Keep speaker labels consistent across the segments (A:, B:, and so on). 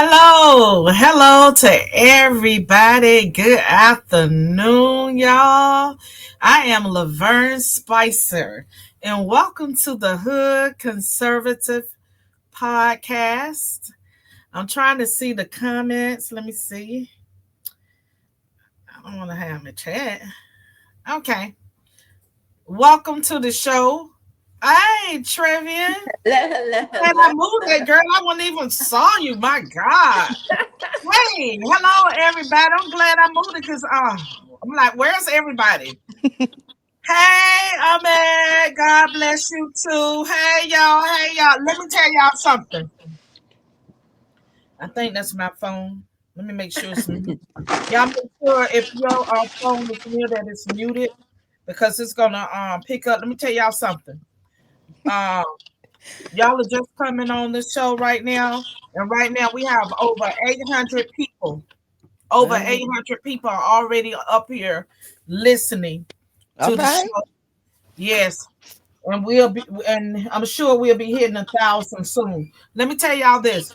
A: Hello to everybody. Good afternoon, y'all. I am Lavern Spicer, and welcome to the Hood Conservative Podcast. I'm trying to see the comments. Let me see. I don't want to have a chat. Okay. Welcome to the show. Hey, Trevian.
B: Hello,
A: And I moved that girl. I wasn't even saw you. My God. Hey, hello everybody. I'm glad I moved it because I'm like, where's everybody? Hey, Ahmed. God bless you too. Hey y'all. Hey y'all. Let me tell y'all something. I think that's my phone. Let me make sure it's muted. Y'all make sure if your phone is near that it's muted because it's gonna pick up. Let me tell y'all something. Um, y'all are just coming on the show right now, and right now we have over 800 people. Over
B: Wow.
A: 800 people are already up here listening to the
B: Okay.
A: show. Yes. And I'm sure we'll be hitting 1,000 soon. Let me tell y'all this.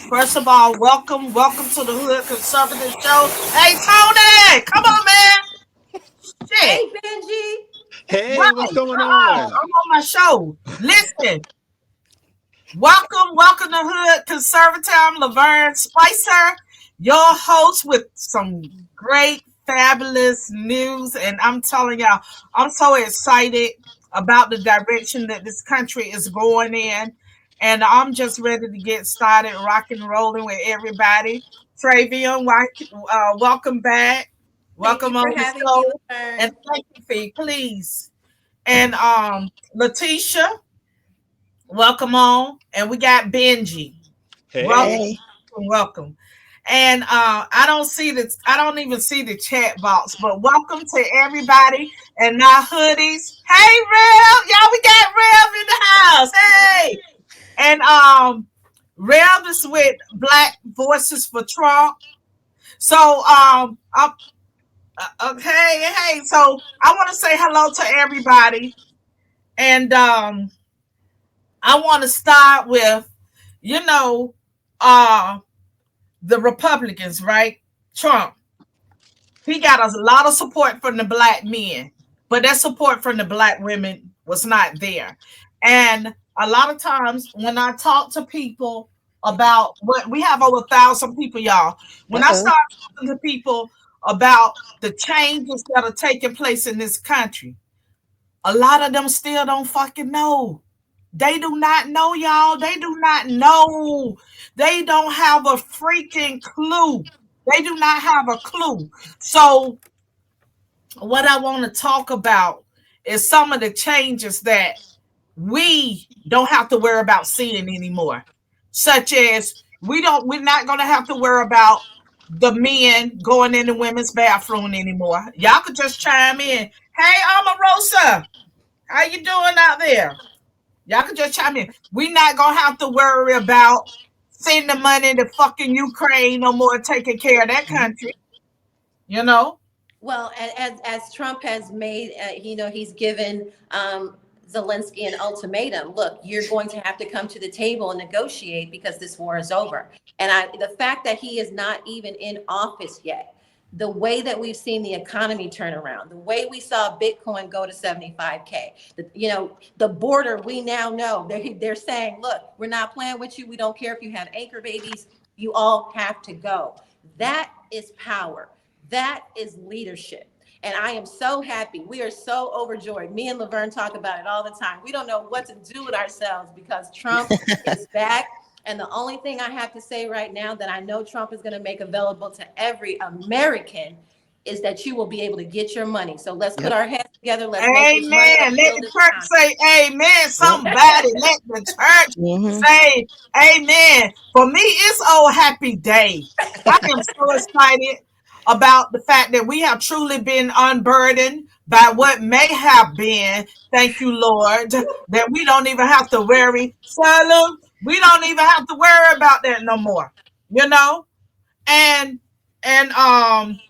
A: First of all, welcome to the Hood Conservative Show. Hey Tony, come on, man. Shit.
C: Hey, Benji.
A: Right.
D: Hey, what's going
A: I'm
D: on?
A: on my show. Listen, welcome to Hood Conservative. I'm Lavern Spicer, your host with some great, fabulous news. And I'm telling y'all, I'm so excited about the direction that this country is going in. And I'm just ready to get started, rocking and rolling with everybody. Trevian, welcome back.
C: Thank you
A: Welcome
C: for
A: on the
C: having me,
A: show. And
C: Laverne.
A: thank you, Fee, please. And Leticia, welcome on. And we got Benji. Welcome,
D: Hey.
B: Hey.
A: welcome. And I don't even see the chat box, but welcome to everybody and now hoodies. Hey Rev, y'all, we got Rev in the house. Hey. And Rev is with Black Voices for Trump. So okay, hey, so I want to say hello to everybody. And I want to start with, you know, uh the Republicans, right? Trump, he got a lot of support from the black men, but that support from the black women was not there. And a lot of times when I talk to people about what we have over 1,000 people, y'all, when I
B: Uh-oh.
A: start talking to people about the changes that are taking place in this country, a lot of them still don't fucking know. They do not know, y'all. They do not know. They don't have a freaking clue. They do not have a clue. So, what I want to talk about is some of the changes that we don't have to worry about seeing anymore. Such as we're not gonna have to worry about the men going in the women's bathroom anymore. Y'all could just chime in. Hey, Omarosa, how you doing out there? Y'all can just chime in. We're not gonna have to worry about sending money to fucking Ukraine no more, taking care of that country. You know.
C: Well, as Trump has made, he's given Zelensky an ultimatum. Look, you're going to have to come to the table and negotiate because this war is over. And the fact that he is not even in office yet, the way that we've seen the economy turn around, the way we saw Bitcoin go to 75K, the border, we now know they're saying, look, we're not playing with you. We don't care if you have anchor babies. You all have to go. That is power. That is leadership. And I am so happy. We are so overjoyed. Me and Laverne talk about it all the time. We don't know what to do with ourselves because Trump is back. And the only thing I have to say right now that I know Trump is going to make available to every American is that you will be able to get your money. So let's put
B: Yep.
C: our heads together. Let's make this money.
A: Amen.
C: Let's
A: Let
C: build
A: the
C: this
A: church
C: economy.
A: say amen.
B: Yep.
A: Somebody let the church
B: Mm-hmm.
A: say amen. For me, it's oh happy day. I am so excited about the fact that we have truly been unburdened by what may have been. Thank you, Lord, that we don't even have to worry. Salem, we don't even have to worry about that no more. You know? And and Tom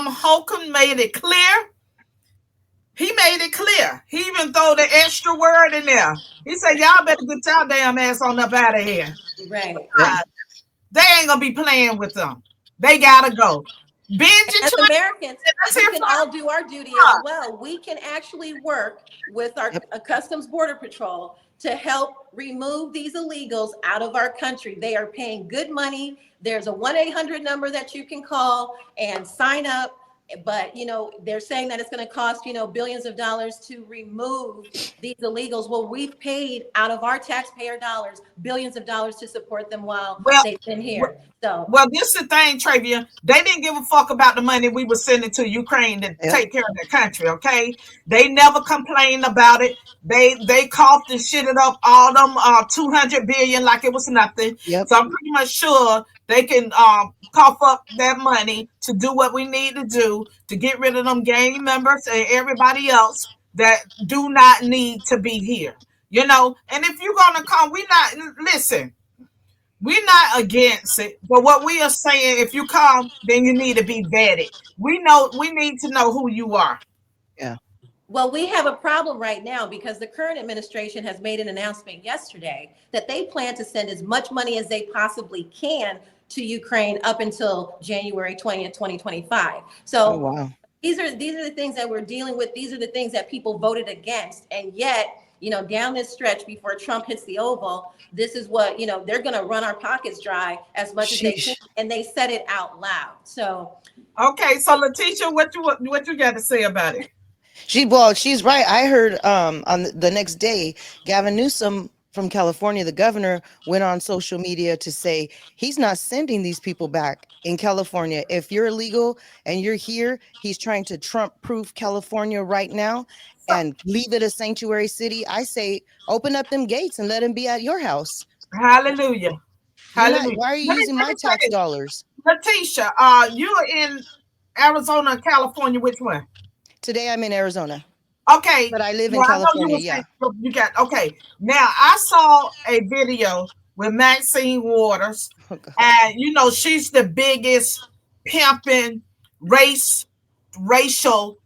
A: Holcomb made it clear. He made it clear. He even threw the extra word in there. He said, y'all better get y'all damn ass on up out of here.
C: Right.
B: Yep.
A: They ain't gonna be playing with them. They gotta go. Benji
C: As
A: trying
C: Americans,
A: to
C: we
A: here
C: can
A: for
C: all do our duty as well. We can actually work with our
B: Yep.
C: Customs Border Patrol to help remove these illegals out of our country. They are paying good money. There's a 1-800 number that you can call and sign up. But, they're saying that it's going to cost, billions of dollars to remove these illegals. Well, we've paid out of our taxpayer dollars, billions of dollars to support them while
A: well,
C: they've been here. So,
A: well, this is the thing, Trevian. They didn't give a fuck about the money we were sending to Ukraine to
B: Yep.
A: take care of their country. Okay, they never complained about it. They coughed and shitted up all them 200 billion like it was nothing.
B: Yep.
A: So I'm pretty much sure they can cough up that money to do what we need to do to get rid of them gang members and everybody else that do not need to be here. And if you're gonna come, we not listen. We're not against it, but what we are saying, if you come, then you need to be vetted. We need to know who you are.
B: Yeah.
C: well, we have a problem right now because the current administration has made an announcement yesterday that they plan to send as much money as they possibly can to Ukraine up until January 20th, 2025.
B: Oh
C: So
B: wow.
C: these are the things that we're dealing with. These are the things that people voted against. And yet, down this stretch before Trump hits the Oval, this is what, they're going to run our pockets dry as much as they can.
B: Sheesh.
C: And they said it out loud. So,
A: Okay, so Leticia, what you got to say about it?
B: She's right. I heard on the next day, Gavin Newsom from California, the governor, went on social media to say he's not sending these people back in California. If you're illegal and you're here, he's trying to Trump-proof California right now and leave it a sanctuary city. I say open up them gates and let him be at your house.
A: Hallelujah.
B: You're not.
A: Hallelujah.
B: Why are you using
A: Let
B: my
A: me say
B: tax
A: this.
B: dollars?
A: Leticia, you're in Arizona and California. Which one?
B: Today I'm in Arizona,
A: Okay.
B: but I live in
A: Well, I know you
B: California.
A: were
B: Yeah.
A: saying you got okay. Now I saw a video with Maxine Waters,
B: Oh, God.
A: and she's the biggest pimping racial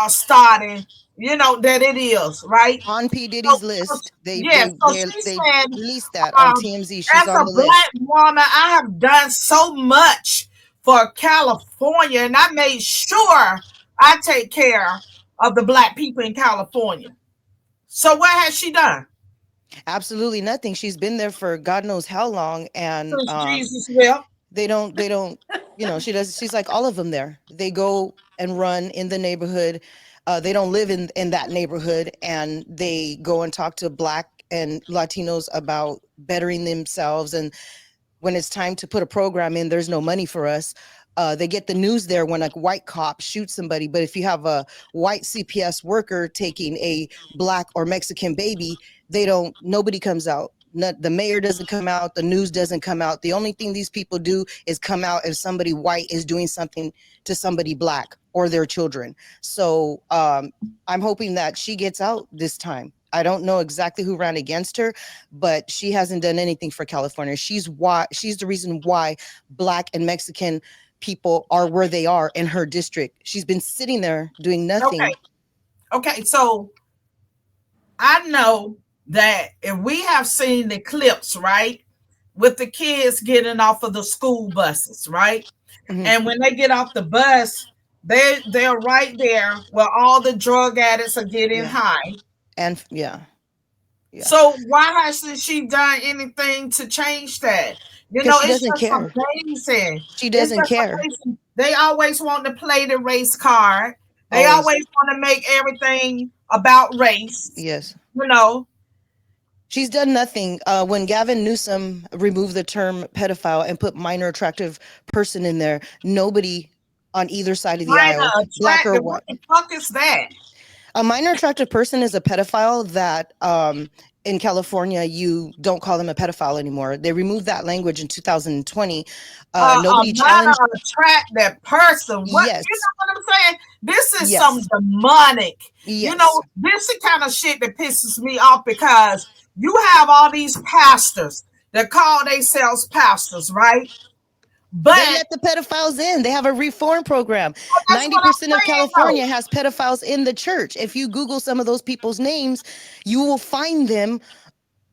A: starting, that it is, right?
B: On P
A: So,
B: Diddy's list, they
A: yeah,
B: they
A: so
B: they
A: she
B: they
A: said,
B: released that on
A: um,
B: TMZ. She's
A: as
B: on
A: a
B: the
A: black
B: list.
A: woman, I have done so much for California, and I made sure I take care of the black people in California. So what has she done?
B: Absolutely nothing. She's been there for God knows how long, and
A: Since Jesus will.
B: they don't she's like all of them there. They go and run in the neighborhood. They don't live in that neighborhood, and they go and talk to Black and Latinos about bettering themselves. And when it's time to put a program in, there's no money for us. They get the news there when a white cop shoots somebody. But if you have a white CPS worker taking a Black or Mexican baby, nobody comes out. The mayor doesn't come out. The news doesn't come out. The only thing these people do is come out if somebody white is doing something to somebody Black or their children. So I'm hoping that she gets out this time. I don't know exactly who ran against her, but she hasn't done anything for California. She's the reason why Black and Mexican people are where they are in her district. She's been sitting there doing nothing.
A: Okay, so I know that if we have seen the clips, right, with the kids getting off of the school buses, right?
B: Mhm.
A: And when they get off the bus, they're right there where all the drug addicts are getting
B: Yeah.
A: high.
B: And yeah.
A: So why hasn't she done anything to change that?
B: Because she
A: It's
B: doesn't
A: just
B: care.
A: amazing.
B: She
A: It's
B: doesn't
A: just
B: care.
A: amazing. They always want to play the race card. They
B: Always.
A: always want to make everything about race.
B: Yes.
A: She's
B: done nothing. When Gavin Newsom removed the term pedophile and put minor attractive person in there, nobody on either side of the
A: Minor
B: aisle, Black or
A: attractive. What
B: white.
A: the fuck is that?
B: A minor attractive person is a pedophile that in California, you don't call them a pedophile anymore. They removed that language in 2020.
A: A
B: Nobody
A: minor
B: challenged.
A: attractive person. What
B: Yes.
A: you know what I'm saying? This is some
B: Yes.
A: demonic.
B: Yes.
A: This is the kind of shit that pisses me off because you have all these pastors that call themselves pastors, right? But
B: They let the pedophiles in. They have a reform program.
A: that's what I'm
B: 90% of
A: saying,
B: California has pedophiles in the church. If you Google some of those people's names, you will find them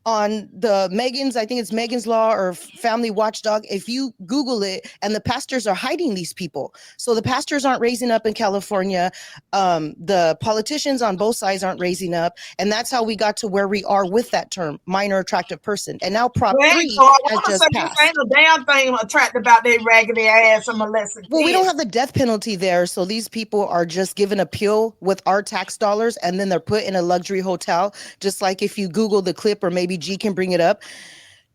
B: on the Megan's, I think it's Megan's Law or Family Watchdog. If you Google it, and the pastors are hiding these people. So the pastors aren't raising up in California. The politicians on both sides aren't raising up. And that's how we got to where we are with that term, minor attractive person. And now Prop
A: Well,
B: 3
A: so I
B: has
A: want to say
B: just
A: this
B: passed.
A: ain't a damn thing attracted about their raggedy ass and molesting
B: Well, we don't
A: kids.
B: have the death penalty there. So these people are just given a pill with our tax dollars and then they're put in a luxury hotel. Just like if you Google the clip, or maybe G can bring it up.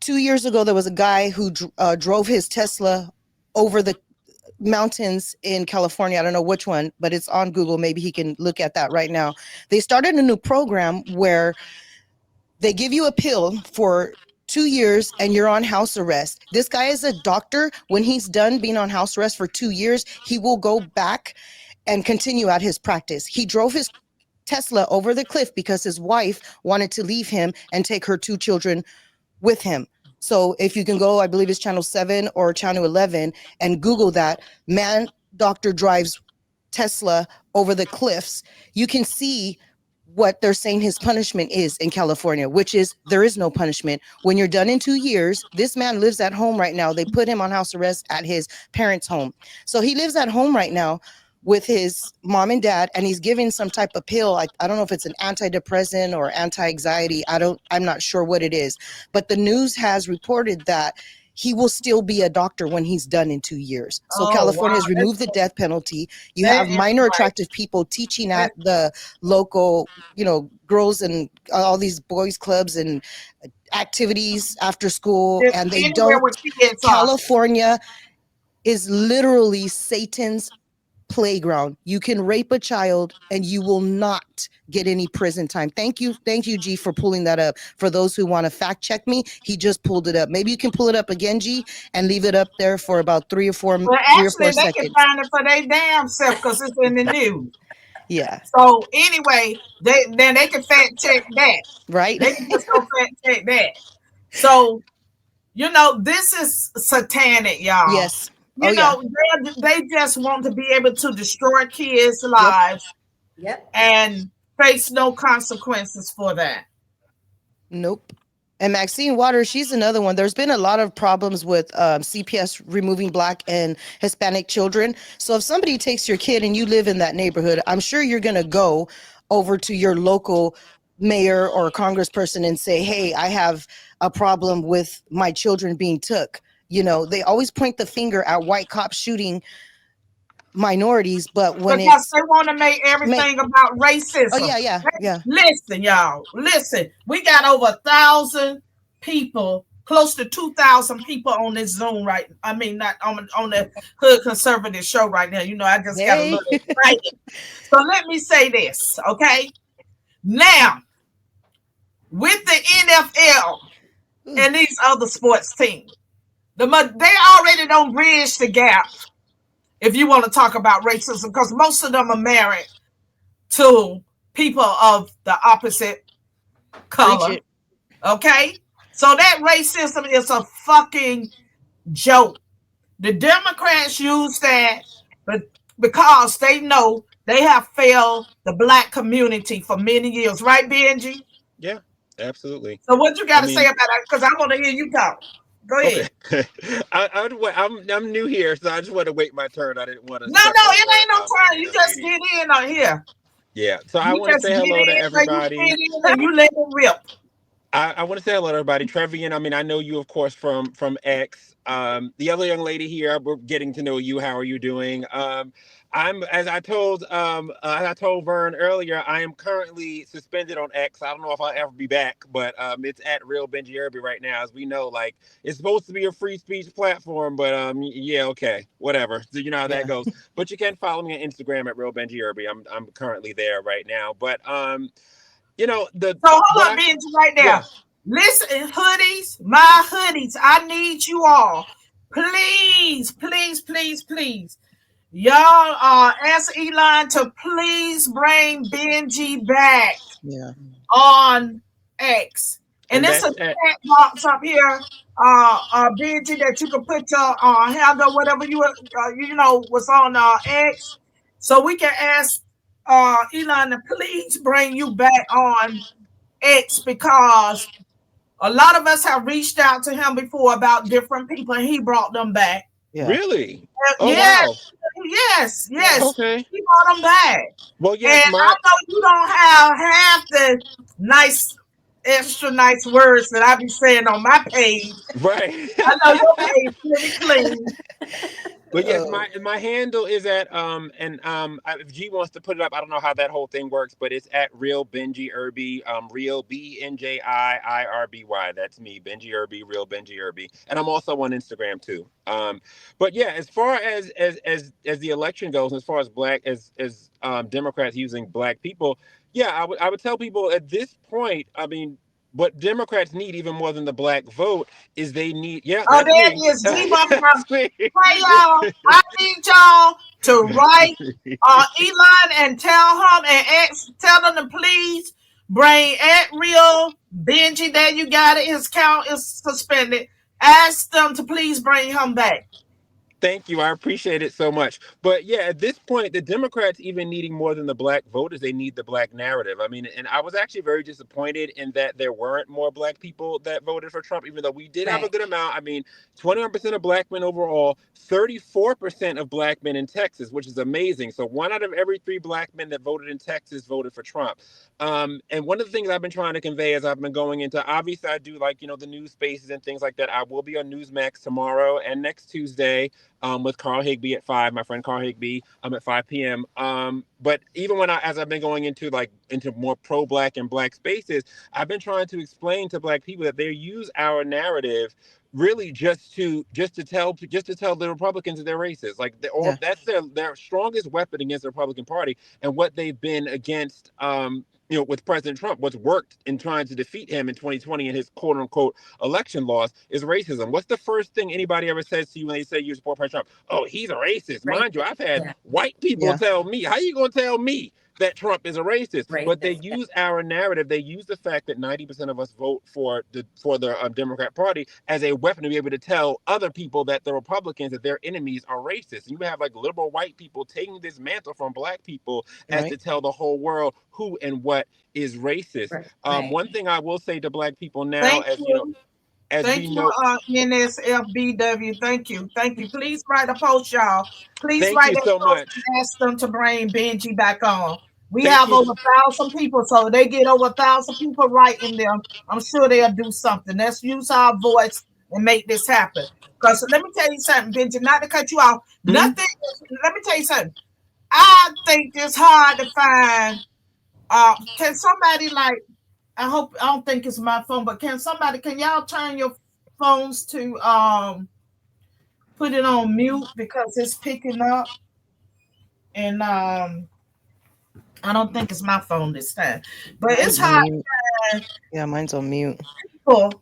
B: 2 years ago, there was a guy who drove his Tesla over the mountains in California. I don't know which one, but it's on Google. Maybe he can look at that right now. They started a new program where they give you a pill for 2 years and you're on house arrest. This guy is a doctor. When he's done being on house arrest for 2 years, he will go back and continue at his practice. He drove his Tesla over the cliff because his wife wanted to leave him and take her 2 children with him. So if you can go, I believe it's channel 7 or channel 11 and Google that, man, doctor drives Tesla over the cliffs, you can see what they're saying his punishment is in California, which is there is no punishment. When you're done in 2 years, this man lives at home right now. They put him on house arrest at his parents' home. So he lives at home right now with his mom and dad, and he's given some type of pill. I don't know if it's an antidepressant or anti-anxiety. I'm not sure what it is, but the news has reported that he will still be a doctor when he's done in 2 years. So
A: Oh
B: California
A: wow,
B: has removed the death penalty. You
A: that
B: have
A: is
B: minor
A: right.
B: attractive people teaching at the local, girls and all these boys clubs and activities after school,
A: Just
B: and they
A: anywhere
B: don't.
A: where kids are.
B: California is literally Satan's playground. You can rape a child and you will not get any prison time. Thank you, G, for pulling that up. For those who want to fact check me, he just pulled it up. Maybe you can pull it up again, G, and leave it up there for about three or four
A: Well,
B: three or four
A: actually, they can
B: seconds.
A: find it for their damn self because it's in the news.
B: Yeah.
A: So anyway, they can fact check that.
B: Right.
A: They can just go fact check that. So this is satanic, y'all.
B: Yes. Oh yeah.
A: They just want to be able to destroy kids'
B: Yep.
A: lives
C: Yep.
A: and face no consequences for that.
B: Nope. And Maxine Waters, she's another one. There's been a lot of problems with CPS removing Black and Hispanic children. So if somebody takes your kid and you live in that neighborhood, I'm sure you're going to go over to your local mayor or congressperson and say, hey, I have a problem with my children being took. They always point the finger at white cops shooting minorities, but when
A: Because
B: it's
A: they want to make everything about
B: oh
A: racism.
B: yeah.
A: Listen, y'all. Listen, we got over 1,000 people, close to 2,000 people on this Zoom right. I mean, not on the Hood Conservative show right now. I just got a
B: Hey.
A: little excited. So let me say this, okay? Now, with the NFL and these other sports teams, they already don't bridge the gap. If you want to talk about racism, because most of them are married to people of the opposite
B: Preach
A: color.
B: it.
A: Okay? So that racism is a fucking joke. The Democrats use that because they know they have failed the Black community for many years. Right, Benji?
D: Yeah, absolutely.
A: So what you
D: I
A: got to say
D: mean,
A: about that? Because I want to hear you talk. Go
D: okay.
A: ahead.
D: I'm new here, so I just want to wait my turn. I didn't want to
A: No,
D: step
A: it
D: over
A: ain't no time.
D: any
A: You
D: of the
A: just
D: ladies.
A: get in on here.
D: Yeah, so I
A: You
D: want to
A: just
D: say
A: get
D: hello to
A: in where you
D: everybody.
A: fit in and you let it rip.
D: I want to say hello to everybody. Trevian, I mean, I know you, of course, from X. The other young lady here, we're getting to know you. How are you doing? I'm as I told Vern earlier, I am currently suspended on X. I don't know if I'll ever be back, but it's at Real Benji Irby right now. As we know, like it's supposed to be a free speech platform, but yeah, okay, whatever. So you know how that
B: Yeah.
D: goes. But you can follow me on Instagram at Real Benji Irby. I'm currently there right now, but the
A: So hold
D: what
A: on,
D: I
A: Benji, right
D: yeah.
A: there. Listen, hoodies, my hoodies. I need you all. Please, please, please, please. Y'all ask Elon to please bring Benji back
B: Yeah.
A: on X. And
D: And
A: it's a
D: that's at
A: chat box up here, Benji, that you can put your handle, whatever what's on X. So we can ask Elon to please bring you back on X because A lot of us have reached out to him before about different people, and he brought them back.
B: Yeah.
D: Really? Oh
A: Yes,
D: wow.
C: Yeah.
A: yes,
D: Okay.
A: he brought them back.
D: Well,
A: And
D: yes,
A: I
D: my
A: know you don't have half the nice, extra nice words that I be saying on my page.
D: right.
A: I know your page pretty clean.
D: But yes,
B: Oh,
D: my handle is at if G wants to put it up, I don't know how that whole thing works, but it's at real Benji Irby, real BNJIIRBY. That's me, Benji Irby, real Benji Irby, and I'm also on Instagram too. But yeah, as far as the election goes, as far as Democrats using black people, yeah, I would tell people at this point, I mean, what Democrats need even more than the black vote is they need, yeah,
A: Oh,
D: that's
A: there
D: me.
A: it is. G Bumper.
D: That's me.
A: Hey, y'all. I need y'all to write Elon and tell him and tell them to please bring at real Benji. There you got it. His account is suspended. Ask them to please bring him back.
D: Thank you. I appreciate it so much. But yeah, at this point, the Democrats even needing more than the black voters, they need the black narrative. I mean, and I was actually very disappointed in that there weren't more black people that voted for Trump, even though we did have a
C: Right.
D: good amount. I mean, 21% of black men overall, 34% of black men in Texas, which is amazing. So one out of every three black men that voted in Texas voted for Trump. And one of the things I've been trying to convey as I've been going into, obviously, I do like, the news spaces and things like that. I will be on Newsmax tomorrow and next Tuesday with Carl Higby at 5, my friend Carl Higby, at 5 p.m. But even as I've been going into more pro-black and black spaces, I've been trying to explain to black people that they use our narrative really just to tell the Republicans that they're racist. Like
B: yeah.
D: that's their strongest weapon against the Republican Party and what they've been against. With President Trump, what's worked in trying to defeat him in 2020 and his quote unquote election loss is racism. What's the first thing anybody ever says to you when they say you support President Trump? Oh, he's a racist. Mind you,
C: Racist.
D: I've had
C: Yeah.
D: white people
B: Yeah.
D: tell me, how you going to tell me that Trump is a racist? But they
C: Racist. Yeah.
D: use our narrative. They use the fact that 90% of us vote for the Democrat Party as a weapon to be able to tell other people that the Republicans, that their enemies are racist. And you have like liberal white people taking this mantle from black people as
B: Right.
D: to tell the whole world who and what is racist.
C: Right. Right.
D: One thing I will say to black people now,
A: Thank
D: as
A: you.
D: as we
A: Thank you,
D: know,
A: NSFBW. Thank you. Thank you. Please write a post, y'all. Please
D: thank
A: write
D: you
A: a
D: so
A: post
D: much.
A: and ask them to bring Benji back on. We
D: Thank
A: have
D: you.
A: over 1,000 people, so they get over 1,000 people writing them. I'm sure they'll do something. Let's use our voice and make this happen. Because let me tell you something, Benji, not to cut you off.
D: Mhm.
A: Nothing, let me tell you something. I think it's hard to find. Can somebody I don't think it's my phone, but can y'all turn your phones to put it on mute because it's picking up and I don't think it's my phone this time. But it's
B: Mine's
A: hard
B: on mute. Yeah, mine's on mute.
A: people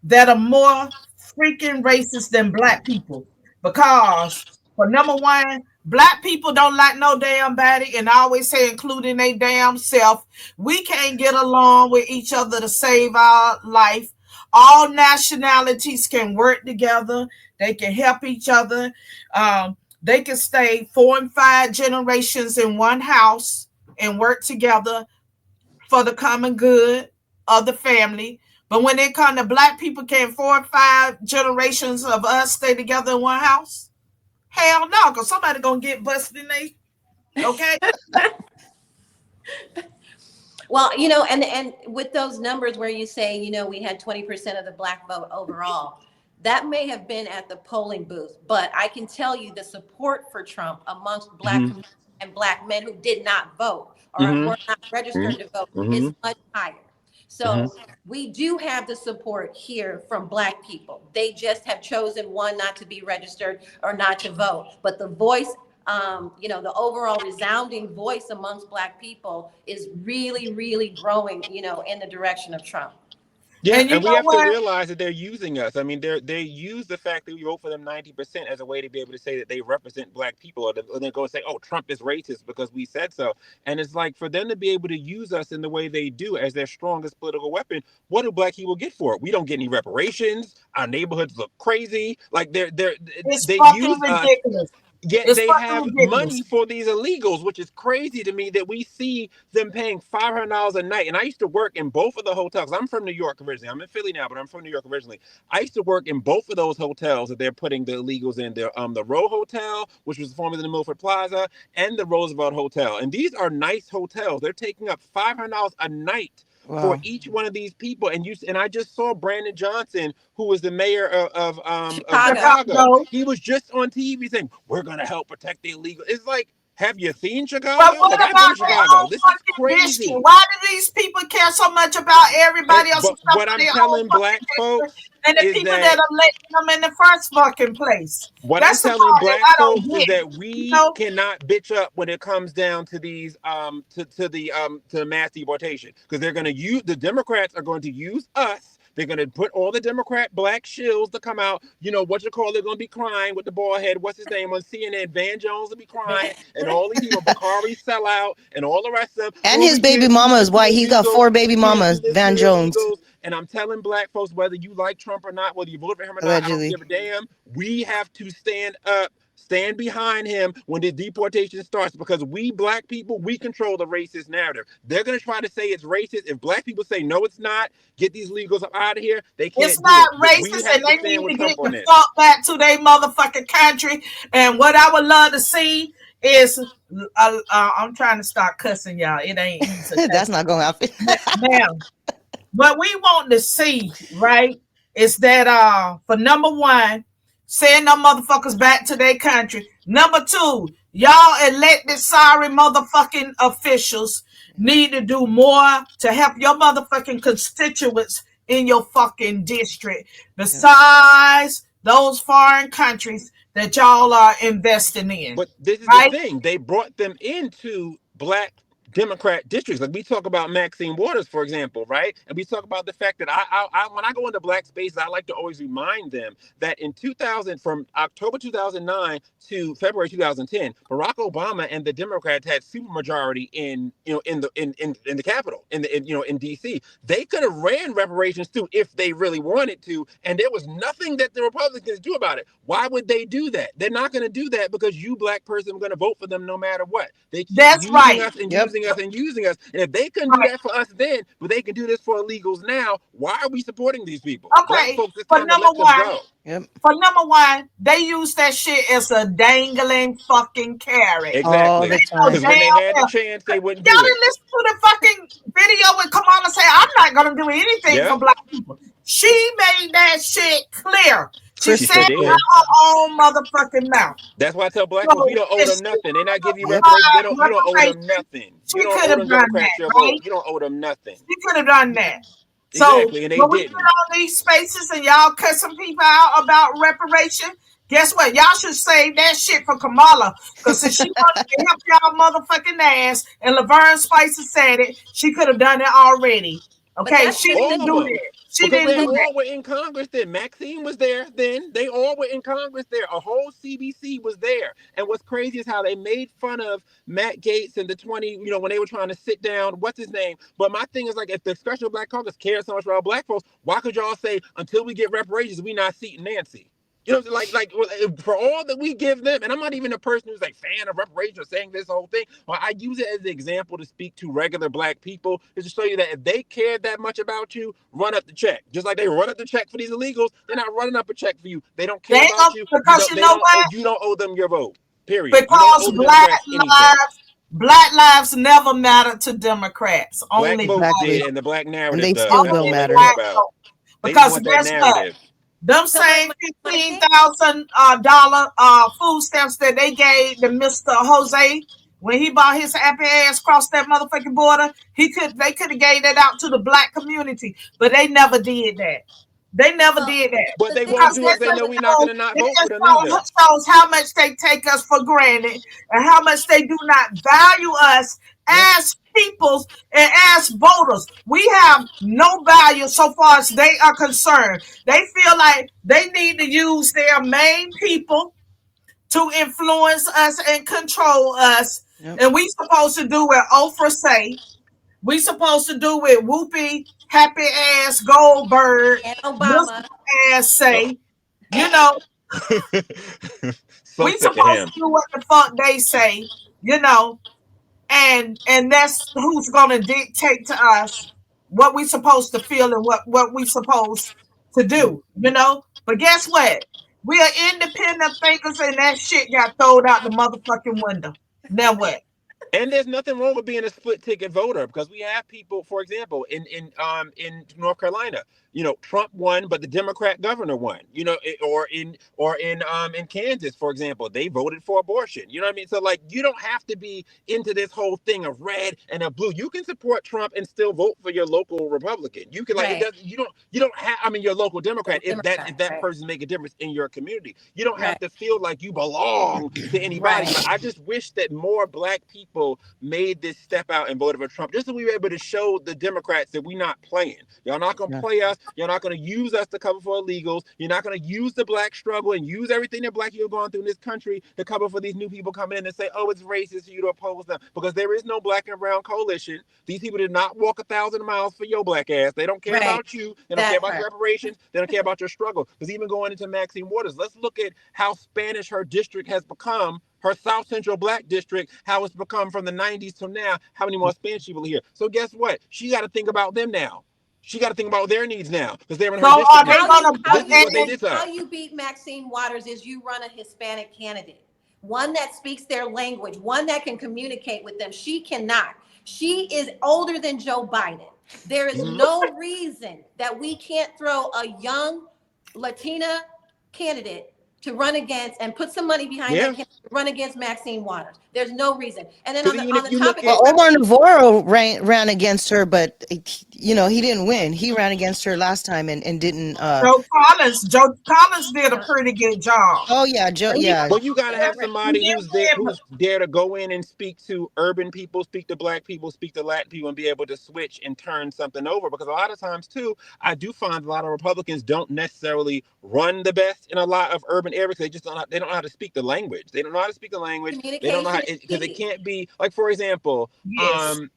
A: that are more freaking racist than black people. Because for number one, black people don't like no damn body, and I always say including they damn self. We can't get along with each other to save our life. All nationalities can work together. They can help each other. They can stay 4 and 5 generations in one house and work together for the common good of the family. But when it comes to black people, can 4 or 5 generations of us stay together in one house? Hell no, because somebody gonna get busted in they okay.
C: Well, and with those numbers where you say, we had 20% of the black vote overall, that may have been at the polling booth, but I can tell you the support for Trump amongst black
D: Mhm.
C: communities and black men who did not vote or
D: Mhm.
C: were not registered
D: Mhm.
C: to vote is
D: Mhm.
C: much higher.
D: Mhm.
C: So we do have the support here from black people. They just have chosen one not to be registered or not to vote. But the voice, the overall resounding voice amongst black people is really, really growing, in the direction of Trump.
D: Yeah,
A: And you
D: and we
A: know
D: have to
A: what?
D: realize that they're using us. I mean, they use the fact that we vote for them 90% as a way to be able to say that they represent black people, or they go and say, "Oh, Trump is racist because we said so." And it's like for them to be able to use us in the way they do as their strongest political weapon. What do black people get for it? We don't get any reparations. Our neighborhoods look crazy. Like
A: It's
D: they
A: fucking
D: use us.
A: ridiculous.
D: Yet
A: It's
D: they
A: fucking
D: have
A: ridiculous.
D: money for these illegals, which is crazy to me that we see them paying $500 a night. And I used to work in both of the hotels. I'm from New York originally. I'm in Philly now, but I'm from New York originally. I used to work in both of those hotels that they're putting the illegals in. The Row Hotel, which was formerly the Milford Plaza, and the Roosevelt Hotel. And these are nice hotels. They're taking up $500 a night for
B: Wow.
D: each one of these people. And I just saw Brandon Johnson, who was the mayor of
C: Chicago.
D: Chicago.
A: Chicago.
D: He was just on TV saying, "We're gonna help protect the illegal." It's like, have you seen
A: But
D: Chicago?
A: what
D: Like, I've been
A: about
D: to
A: their
D: Chicago.
A: own
D: This is
A: fucking district?
D: crazy.
A: Why do these people care so much about everybody else
D: But
A: except
D: what
A: for
D: I'm
A: their own
D: telling
A: fucking
D: black
A: district
D: folks
A: and the
D: is
A: people that
D: that
A: are letting them in the first fucking place?
D: what I'm
A: That's the
D: telling
A: part that
D: black
A: I don't
D: folks is
A: get.
D: that
A: You
D: we
A: know,
D: cannot bitch up when it comes down to these to mass deportation, because they're going to use the Democrats are going to use us. They're going to put all the Democrat black shills to come out. You know what you call? They're going to be crying with the bald head. What's his name on CNN? Van Jones will be crying, and all these people, Bakari Sellout, and all the rest of them.
B: And
D: Oh,
B: his
D: we
B: baby
D: can't do
B: mama
D: this
B: is
D: to
B: white. He's got
D: illegals.
B: 4 baby
D: We can't do
B: mamas.
D: this to
B: Van Jones,
D: illegals. And I'm telling black folks, whether you like Trump or not, whether you vote for him or not, I don't
B: allegedly.
D: give a damn. We have to stand up, stand behind him when the deportation starts, because we black people, we control the racist narrative. They're going to try to say it's racist. If black people say, no, it's not, get these legals up out of here, they
A: it's
D: can't do
A: not
D: it. But we
A: racist,
D: have
A: and
D: to
A: they
D: stand
A: need
D: with
A: to get
D: Trump on
A: the
D: this.
A: fuck back to their motherfucking country. And what I would love to see is, I'm trying to start cussing y'all. It ain't easy.
B: That's not gonna happen.
A: Now, what we want to see, right, is that for number one, send them motherfuckers back to their country. Number two, y'all elected sorry motherfucking officials need to do more to help your motherfucking constituents in your fucking district.
B: Yep.
A: Besides those foreign countries that y'all are investing in.
D: But this is the
A: Right?
D: thing. They brought them into black Democrat districts. Like we talk about Maxine Waters, for example, right? And we talk about the fact that when I go into black spaces, I like to always remind them that in 2000, from October 2009 to February 2010, Barack Obama and the Democrats had supermajority in the Capitol, in DC. They could have ran reparations too if they really wanted to, and there was nothing that the Republicans do about it. Why would they do that? They're not going to do that because you, black person, are going to vote for them no matter what. They keep
A: That's
D: using
A: right.
D: us and
B: Yep.
D: using us and using us. And if they couldn't do
A: Right.
D: that for us then, but they can do this for illegals now, why are we supporting these people? Black
A: Okay.
D: folks, it's
A: For
D: time to
A: number
D: let them
A: one,
D: go.
B: Yep.
A: they use that shit as a dangling fucking carrot.
B: All
D: Exactly.
B: the
A: So
B: time.
D: Because when
A: damn
D: they had the
A: well.
D: chance, they wouldn't
A: Y'all
D: do it.
A: didn't listen to the fucking video with Kamala say, I'm not gonna do anything for
D: Yep.
A: black people. She made that shit clear. She
D: She
B: Crystal
A: said
D: sure
A: it
B: clear.
D: did.
A: out her own motherfucking mouth.
D: That's why I tell black folks, we
A: So
D: don't owe
A: if
D: them
A: she
D: nothing. They not give you
B: Yep.
D: reparations. You don't owe them
A: reparations,
D: nothing. You
A: she
D: don't
A: could
D: owe
A: have
D: them
A: done
D: Democrats
A: that,
D: your vote.
A: right?
D: You don't owe them nothing.
A: She could have done that. So
D: Exactly. And they
A: when we get
D: didn't.
A: on these spaces and y'all cut some people out about reparation, guess what? Y'all should save that shit for Kamala. Because if she wanted to help y'all motherfucking ass, and Lavern Spicer said it, she could have done it already.
C: But
A: Okay?
C: that's
A: She
C: the
A: didn't
D: All of
A: do
C: thing.
D: them.
A: that. She
D: Because
A: didn't
D: they
A: do that.
D: all were in Congress then. Maxine was there then. They all were in Congress there. A whole CBC was there. And what's crazy is how they made fun of Matt Gaetz and the 20, when they were trying to sit down, what's his name? But my thing is, like, if the Special Black Caucus cares so much about black folks, why could y'all say, until we get reparations, we not seating Nancy? For all that we give them, and I'm not even a person who's like fan of reparations or saying this whole thing. Well, I use it as an example to speak to regular black people, is to show you that if they cared that much about you, run up the check. Just like they run up the check for these illegals, they're not running up a check for you. They don't
A: They
D: care
A: ain't gonna,
D: about you. You
A: because
D: don't.
A: you
D: They
A: know
D: don't.
A: what?
D: You don't owe them your vote. Period. You don't
A: Because
D: owe the Democrats anything.
A: black lives never mattered to Democrats.
D: Black
A: Only
D: folks
A: black
B: Exactly.
D: did, and the black
B: And
D: narrative
B: they
D: does.
B: still
D: That's
B: will
D: all
A: only
D: they
B: matter.
D: care
A: black
D: about.
A: folk.
D: They just
A: Because
D: want that
A: guess what?
D: narrative.
A: Them
C: So
A: same
C: my thing,
A: $15,000 food stamps that they gave to Mr. Jose when he bought his happy ass across that motherfucking border, they could have gave that out to the black community, but they never did that. They never
C: well,
A: did that.
D: But
C: the
D: they
C: thing
D: won't
A: Because
D: do it
C: is
D: if they know we're not going to not vote for them either.
A: shows how much they take us for granted and how much they do not value us
B: Yep.
A: as peoples and as voters. We have no value so far as they are concerned. They feel like they need to use their main people to influence us and control us.
B: Yep.
A: And we supposed to do what Oprah say. We supposed to do what Whoopi happy ass Goldberg,
C: and
A: Mr.
C: Obama.
A: ass
D: Oh.
A: say. You know,
D: So
A: We
D: sick of
A: supposed
D: him.
A: to do what the fuck they say, you know, and that's who's gonna dictate to us what we supposed to feel and what we supposed to do, you know. But guess what? We are independent thinkers, and that shit got thrown out the motherfucking window. Now what?
D: And there's nothing wrong with being a split ticket voter because we have people, for example, in North Carolina, Trump won, but the Democrat governor won. Or in Kansas, for example, they voted for abortion. You know what I mean? So like, you don't have to be into this whole thing of red and of blue. You can support Trump and still vote for your local Republican. You can like it
C: Right.
D: does. You don't have. I mean, your local Democrat if that
C: Democrat.
D: if that
C: Right.
D: person make a difference in your community. You don't have
C: Right.
D: to feel like you belong to anybody.
C: Right.
D: But I just wish that more Black people made this step out and voted for Trump, just so we were able to show the Democrats that we're not playing. Y'all not gonna
B: Yeah.
D: play us. You're not gonna use us to cover for illegals. You're not gonna use the Black struggle and use everything that Black people are going through in this country to cover for these new people coming in and say, oh, it's racist for you to oppose them. Because there is no Black and brown coalition. These people did not walk 1,000 miles for your Black ass. They don't care
C: Right.
D: about you. They don't care
C: That
D: about your
C: part.
D: reparations. They don't care about your struggle. Because even going into Maxine Waters, let's look at how Spanish her district has become, her South Central Black district, how it's become from the 90s to now, how many more Spanish people are here. So guess what? She got to think about them now. She got to think about their needs now because they're in
A: So
D: her
A: are
D: district
A: they
D: now.
C: How you
A: gonna
C: how
D: This is
C: you
D: what they
A: and
C: beat
D: did to her.
C: how you beat Maxine Waters is you run a Hispanic candidate, one that speaks their language, one that can communicate with them. She cannot. She is older than Joe Biden. There is
D: Mhm.
C: no reason that we can't throw a young Latina candidate to run against and put some money behind that
D: Yeah.
C: candidate to run against Maxine Waters. There's no reason. And then
D: Because even
C: on
D: if
C: the
D: you look
C: topic of
D: at,
B: Well, Omar Navarro ran against her, but he didn't win. He ran against her last time and didn't.
A: Joe Collins did a pretty good job.
B: Oh yeah, Joe.
A: And
B: Yeah,
D: well, you got to have
C: right,
A: he
D: somebody
A: did
D: who's there,
A: win,
D: who's there to go in and speak to urban people, speak to Black people, speak to Latin people, and be able to switch and turn something over. Because a lot of times, too, I do find a lot of Republicans don't necessarily run the best in a lot of urban areas. They just they don't know how to speak the language. They don't know how to speak the language. They don't know how
C: communication is
D: because it
C: key.
D: can't be like, for example,
A: yes,
D: um,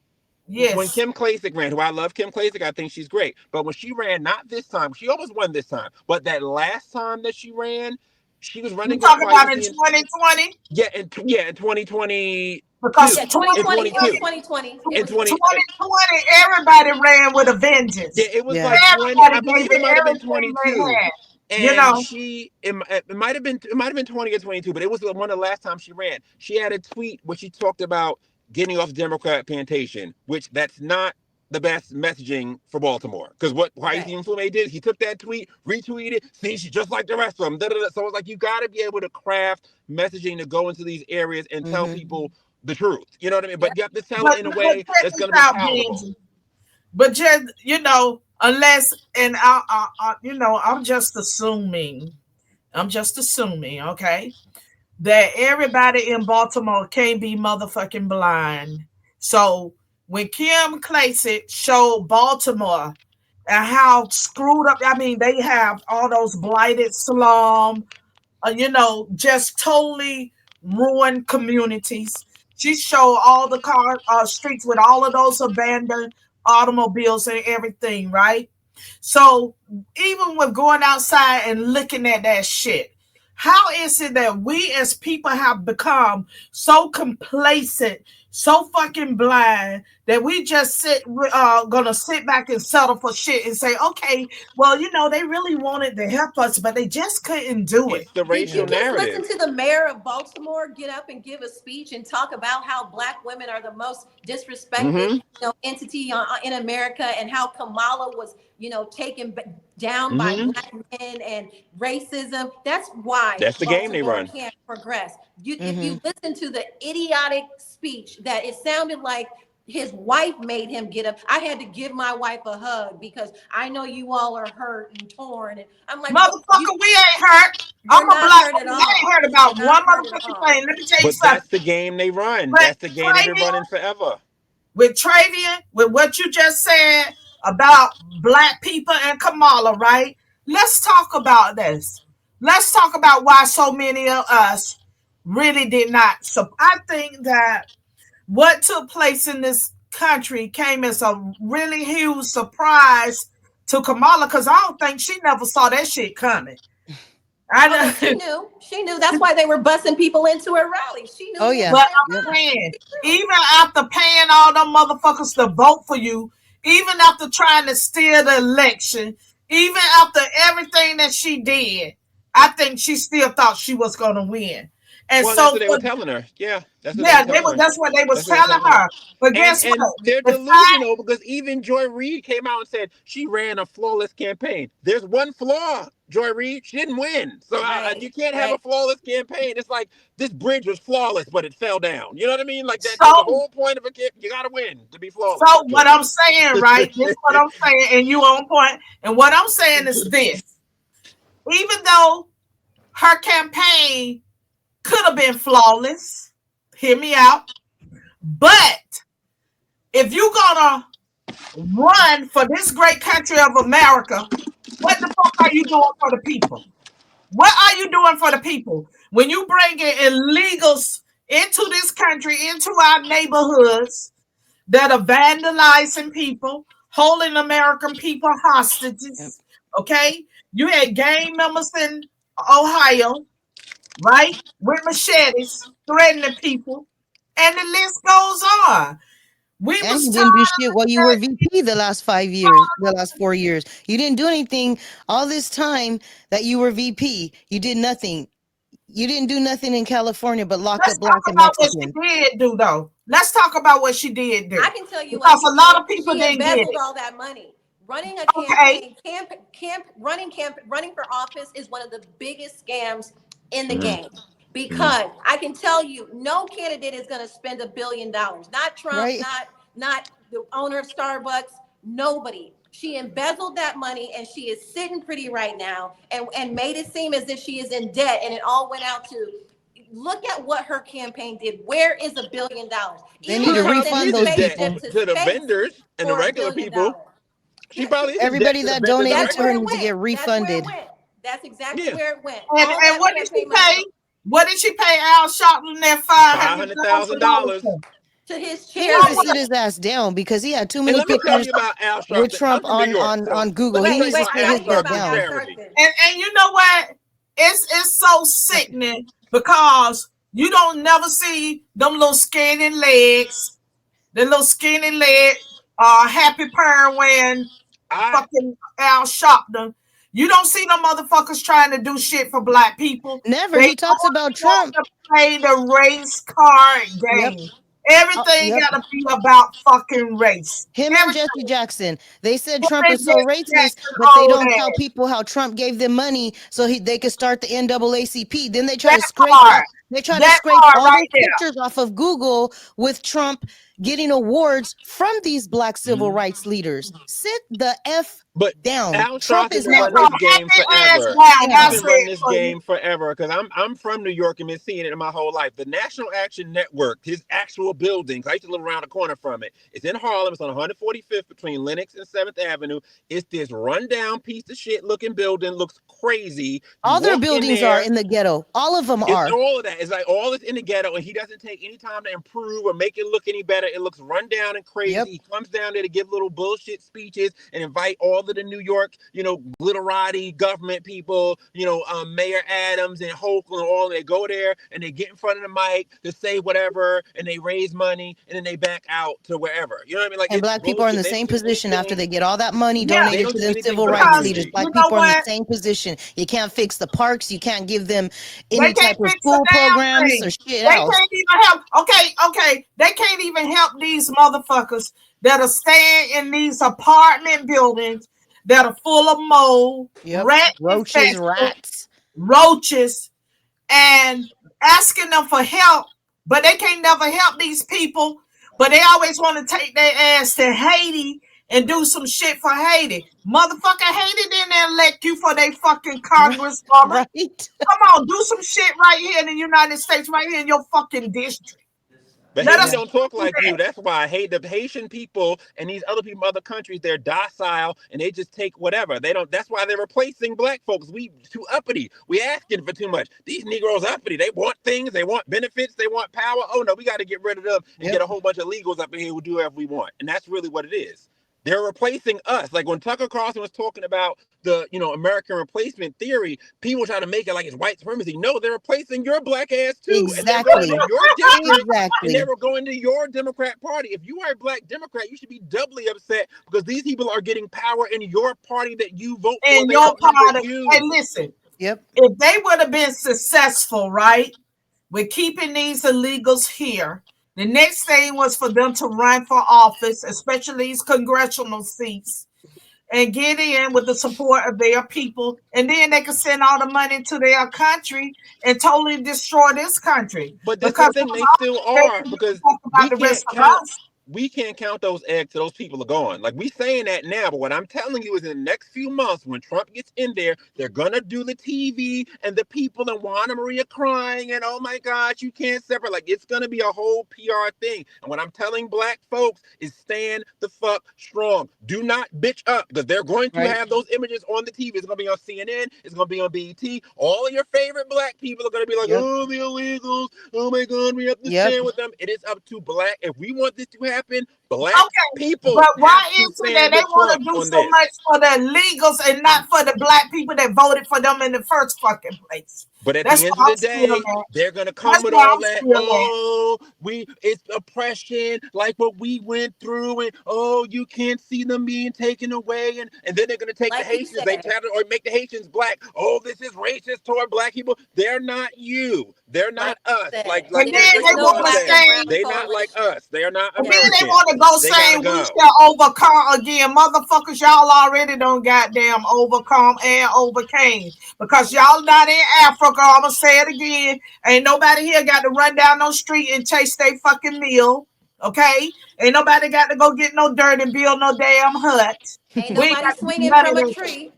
D: when
A: yes.
D: Kim Klacik ran, who I love Kim Klacik, I think she's great. But when she ran, not this time, she almost won this time. But that last time that she ran, she was running
A: You
D: against
A: talking
D: somebody who
A: about
D: was
A: in
D: being
A: 2020?
D: in 2022.
A: Because
C: Yeah,
D: In
C: 2020. It was
D: 22.
C: 2020. It
D: In
C: was
D: 20
A: 2020, everybody ran with a
D: yeah,
A: vengeance.
D: it was
B: yeah.
D: like 20,
A: Everybody
D: I
A: gave
D: believe it
A: it
D: might have been
A: everything they
D: 22.
A: had. You
D: And
A: know,
D: it might have been 20 or 22, but it was one of the last times she ran. She had a tweet where she talked about getting off Democrat plantation, which that's not the best messaging for Baltimore. Because what
C: right.
D: Raheem Flume did, he took that tweet, retweeted it, see, she's just like the rest of them. Da, da, da. So it's like you got to be able to craft messaging to go into these areas and tell
B: Hmm.
D: people the truth. You know what I mean?
C: Yep.
D: But you have to tell it
A: but
D: in a
A: but
D: way
A: check
D: that's
A: this
D: going to be
A: out,
D: palatable.
A: Benji. But just unless and I'm just assuming. I'm just assuming, okay, that everybody in Baltimore can't be motherfucking blind. So when Kim Klacik showed Baltimore and how screwed up, I mean, they have all those blighted slum, just totally ruined communities. She showed all the streets with all of those abandoned automobiles and everything, right? So even with going outside and looking at that shit, how is it that we as people have become so complacent, so fucking blind that we just gonna sit back and settle for shit and say, okay, well, they really wanted to help us, but they just couldn't do it.
D: It's the
C: Did you
D: racial
B: Yeah.
C: just listen
D: narrative.
C: to the mayor of Baltimore get up and give a speech and talk about how Black women are the most disrespected,
D: Mm-hmm.
C: entity in America, and how Kamala was, taken down by
D: Mm-hmm.
C: Black men and racism? That's why
D: That's the game they
C: Baltimore
D: run.
C: can't progress. If
B: Hmm.
C: you listen to the idiotic speech, that it sounded like his wife made him get up. I had to give my wife a hug because I know you all are hurt and torn. And I'm like,
A: Motherfucker, we ain't hurt.
C: you're
A: I'm a
C: not
A: black
C: hurt at
A: woman. I ain't
C: all.
A: heard
C: You're
A: about
C: not
A: one
C: hurt at
A: motherfucking
C: all.
A: thing. Let me tell you
D: But
A: something.
D: that's the game they run.
A: But
D: That's the game they've been running
A: Trevian,
D: forever.
A: with Trevian, with what you just said about black people and Kamala, right? Let's talk about this. Let's talk about why so many of us really did not. So I think that what took place in this country came as a really huge surprise to Kamala because I don't think she never saw that shit coming. I
C: Oh, no, she
A: know.
C: knew. She knew. That's why they were busing people into her rally. She knew.
B: Oh,
C: the
B: yeah.
A: But
C: entire
A: I'm
C: time.
A: saying, even after paying all them motherfuckers to vote for you, even after trying to steal the election, even after everything that she did, I think she still thought she was gonna win. And
D: Well, that's
A: so,
D: what they were telling her. Yeah, that's what they were
A: yeah, they
D: telling
A: was,
D: her.
A: that's what they was
D: That's what they're
A: telling
D: telling her.
A: her. But guess
D: And
A: what?
D: they're
A: The fact,
D: delusional because even Joy Reid came out and said she ran a flawless campaign. There's one flaw, Joy Reid. She didn't win. So
C: Right.
D: you can't have
C: Right.
D: a flawless campaign. It's like this bridge was flawless, but it fell down. You know what I mean? Like that. The
A: so
D: whole point of a campaign, you got to win to be flawless,
A: so
D: Joy
A: what I'm saying,
D: Reid.
A: right? This is what I'm saying, and you on point. And what I'm saying is this: even though her campaign could have been flawless, hear me out. But if you're gonna run for this great country of America, what the fuck are you doing for the people? What are you doing for the people? When you bring in illegals into this country, into our neighborhoods that are vandalizing people, holding American people
B: Yep.
A: hostages, okay? You had gang members in Ohio, right? With machetes, threatening people, and the list goes on. We
B: And
A: was
B: you
A: tired
B: didn't do
A: of
B: shit while you were VP the last 5 years, the last 4 years. You didn't do anything all this time that you were VP. You did nothing. You didn't do nothing in California but lock
A: Let's
B: up
A: talk
B: black and
A: about what she
B: Mexicans.
A: did do, though. Let's talk about what she did
C: I
A: do.
C: can tell you what
A: Because
C: she
A: a lot
C: did.
A: of people
C: She
A: didn't get
C: embezzled
A: it.
C: all that money. Running a
A: Okay.
C: campaign, running for office is one of the biggest scams in the game. Because I can tell you, no candidate is going to spend $1 billion. Not Trump,
B: Right?
C: not the owner of Starbucks. Nobody. She embezzled that money, and she is sitting pretty right now, and made it seem as if she is in debt, and it all went out to. Look at what her campaign did. Where is $1 billion?
B: They
C: Elon
B: need
D: She
B: to
C: Musk
D: probably
C: sent
B: refund
C: his
B: those
D: is in debt
B: people.
C: spaceship to
D: to the
C: space
D: vendors and the
C: for a
D: regular
C: billion
D: people.
C: dollars.
D: She
C: Yeah,
D: probably is in debt
B: Everybody
D: to the
B: that
D: vendors and the
B: donated
C: that's
B: to
C: where
B: her
C: it
D: regular
B: needs to
C: went.
B: get
C: That's where it
B: refunded.
C: went. That's exactly
D: Yeah.
C: where it went.
A: And
C: All that
A: what did she
C: campaign money
A: pay? What did she pay Al Sharpton that $500,000
D: $500,000.
A: for?
C: to his
B: He needs
A: So
B: to
C: charity.
A: what?
B: sit his ass down because he had too
D: And
B: many
D: let me tell
B: pictures
D: you about Al
B: with
D: Sharpton. I'm
B: Trump
D: from New York, so
B: on Google.
D: let me
B: He
D: tell you
B: needs to
C: Wait,
D: about
B: sit
C: I
D: Al
C: got
B: his
C: to hear
B: butt
D: Sharpton's
C: about Al
B: down.
D: charity.
C: Sharpton.
A: And you know what? It's so sickening because you don't never see them little skinny legs, the little skinny leg, happy parent wearing
D: I
A: fucking Al Sharpton. You don't see no motherfuckers trying to do shit for black people.
B: Never.
A: They
B: He talks
A: only
B: about
A: want
B: Trump.
A: to play the race card
B: Yep.
A: game. Everything
B: Yep.
A: gotta be about fucking race.
B: Him and
A: Everything.
B: Jesse Jackson. They said
A: Him
B: Trump
A: and
B: is so
A: Jesse
B: racist,
A: Jackson
B: but they
A: old
B: don't tell
A: ass.
B: people how Trump gave them money so they could start the NAACP. Then they try to
A: That
B: scrape
A: part.
B: all
A: That part
B: all
A: right
B: those
A: there.
B: pictures off of Google with Trump getting awards from these black civil
D: Mhm.
B: rights leaders. Sit the F
D: But
B: down.
D: Al
B: Trump
D: Sharpton
B: is
D: been
B: not
A: Sit
D: running
A: your
D: this
B: racist.
D: game
A: happy ass
D: forever.
A: down.
D: He's
A: I
B: Down.
D: been
A: say
D: running
A: it
D: this
A: for you.
D: game forever because I'm from New York and been seeing it in my whole life. The National Action Network, his actual building, 'cause I used to live around the corner from it. It's in Harlem. It's on 145th between Lenox and 7th Avenue. It's this rundown piece of shit looking building. Looks crazy. You
B: All their
D: walk in
B: buildings are
D: there.
B: in the ghetto. All of them
D: It's
B: are.
D: all of that. It's like all is in the ghetto, and he doesn't take any time to improve or make it look any better. It looks run down and crazy.
B: Yep.
D: He comes down there to give little bullshit speeches and invite all of the New York, glitterati government people, Mayor Adams and Hochul and all. And they go there and they get in front of the mic to say whatever, and they raise money, and then they back out to wherever. You know what I mean? Like
B: And
D: it's
B: black people are in
D: bullshit.
B: the
D: They don't
B: same
D: do
B: position after
D: anything.
B: they get all that money
A: Yeah,
D: They
B: donated
D: don't
B: to
D: do
B: them
D: anything
B: civil
D: for the
B: rights
A: because
B: leaders.
D: community.
A: you
B: Black
A: know
B: people are in the
A: what?
B: same position. You can't fix the parks. You can't give them
A: They
B: any
A: can't
B: type of
A: fix a
B: school
A: damn
B: programs or
A: thing.
B: shit
A: They
B: else.
A: can't even help. Okay. They can't even help these motherfuckers that are staying in these apartment buildings that are full of mold,
B: Yep.
A: rat
B: Roaches,
A: infested,
B: rats.
A: roaches, and asking them for help, but they can't never help these people. But they always want to take their ass to Haiti and do some shit for Haiti. Motherfucker, Haiti didn't elect you for their fucking congresswoman.
B: Right.
A: Come on, do some shit right here in the United States, right here in your fucking district.
D: But
A: Let
D: Haiti
A: us
B: Yeah.
D: don't talk
A: do
D: like you.
A: that.
D: That's why I hate the Haitian people and these other people, other countries. They're docile and they just take whatever. They don't. That's why they're replacing black folks. We too uppity. We asking for too much. These Negroes uppity. They want things. They want benefits. They want power. Oh no, we got to get rid of them and
B: Yep.
D: get a whole bunch of illegals up in here who do whatever we want. And that's really what it is. They're replacing us. Like when Tucker Carlson was talking about the, American replacement theory, people try to make it like it's white supremacy. No, they're replacing your black ass too. And they're going
B: Exactly.
D: to your district and
B: Exactly.
D: they're going to your Democrat Party. If you are a black Democrat, you should be doubly upset because these people are getting power in your party that you vote for.
A: in
D: They
A: your
D: are under
A: party.
D: you.
A: And listen,
B: Yep.
A: if they would have been successful, right, with keeping these illegals here, the next thing was for them to run for office, especially these congressional seats, and get in with the support of their people, and then they could send all the money to their country and totally destroy this country.
D: But this is
A: Because
D: the thing, they still
A: they
D: are
A: can
D: because
A: talk about
D: we
A: the rest
D: can't
A: of
D: count
A: us.
D: we can't count those eggs till those people are gone. Like we saying that now, but what I'm telling you is in the next few months, when Trump gets in there, they're gonna do the TV and the people and Juana Maria crying and oh my gosh, you can't separate. Like it's gonna be a whole PR thing. And what I'm telling black folks is stand the fuck strong. Do not bitch up because they're going to
B: Right.
D: have those images on the TV. It's gonna be on CNN. It's gonna be on BET. All of your favorite black people are gonna be like,
B: Yep.
D: oh, the illegals. Oh my God, we have to
B: Yep.
D: stand with them. It is up to black. If we want this to happen, black
A: Okay,
D: people
A: but
D: have
A: why
D: to
A: is it that
D: stand
A: they
D: with
A: want
D: Trump
A: to do
D: on
A: so
D: this.
A: much for the illegals and not for the black people that voted for them in the first fucking place?
D: But at
A: That's
D: the end of
A: why
D: the
A: I'm still
D: day,
A: at.
D: they're gonna come
A: That's
D: with
A: why
D: all
A: I'm
D: that.
A: still at.
D: Oh, it's oppression, like what we went through, and oh, you can't see them being taken away, and then they're gonna take the
C: Like you
D: Haitians, they
C: said,
D: try to or make the Haitians black. Oh, this is racist toward black people. They're not you. They're
C: like
D: not
C: you
D: us. Like
C: said,
A: And
D: like
A: then
D: Miss
C: there's
A: they
C: no
D: Ladula
A: want to
C: black and
D: said,
A: say,
C: brown
D: they not like
C: coalition.
D: us. They are not
A: and then they
D: American.
A: want to go
D: They gotta
A: saying we
D: go.
A: shall overcome again. Motherfuckers, y'all already done goddamn overcome and overcame. Because y'all not in Africa, I'ma say it again. Ain't nobody here got to run down no street and chase their fucking meal. Okay? Ain't nobody got to go get no dirt and build no damn hut.
C: Ain't
A: We ain't
C: nobody
A: got to do
C: swinging
A: none of
C: from a
A: that.
C: tree,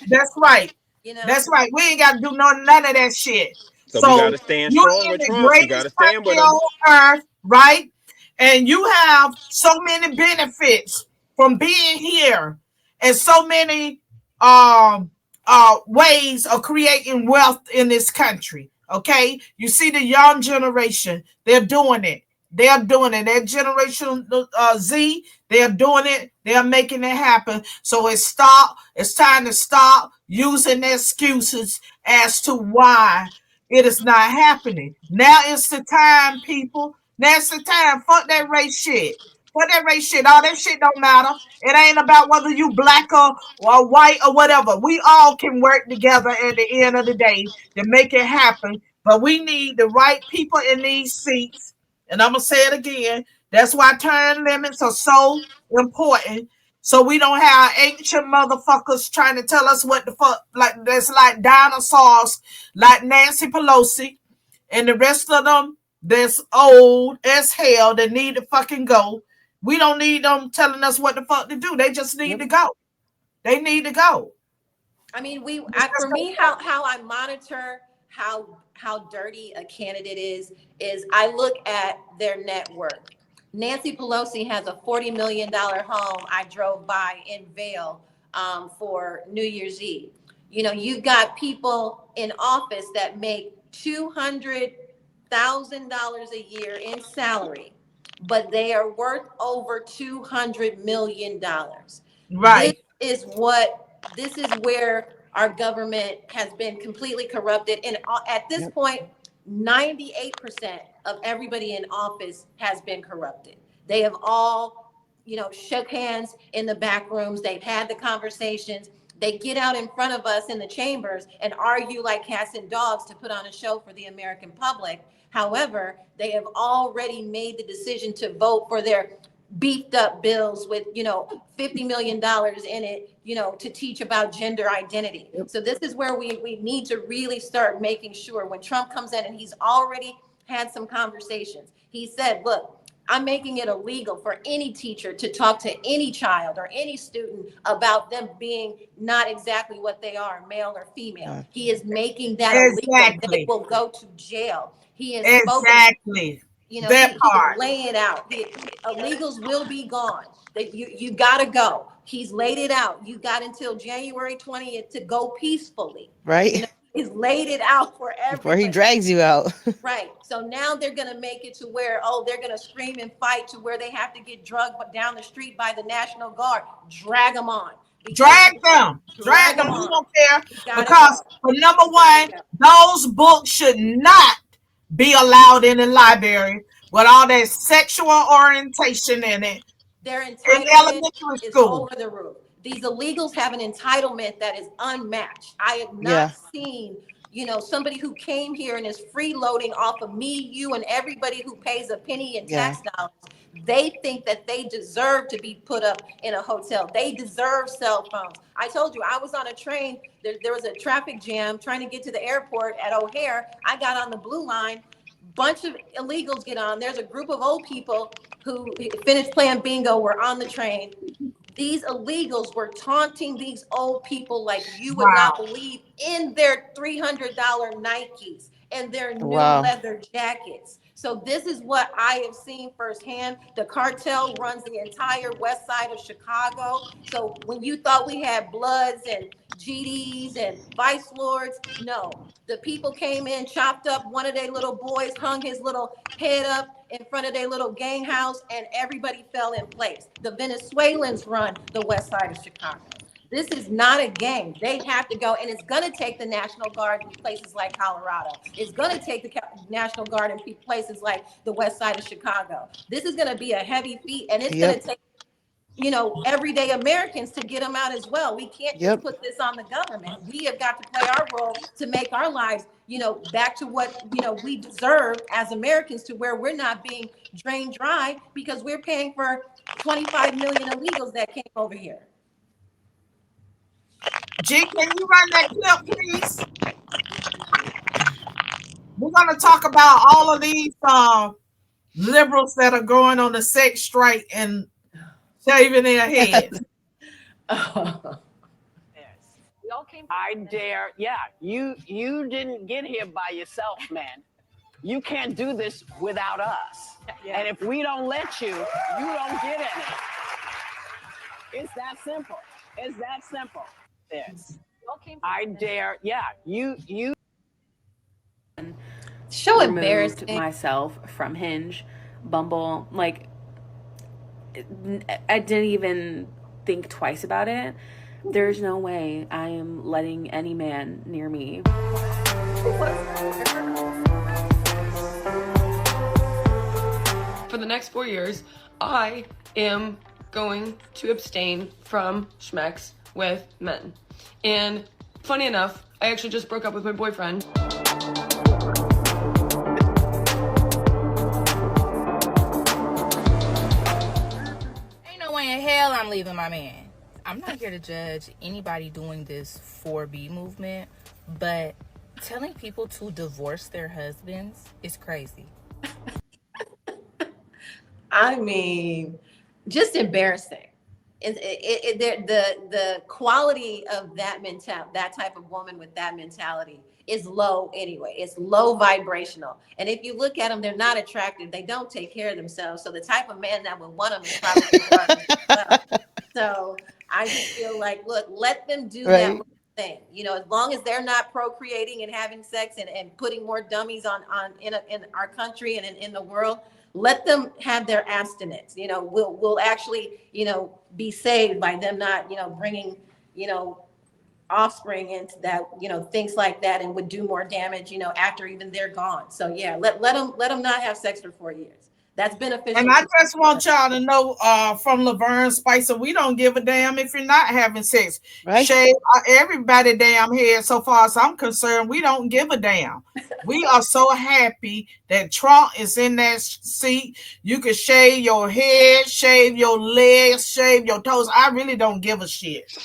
A: That's right.
C: you know.
A: That's right. We ain't got to do none of that shit.
D: So we
A: So
D: gotta stand
A: you're
D: strong
A: in
D: with
A: the
D: Trump. We
A: greatest
D: gotta stand with
A: country
D: him.
A: on earth, right? And you have so many benefits from being here and so many ways of creating wealth in this country. Okay, you see the young generation, they're doing it. They're doing it. That generation Z, they're doing it. They're making it happen. So it's time to stop using excuses as to why it is not happening. Now it's the time, people. Now it's the time. Fuck that race shit. Fuck that race shit. All that shit don't matter. It ain't about whether you black or white or whatever. We all can work together at the end of the day to make it happen. But we need the right people in these seats. And I'm gonna say it again. That's why term limits are so important. So we don't have ancient motherfuckers trying to tell us what the fuck, like that's like dinosaurs, like Nancy Pelosi and the rest of them that's old as hell that need to fucking go. We don't need them telling us what the fuck to do. They just need
B: Yep.
A: to go. They need to go.
C: I mean,
A: It's just
C: for me, how I monitor how dirty a candidate is I look at their net worth. Nancy Pelosi has a $40 million home I drove by in Vail for New Year's Eve. You know, you've got people in office that make $200,000 a year in salary, but they are worth over $200 million. This
A: right.
C: is this is where our government has been completely corrupted. And at this
B: Yep.
C: point, 98% of everybody in office has been corrupted. They have all, shook hands in the back rooms. They've had the conversations. They get out in front of us in the chambers and argue like cats and dogs to put on a show for the American public. However, they have already made the decision to vote for their beefed up bills with, $50 million in it, to teach about gender identity.
B: Yep.
C: So this is where we need to really start making sure when Trump comes in, and he's already had some conversations. He said, look, I'm making it illegal for any teacher to talk to any child or any student about them being not exactly what they are, male or female. He is making that illegal. They
A: Exactly.
C: will go to jail. He has spoken,
A: Exactly. That
C: he is
A: part.
C: laying it out. Illegals will be gone. That you got to go. He's laid it out. You got until January 20th to go peacefully.
B: Right.
C: He's laid it out for everybody.
B: Before he drags you out.
C: Right. So now they're going to make it to where, they're going to scream and fight to where they have to get drugged down the street by the National Guard. Drag them on.
A: Drag them. Drag them. We don't care. Because, for number one, those books should not be allowed in the library with all that sexual orientation in it.
C: Their entitlement is over the roof. These illegals have an entitlement that is unmatched. I have not seen, somebody who came here and is freeloading off of me, you, and everybody who pays a penny in tax dollars. They think that they deserve to be put up in a hotel. They deserve cell phones. I told you, I was on a train. There was a traffic jam trying to get to the airport at O'Hare. I got on the blue line. Bunch of illegals get on. There's a group of old people who finished playing bingo, were on the train. These illegals were taunting these old people like you would not believe, in their $300 Nikes and their new leather jackets. So this is what I have seen firsthand. The cartel runs the entire west side of Chicago. So when you thought we had Bloods and GDs and Vice Lords, no. The people came in, chopped up one of their little boys, hung his little head up in front of their little gang house, and everybody fell in place. The Venezuelans run the west side of Chicago. This is not a game. They have to go, and it's going to take the National Guard in places like Colorado. It's going to take the National Guard in places like the west side of Chicago. This is going to be a heavy feat, and it's going to take, everyday Americans to get them out as well. We can't just put this on the government. We have got to play our role to make our lives, back to what, we deserve as Americans, to where we're not being drained dry because we're paying for 25 million illegals that came over here.
A: G, can you run that clip, please? We're going to talk about all of these liberals that are going on the sex strike and shaving their heads.
E: I dare. Yeah, you didn't get here by yourself, man. You can't do this without us. And if we don't let you, you don't get any. It's that simple. It's that simple. This. I dare. Yeah, you.
C: So embarrassing.
F: Myself from Hinge, Bumble, like I didn't even think twice about it. There's no way I am letting any man near me.
G: For the next 4 years, I am going to abstain from schmex with men. And funny enough, I actually just broke up with my boyfriend.
H: Ain't no way in hell I'm leaving my man. I'm not here to judge anybody doing this 4B movement, but telling people to divorce their husbands is crazy.
C: I mean, just embarrassing. The quality of that type of woman with that mentality is low anyway. It's low vibrational. And if you look at them, they're not attractive. They don't take care of themselves. So the type of man that would want them is probably well. So I just feel like, look, let them do that thing. As long as they're not procreating and having sex and putting more dummies in our country and in the world, let them have their abstinence. We'll actually, be saved by them not, bringing, offspring into that, things like that, and would do more damage, after even they're gone. So yeah, let them not have sex for 4 years. That's beneficial.
A: And I just want y'all to know from Lavern Spicer, we don't give a damn if you're not having sex.
B: Right?
A: Shave everybody damn head. So far as I'm concerned, we don't give a damn. We are so happy that Trump is in that seat. You can shave your head, shave your legs, shave your toes. I really don't give a shit.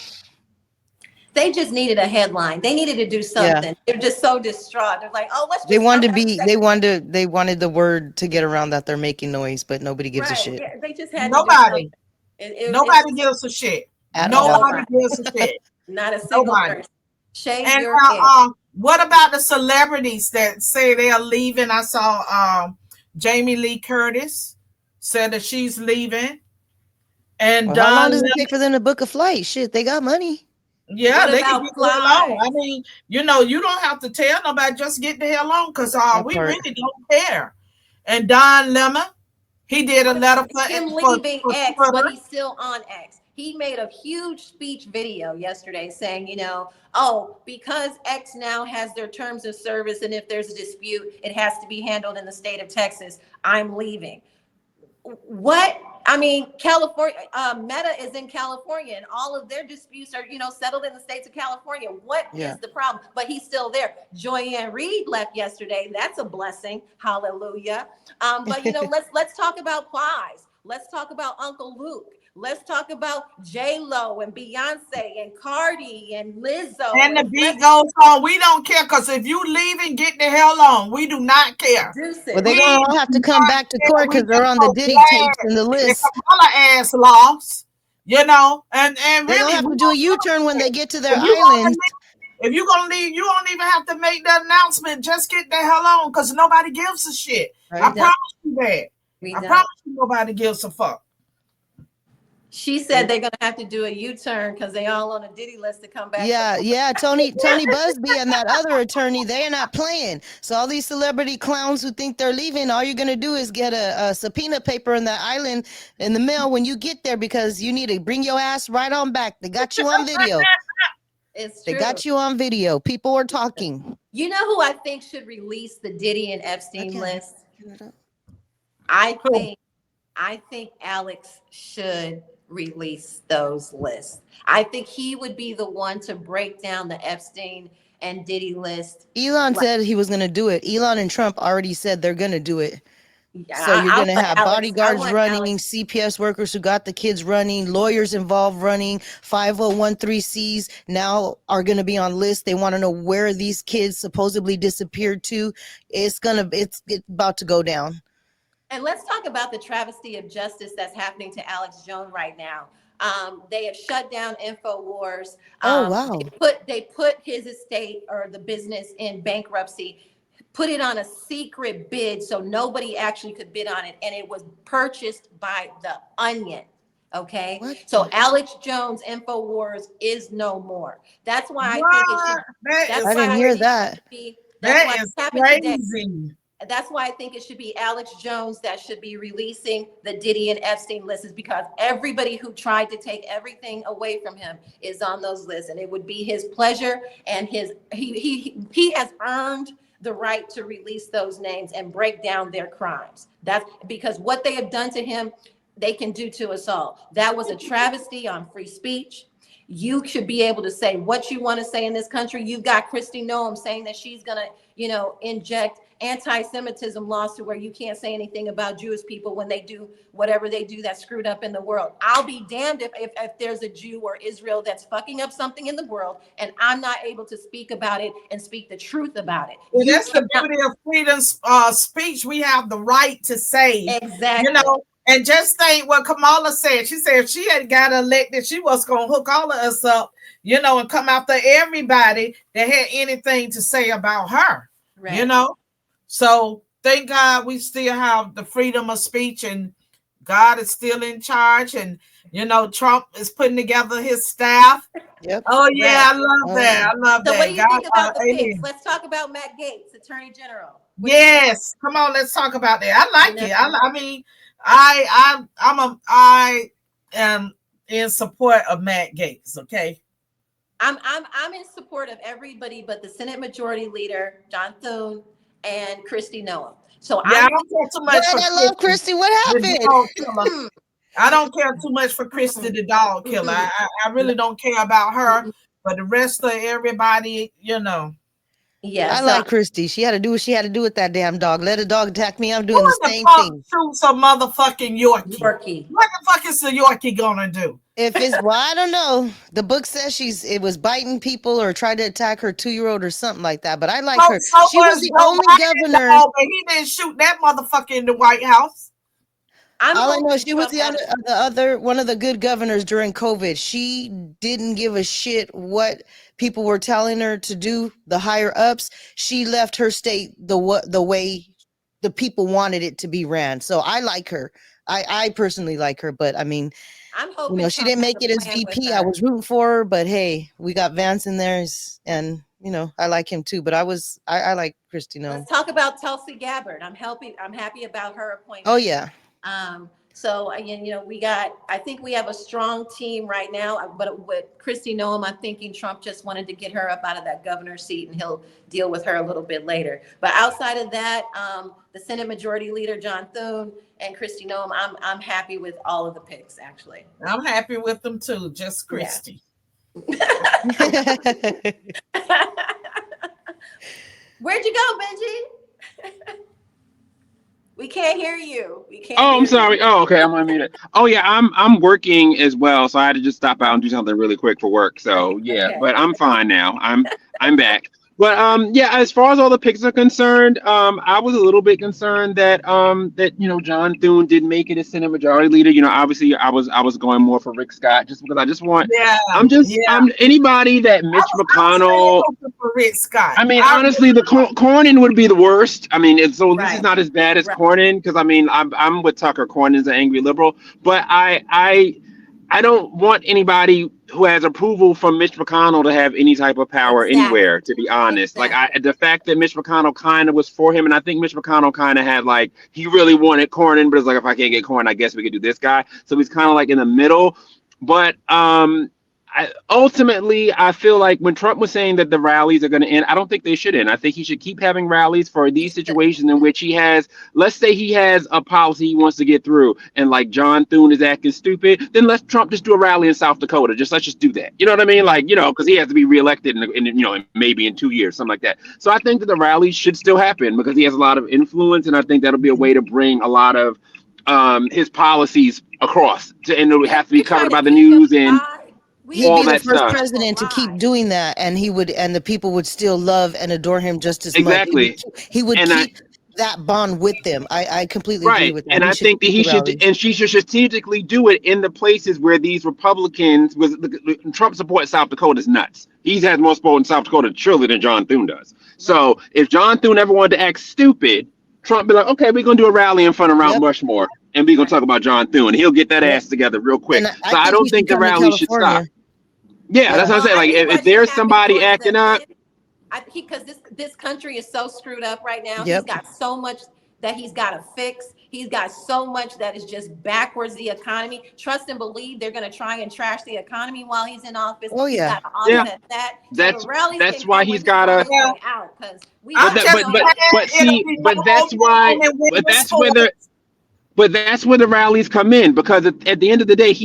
C: They just needed a headline. They needed to do something.
B: Yeah.
C: They're just so distraught. They're like, oh, let's just
B: They wanted the word to get around that they're making noise, but nobody gives a shit.
C: Yeah, they just had
A: nobody.
C: Nobody
A: gives a shit.
B: Nobody
A: gives a shit.
C: Not a single person. Shave
A: and
C: your head.
A: What about the celebrities that say they are leaving? I saw Jamie Lee Curtis said that she's leaving. And
B: how long does it take for them to book a flight? Shit, they got money.
A: Yeah,
C: What
A: they can
C: about
A: get the hell on. I
C: flies?
A: mean, you don't have to tell nobody, just get the hell on, because
B: That
A: we
B: part.
A: really don't care. And Don Lemon, he did a
C: What
A: letter
C: about him
A: for
C: leaving X, but
A: Twitter.
C: he's still on X? He made a huge speech video yesterday saying, oh, because X now has their terms of service, and if there's a dispute, it has to be handled in the state of Texas. I'm leaving. What? I mean, California, Meta is in California, and all of their disputes are, settled in the states of California. What
B: Yeah.
C: is the problem? But he's still there. Joyanne Reed left yesterday. That's a blessing. Hallelujah. But let's talk about Plies. Let's talk about Uncle Luke. Let's talk about J Lo and Beyonce and Cardi and Lizzo.
A: And the beat goes on. We don't care, because if you leaving, get the hell on. We do not care.
B: Well, they're
A: We
B: gonna all have to
A: do
B: come
A: not
B: back to
A: care.
B: court
A: We
B: because they're
A: just
B: on the
A: so
B: Diddy tapes
A: glad
B: and the
A: that
B: list.
A: Kamala ass lost, and
B: They're gonna
A: really,
B: have
A: we
B: to do a
A: don't give
B: U-turn when
A: a
B: they
A: shit.
B: get to their
A: If you gonna
B: island.
A: leave, if you gonna leave, you don't even have to make the announcement. Just get the hell on, because nobody gives a shit. I
B: Right?
A: promise you that.
C: We
A: I
C: don't.
A: promise you nobody gives a fuck.
C: She said they're gonna have to do a U-turn because they all on a Diddy list to come back.
B: Yeah. Tony Busby and that other attorney, they're not playing. So all these celebrity clowns who think they're leaving, all you're gonna do is get a subpoena paper in that island in the mail when you get there, because you need to bring your ass right on back. They got you on video.
C: It's
B: They
C: true.
B: got you on video. People are talking.
C: You know who I think should release the Diddy and Epstein
B: Okay.
C: list?
B: Who?
C: I think Alex should release those lists. I think he would be the one to break down the Epstein and Diddy list.
B: Elon said he was gonna do it. Elon and Trump already said they're gonna do it. So you're
C: I
B: going to
C: want
B: have
C: Alex- I
B: bodyguards
C: want
B: running,
C: Alex-
B: CPS workers who got the kids running, lawyers involved running, 5013Cs now are going to be on lists. They want to know where these kids supposedly disappeared to. It's about to go down.
C: And let's talk about the travesty of justice that's happening to Alex Jones right now. They have shut down InfoWars.
B: Oh, wow.
C: They put his estate or the business in bankruptcy, put it on a secret bid so nobody actually could bid on it, and it was purchased by The Onion. Okay,
B: What?
C: So Alex Jones InfoWars is no more. That's why I think it should.
B: I didn't hear that.
A: That is crazy.
C: That's why I think it should be Alex Jones that should be releasing the Diddy and Epstein lists, because everybody who tried to take everything away from him is on those lists, and it would be his pleasure, and he has earned the right to release those names and break down their crimes. That's because what they have done to him, they can do to us all. That was a travesty on free speech. You should be able to say what you want to say in this country. You've got Kristi Noem saying that she's going to, inject anti-Semitism laws to where you can't say anything about Jewish people when they do whatever they do that's screwed up in the world. I'll be damned if there's a Jew or Israel that's fucking up something in the world and I'm not able to speak about it and speak the truth about it.
A: Well, that's the beauty of freedom speech. We have the right to say,
C: exactly.
A: And just think what Kamala said. She said if she had got elected, she was going to hook all of us up, and come after everybody that had anything to say about her,
C: right.
A: So thank God we still have the freedom of speech, and God is still in charge. And, Trump is putting together his staff.
B: Yep.
A: Oh, yeah, right. I love that. I love that.
C: So what do you think about the picks? Let's talk about Matt Gaetz, Attorney General.
A: Yes. Come on, let's talk about that. I like it. I mean, I am in support of Matt Gaetz. Okay.
C: I'm in support of everybody but the Senate Majority Leader, John Thune, and Kristi Noem. So
A: I don't care too much.
B: I love Kristi. What happened?
A: I don't care too much for Kristi the dog killer. I really don't care about her, but the rest of everybody,
C: Yeah,
A: I
B: like Kristi. She had to do what she had to do with that damn dog. Let a dog attack me. I'm doing the same thing.
A: Shoots a motherfucking Yorkie. What the fuck is the Yorkie gonna do?
B: I don't know. The book says it was biting people or tried to attack her 2-year-old or something like that. But I like her. She was the only governor.
A: But he didn't shoot that motherfucker in the White House.
B: All I know, she was one of the good governors during COVID. She didn't give a shit what people were telling her to do. The higher ups, she left her state the way the people wanted it to be ran. So I like her. I personally like her, but I mean,
C: I'm hoping
B: she
C: Trump
B: didn't
C: has
B: make
C: a
B: it as
C: plan with
B: VP. I
C: her.
B: was rooting for her, but hey, we got Vance in there, and I like him too. But I like Kristi Noem.
C: Let's talk about Tulsi Gabbard. I'm happy about her appointment.
B: Oh yeah.
C: So again, I think we have a strong team right now, but with Kristi Noem, I'm thinking Trump just wanted to get her up out of that governor's seat and he'll deal with her a little bit later. But outside of that, the Senate Majority Leader, John Thune, and Kristi Noem, I'm happy with all of the picks, actually.
A: I'm happy with them too, just Kristi.
C: Yeah. Where'd you go, Benji? We can't hear you.
D: I'm sorry. Oh, okay. I'm unmuted. Oh yeah, I'm working as well, so I had to just stop out and do something really quick for work. So yeah,
C: Okay.
D: but I'm fine now. I'm back. But yeah, as far as all the picks are concerned, I was a little bit concerned that John Thune didn't make it as Senate Majority Leader. Obviously I was going more for Rick Scott just because I just want.
A: Yeah.
D: I'm anybody that Mitch McConnell.
A: For Rick Scott.
D: I mean, honestly, the Cornyn would be the worst. I mean, this is not as bad as Cornyn because I mean, I'm with Tucker. Cornyn's an angry liberal, but I don't want anybody who has approval from Mitch McConnell to have any type of power anywhere, to be honest. Like the fact that Mitch McConnell kind of was for him, and I think Mitch McConnell kind of had like, he really wanted Cornyn, but it's like, if I can't get Cornyn, I guess we could do this guy. So he's kind of like in the middle. But ultimately, I feel like when Trump was saying that the rallies are going to end, I don't think they should end. I think he should keep having rallies for these situations in which he has, let's say he has a policy he wants to get through, and like John Thune is acting stupid, then let Trump just do a rally in South Dakota. Let's just do that. You know what I mean? Like, because he has to be reelected in maybe in 2 years, something like that. So I think that the rallies should still happen because he has a lot of influence, and I think that'll be a way to bring a lot of his policies across, and it would have to be covered by the news and
B: he'd be the first president to keep doing that, and the people would still love and adore him just as much.
D: Exactly.
B: He would keep that bond with them. I completely agree with that.
D: And I think that she should strategically do it in the places where these Republicans, Trump supports South Dakota is nuts. He has more support in South Dakota surely than John Thune does. So if John Thune ever wanted to act stupid, Trump be like, okay, we're gonna do a rally in front of Mount Rushmore, and we're gonna talk about John Thune. He'll get that ass together real quick. So I don't think the rally should stop. Yeah, that's what I'm saying. Like, if there's somebody acting up,
C: because this country is so screwed up right now.
B: Yep.
C: He's got so much that he's got to fix. He's got so much that is just backwards the economy. Trust and believe they're going to try and trash the economy while he's in office.
B: Oh yeah,
C: that's
D: why he's got to. But that's where the rallies come in, because at the end of the day,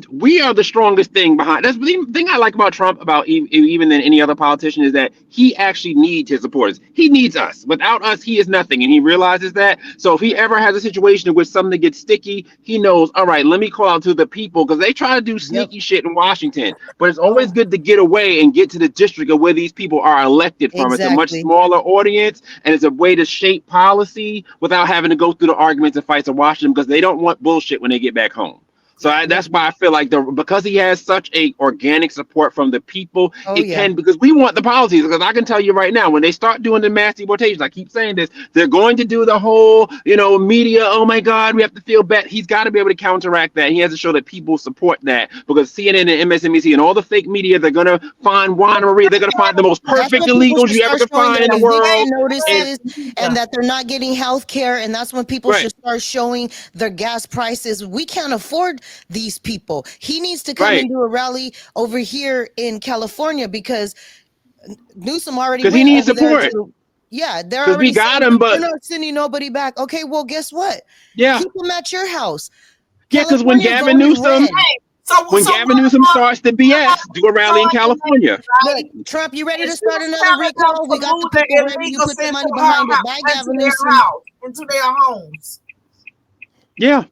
D: we are the strongest thing behind. That's the thing I like about Trump, about even than any other politician, is that he actually needs his supporters. He needs us. Without us, he is nothing. And he realizes that. So if he ever has a situation in which something gets sticky, he knows, all right, let me call out to the people, because they try to do sneaky shit in Washington. But it's always good to get away and get to the district of where these people are elected from. Exactly. It's a much smaller audience, and it's a way to shape policy without having to go through the arguments and fights of Washington, because they don't want bullshit when they get back home. So that's why I feel like because he has such a organic support from the people, because we want the policies. Because I can tell you right now, when they start doing the mass deportations, I keep saying this, they're going to do the whole, media. Oh my God, we have to feel bad. He's got to be able to counteract that. He has to show that people support that, because CNN and MSNBC and all the fake media, they're going to find Juan Marie. They're going to find the most perfect illegals you ever could find in the world.
B: And that they're not getting health care. And that's when people should start showing their gas prices. We can't afford these people. He needs to come and do a rally over here in California, because Newsom already,
D: because he needs support.
B: They're already,
D: we got him, but
B: we're not sending nobody back. Okay, well, guess what?
D: Yeah,
B: keep them at your house.
D: Yeah, because when Gavin Newsom starts the BS, do a rally in California.
B: Look, Trump, you ready to start another recall? We got the people ready. You put the money behind it. Buy Gavin Newsom
A: into their homes.
D: Yeah.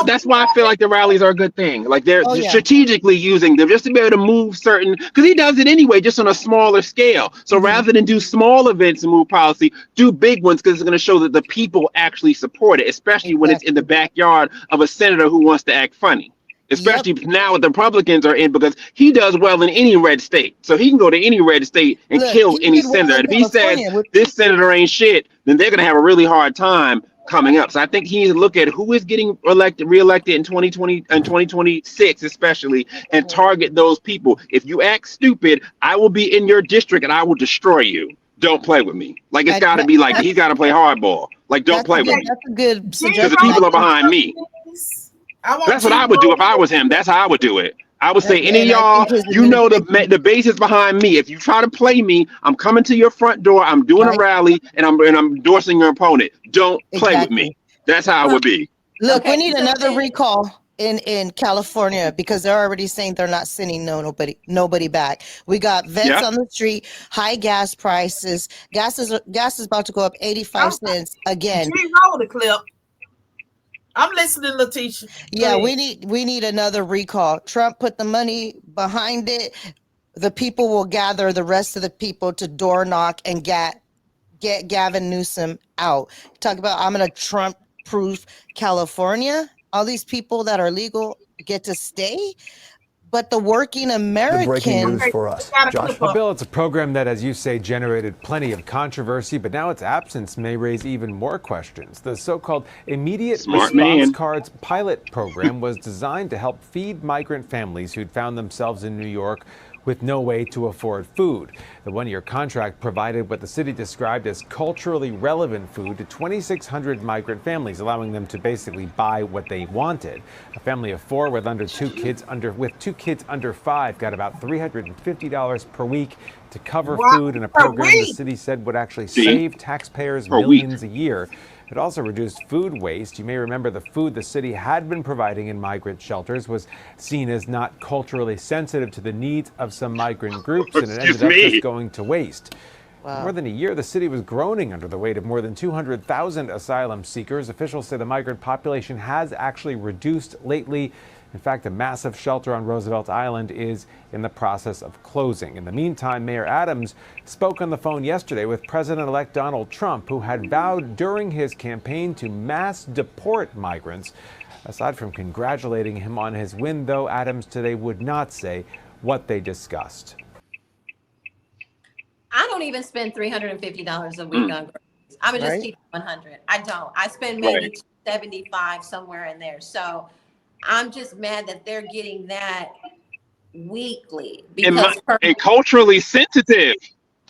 D: That's why I feel like the rallies are a good thing. Like they're strategically using them just to be able to move certain, because he does it anyway, just on a smaller scale. So rather than do small events and move policy, do big ones, because it's going to show that the people actually support it, especially when it's in the backyard of a senator who wants to act funny. especially now the Republicans are in, because he does well in any red state. So he can go to any red state and
B: Look,
D: kill
B: he
D: any
B: did well
D: senator.
B: in
D: And if he says
B: California with
D: this senator ain't shit, then they're going to have a really hard time coming up. So I think he needs to look at who is getting reelected in 2020 and 2026, especially, and target those people. If you act stupid, I will be in your district and I will destroy you. Don't play with me. Like, it's got to be like, he's got to play hardball. Like, don't play with me.
B: That's a good
D: Because
B: suggestion.
D: the people are behind me. That's what I would do if I was him. That's how I would do it. I would say, any of
B: And I
D: y'all,
B: think his
D: you know the base is behind me. If you try to play me, I'm coming to your front door. I'm doing a
B: Right.
D: rally, and I'm endorsing your opponent. Don't play with
B: Exactly.
D: me. That's how it would be.
B: Look,
C: Okay,
B: we need
C: so
B: another
C: then-
B: recall in California because they're already saying they're not sending nobody back. We got vets on the street, high gas prices. Gas is about to go up 85 cents again.
A: Roll the clip. I'm listening, Leticia.
B: Yeah, we need another recall. Trump put the money behind it. The people will gather the rest of the people to door knock and get Gavin Newsom out. Talk about I'm going to Trump-proof California. All these people that are legal get to stay, but the working American.
I: The breaking news for us, Josh.
J: Well, Bill, it's a program that, as you say, generated plenty of controversy, but now its absence may raise even more questions. The so-called Immediate Response Cards pilot program was designed to help feed migrant families who'd found themselves in New York with no way to afford food. The one-year contract provided what the city described as culturally relevant food to 2,600 migrant families, allowing them to basically buy what they wanted. A family of four with two kids under 5 got about $350 per week to cover food in a program the city said would actually save taxpayers millions a year. It also reduced food waste. You may remember the food the city had been providing in migrant shelters was seen as not culturally sensitive to the needs of some migrant groups, and it ended up just going to waste. Wow. For more than a year, the city was groaning under the weight of more than 200,000 asylum seekers. Officials say the migrant population has actually reduced lately. In fact, a massive shelter on Roosevelt Island is in the process of closing. In the meantime, Mayor Adams spoke on the phone yesterday with President-elect Donald Trump, who had vowed during his campaign to mass deport migrants. Aside from congratulating him on his win, though, Adams today would not say what they discussed.
C: I don't even spend $350 a week on groceries. I would just keep it 100. I don't. I spend maybe $275 somewhere in there. So I'm just mad that they're getting that weekly because
D: and culturally sensitive.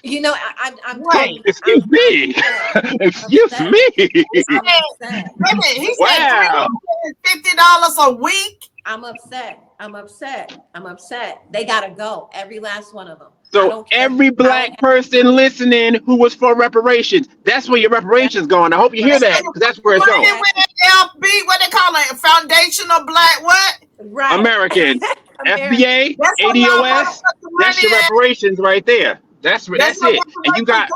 C: You know, I'm
D: excuse me. Excuse me.
A: He said $50 a week.
C: I'm upset. They gotta go. Every last one of them.
D: So every black person listening who was for reparations, that's where your reparations going. I hope you hear that, because that's where it's going.
A: LB, what they call it? Foundational Black what?
C: Right.
D: Americans. FBA, ADOS, that's your reparations right there. That's it. And you got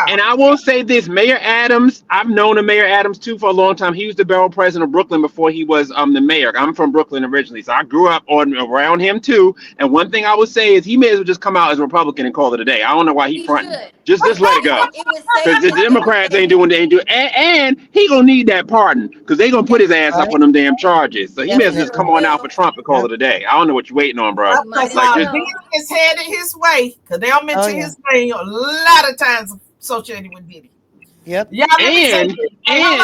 D: and I will say this, Mayor Adams, I've known Mayor Adams too for a long time. He was the borough president of Brooklyn before he was the mayor. I'm from Brooklyn originally, so I grew up around him too. And one thing I would say is he may as well just come out as a Republican and call it a day. I don't know why he fronting. Just let it go. Because the Democrats ain't doing and he gonna need that pardon because they gonna put his ass up on them damn charges. So he may as well just come on out for Trump and call it a day. I don't know what you're waiting on, bro.
A: Is headed his way because they don't mention his name a lot of times associated with Diddy.
B: Yep.
D: And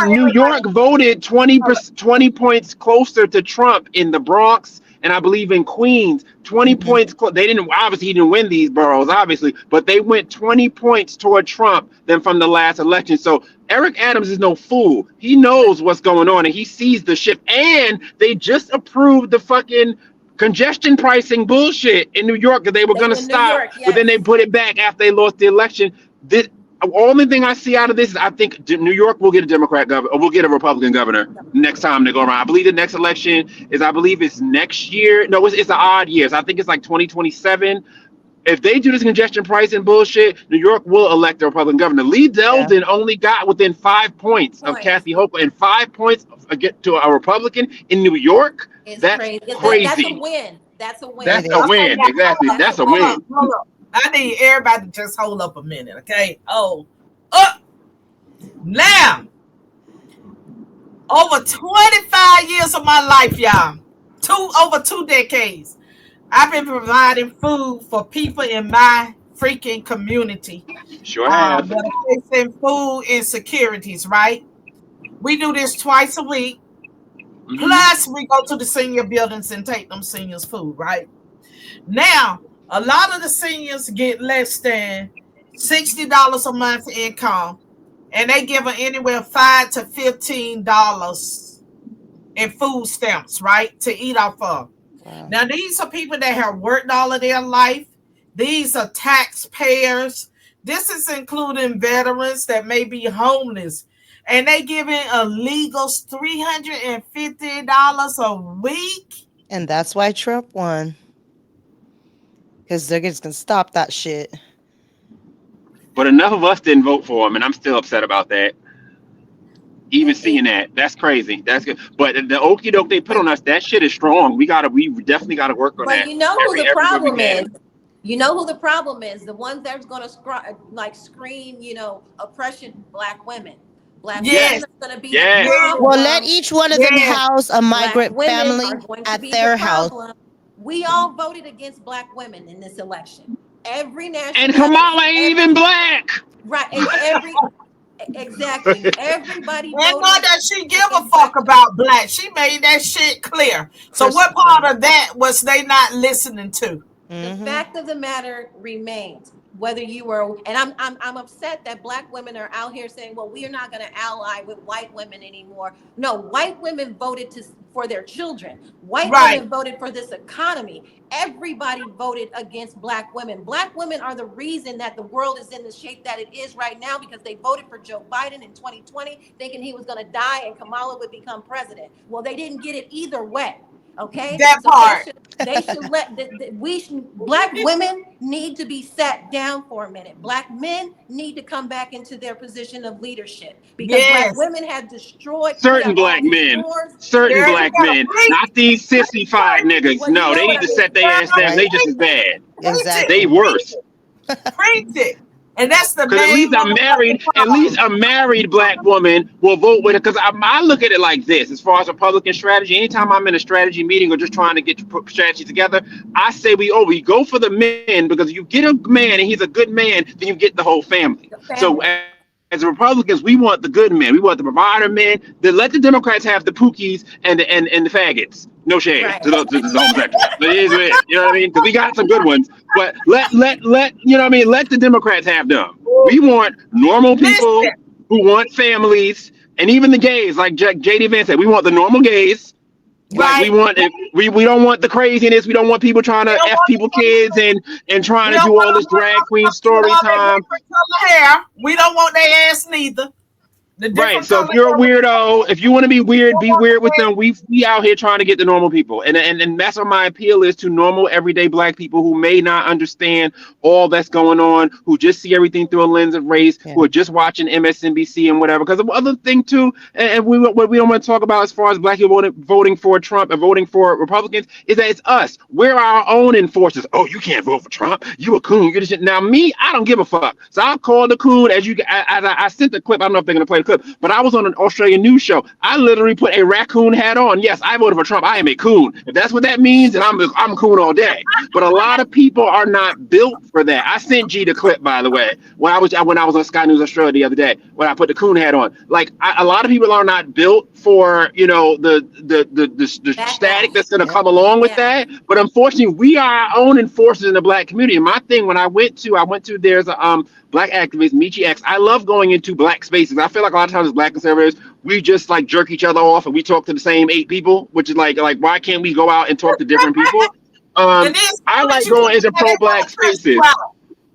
D: New York voted 20 points closer to Trump in the Bronx, and I believe in Queens, 20 points. They didn't, obviously he didn't win these boroughs, obviously, but they went 20 points toward Trump than from the last election. So Eric Adams is no fool. He knows what's going on and he sees the shit. And they just approved the fucking congestion pricing bullshit in New York that they were going to stop, but then they put it back after they lost the election. The only thing I see out of this is I think New York will get a Democrat governor, or we'll get a Republican governor next time they go around. I believe the next election is, it's next year. No, it's an odd year. So I think it's like 2027. If they do this congestion pricing bullshit, New York will elect a Republican governor. Lee Zeldin only got within 5 points of Kathy Hochul, and 5 points to a Republican in New York. That's crazy.
C: That's a win.
D: That's a win. Exactly. That's a win.
A: Hold up. I need everybody to just hold up a minute, okay? Now, Over 25 years of my life, y'all. Over 2 decades. I've been providing food for people in my freaking community.
D: Sure have.
A: That are facing food insecurities, right? We do this twice a week. Plus, we go to the senior buildings and take them seniors food, right? Now, a lot of the seniors get less than $60 a month income, and they give them anywhere $5 to $15 in food stamps, right, to eat off of. Wow. Now, these are people that have worked all of their life. These are taxpayers. This is including veterans that may be homeless. And they giving illegals $350 a week.
B: And that's why Trump won. Because they're just going to stop that shit.
D: But enough of us didn't vote for him, and I'm still upset about that. Even seeing that, that's crazy. That's good. But the okie doke they put on us, that shit is strong. We definitely gotta work on that.
C: But you know who the problem is? You know who the problem is? The ones that's gonna scream, oppression, black women. Black women are gonna be the problem.
B: Well, let each one of them house a migrant family at their house.
C: We all voted against black women in this election. Every national
D: and Kamala ain't even black.
C: Right, and exactly. Everybody.
A: And not that she give a fuck about black. She made that shit clear. So what part of that was they not listening to?
C: The fact of the matter remains. Whether you were, and I'm upset that black women are out here saying, well, we are not going to ally with white women anymore. No, white women voted for their children. White women voted for this economy. Everybody voted against black women. Black women are the reason that the world is in the shape that it is right now, because they voted for Joe Biden in 2020, thinking he was going to die and Kamala would become president. Well, they didn't get it either way. Okay,
A: that part.
C: They should let black women need to be sat down for a minute. Black men need to come back into their position of leadership, because black women have destroyed
D: certain black men, not these sissy-fied niggas. No, they need to set their ass down. They just as bad.
B: Exactly.
D: They worse.
A: Preach it. And that's the
D: because at least a married black woman will vote with it. Because I look at it like this: as far as Republican strategy, anytime I'm in a strategy meeting or just trying to get strategy together, I say we go for the men, because if you get a man and he's a good man, then you get the whole family. So as Republicans, we want the good men. We want the provider men. Then let the Democrats have the pookies and the faggots. No shade to the homosexuals. It is what it is. You know what I mean? Because we got some good ones. But let you know what I mean? Let the Democrats have them. We want normal people who want families, and even the gays, like J.D. Vance said. We want the normal gays. Like we don't want the craziness. We don't want people trying to F people kids and trying to do all this drag queen story time.
A: We don't want their ass neither.
D: Right. So if you're a weirdo, if you want to be weird with them. We out here trying to get the normal people. And that's what my appeal is to normal, everyday black people who may not understand all that's going on, who just see everything through a lens of race, who are just watching MSNBC and whatever. Because the other thing too, and what we don't want to talk about as far as black people voting for Trump and voting for Republicans, is that it's us. We're our own enforcers. Oh, you can't vote for Trump. You a coon. You're just now me. I don't give a fuck. So I'll call the coon as I sent the clip. I don't know if they're gonna play the clip. But I was on an Australian news show. I literally put a raccoon hat on. Yes, I voted for Trump. I am a coon. If that's what that means, then I'm a coon all day. But a lot of people are not built for that. I sent G the clip, by the way, when I was on Sky News Australia the other day when I put the coon hat on. Like a lot of people are not built for the static that's going to come along with that. But unfortunately, we are our own enforcers in the black community. And my thing when I went to there's a black activist, Michi X. I love going into black spaces. I feel like a lot of times as black conservatives, we just like jerk each other off and we talk to the same 8 people, which is like why can't we go out and talk to different people? I like going into pro-black spaces.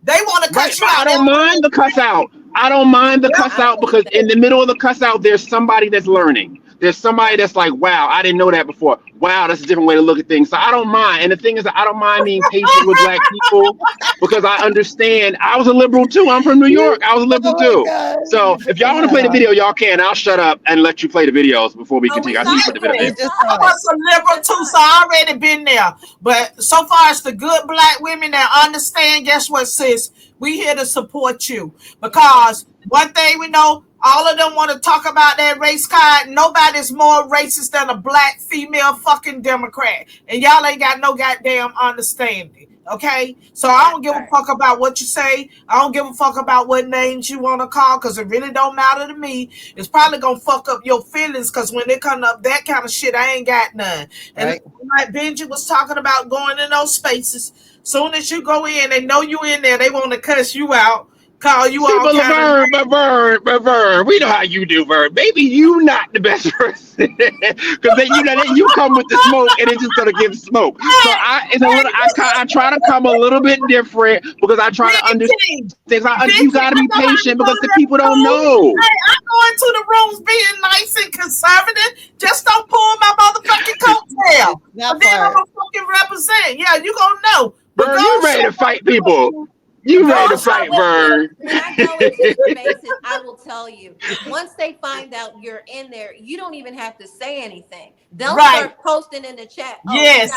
A: They want to cut you out.
D: I don't mind the cuss out. I don't mind the cuss out, because in the middle of the cuss out, there's somebody that's learning. There's somebody that's like, wow, I didn't know that before. Wow, that's a different way to look at things. So I don't mind. And the thing is that I don't mind being patient with black people, because I understand. I was a liberal too. I'm from New York. I was a liberal too. So if y'all want to play the video, y'all can. I'll shut up and let you play the videos before we continue. I see you put the video.
A: I was some liberal too, so I already been there. But so far as the good black women that understand, guess what, sis? We here to support you, because one thing we know, All of them want to talk about that race card. Nobody's more racist than a black female fucking Democrat. And y'all ain't got no goddamn understanding. Okay? So I don't give a fuck about what you say. I don't give a fuck about what names you want to call, because it really don't matter to me. It's probably going to fuck up your feelings, because when it comes up that kind of shit, I ain't got none. And like Benji was talking about going in those spaces, soon as you go in, they know you in there, they want to cuss you out. Call you all
D: Lavern, we know how you do, Vern. Maybe you not the best person, because then you come with the smoke, and it's just gonna give smoke. So I try to come a little bit different, because I try to understand things. You gotta be patient, because the people don't know.
A: Hey, I go into the rooms being nice and conservative. Just don't pull my motherfucking coattail. But then I'm gonna fucking represent. Yeah, you gonna know.
D: Vern, you ready to fight people? You ready to fight, Vern?
C: When I go into spaces, I will tell you. Once they find out you're in there, you don't even have to say anything. They'll start posting in the chat. Oh,
A: yes.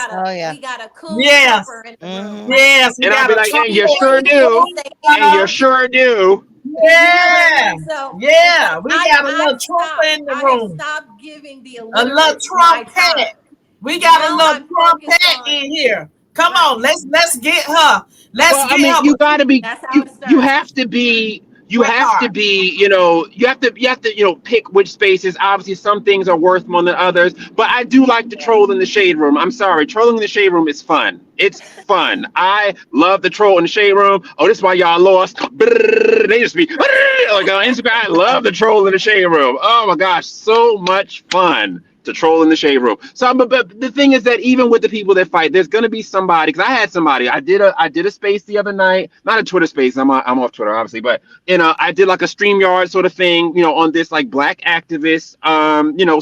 C: We got a cool
A: yes.
C: in the room.
A: Yes.
D: And I'll be like, and you sure do. And you sure do.
A: Yeah.
C: So,
A: yeah. We got a little Trump in the room.
C: Stop giving the
A: a little Trump pet. We got a little Trump pet in here. Come on, let's get her. Let's get her.
D: You gotta be. You have to be. You have to be. You have to. Pick which spaces. Obviously, some things are worth more than others. But I do like to troll in the shade room. I'm sorry, trolling in the shade room is fun. It's fun. I love the troll in the shade room. Oh, this is why y'all lost. They just be like on Instagram. I love the troll in the shade room. Oh my gosh, so much fun to troll in the shade room. So, but the thing is that even with the people that fight, there's gonna be somebody. Because I had somebody. I did a space the other night, not a Twitter space. I'm off Twitter, obviously, but I did like a StreamYard sort of thing, on this like black activist,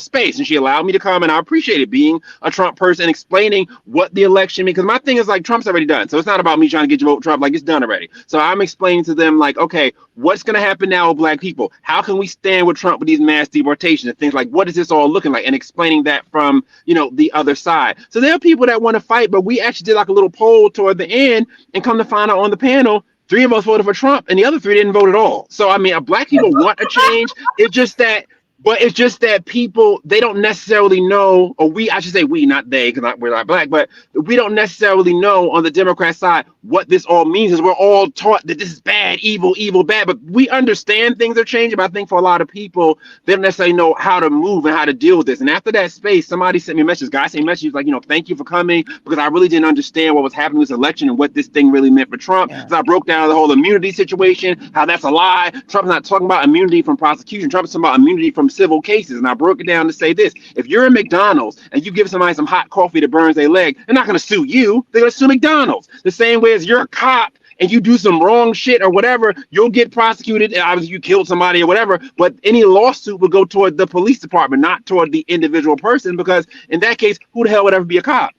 D: space, and she allowed me to come, and I appreciate it, being a Trump person, explaining what the election means. Because my thing is like Trump's already done, so it's not about me trying to get you to vote Trump. Like, it's done already. So I'm explaining to them like, okay, what's gonna happen now with black people? How can we stand with Trump with these mass deportations and things like? What is this all looking like? And explaining that from the other side. So there are people that want to fight, but we actually did like a little poll toward the end, and come to find out on the panel, 3 of us voted for Trump and the other 3 didn't vote at all. So I mean, black people want a change. It's just that people, they don't necessarily know, or I should say we, not they, because we're not black, but we don't necessarily know on the Democrat side what this all means. Is we're all taught that this is bad, evil, bad, but we understand things are changing. But I think for a lot of people, they don't necessarily know how to move and how to deal with this. And after that space, somebody sent me a message. Guy sent me a message like, thank you for coming, because I really didn't understand what was happening with this election and what this thing really meant for Trump. So I broke down the whole immunity situation, how that's a lie. Trump's not talking about immunity from prosecution. Trump's talking about immunity from civil cases. And I broke it down to say this: if you're in McDonald's and you give somebody some hot coffee that burns their leg, they're not going to sue you. They're going to sue McDonald's. The same way as you're a cop and you do some wrong shit or whatever, you'll get prosecuted. And obviously you killed somebody or whatever, but any lawsuit will go toward the police department, not toward the individual person, because in that case, who the hell would ever be a cop?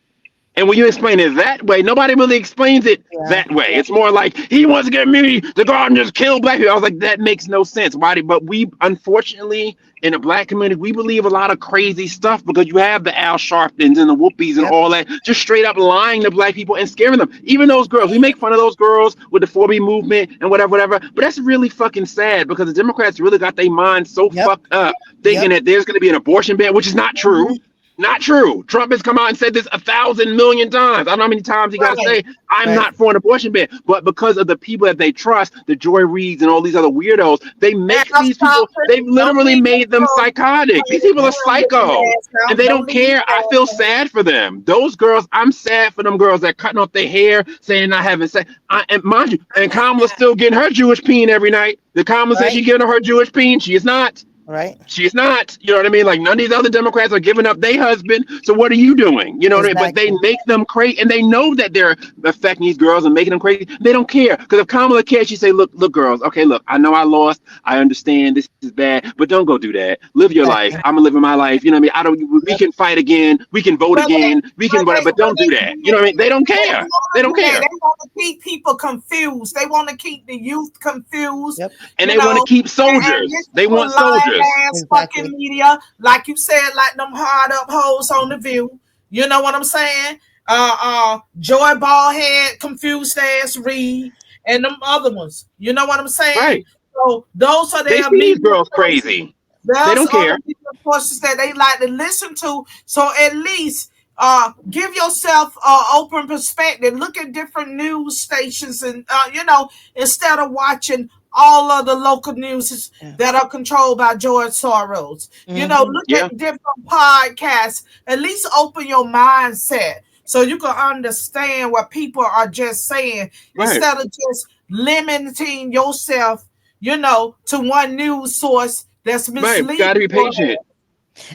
D: And when you explain it that way, nobody really explains it that way. It's more like, he wants to get me to go out and just kill black people. I was like, that makes no sense. Why? But we, unfortunately, in the black community, we believe a lot of crazy stuff, because you have the Al Sharptons and the Whoopies and all that, just straight up lying to black people and scaring them. Even those girls, we make fun of those girls with the 4B movement and whatever. But that's really fucking sad, because the Democrats really got their minds so fucked up, thinking that there's going to be an abortion ban, which is not true. Not true. Trump has come out and said this 1,000 million times. I don't know how many times he got to say, I'm not for an abortion ban. But because of the people that they trust, the Joy Reids and all these other weirdos, they make these people, they've literally made them psychotic. These people are psycho. And they don't care. I feel sad for them. Those girls, I'm sad for them girls that are cutting off their hair, saying not having sex. And mind you, and Kamala's still getting her Jewish peen every night. The Kamala said she's giving her Jewish peen. She is not.
B: Right.
D: She's not. You know what I mean? Like, none of these other Democrats are giving up their husband. So what are you doing? You know what I mean? But they make them crazy, and they know that they're affecting these girls and making them crazy. They don't care, because if Kamala cared, she'd say, look, girls, okay, look, I know I lost. I understand this is bad, but don't go do that. Live your life. I'm living my life. You know what I mean? We can fight again. We can vote again. We can whatever, but don't do that. You know what I mean? They don't care. They don't care.
A: They want to keep people confused. They want to keep the youth confused.
D: And they want to keep soldiers. They want soldiers.
A: Fucking media, like you said, like them hard up hoes on The View. You know what I'm saying? Joy Ballhead, confused ass Reed, and them other ones. You know what I'm saying?
D: Right.
A: So those are
D: They
A: their
D: see these
A: media
D: girls crazy. They
A: Those
D: don't
A: are
D: care.
A: the media forces that they like to listen to. So at least give yourself open perspective. Look at different news stations, and instead of watching all of the local news that are controlled by George Soros. Look at different podcasts. At least open your mindset so you can understand what people are just saying instead of just limiting yourself, to one news source that's misleading.
D: Right, gotta be patient.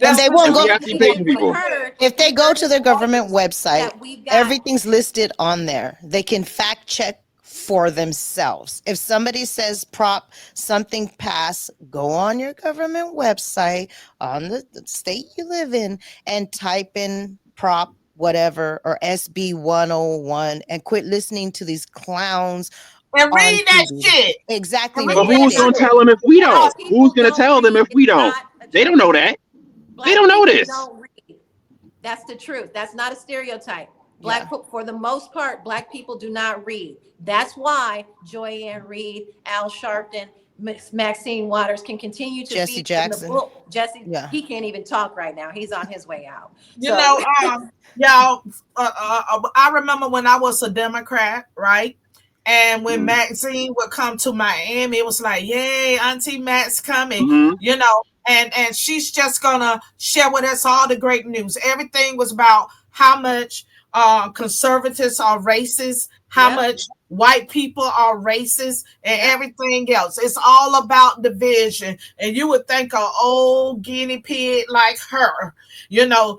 B: And they won't go.
D: We have to be patient, people.
B: If they go to their government website, everything's listed on there. They can fact check for themselves. If somebody says prop something pass, go on your government website on the state you live in and type in prop whatever or SB 101 and quit listening to these clowns.
A: And read that shit.
B: Exactly.
D: But who's going to tell them if we don't? Who's going to tell them if we don't? They don't know that. They don't know this.
C: Don't read. That's the truth. That's not a stereotype. For the most part, Black people do not read. That's why Joy-Ann Reid, Al Sharpton, Maxine Waters can continue to
B: Jesse
C: feed
B: Jackson.
C: From the book. Jesse, he can't even talk right now. He's on his way out.
A: Y'all, I remember when I was a Democrat, right? And when Maxine would come to Miami, it was like, yay, Auntie Max coming, and she's just gonna share with us all the great news. Everything was about how much conservatives are racist, how much white people are racist, and everything else. It's all about division. And you would think an old guinea pig like her,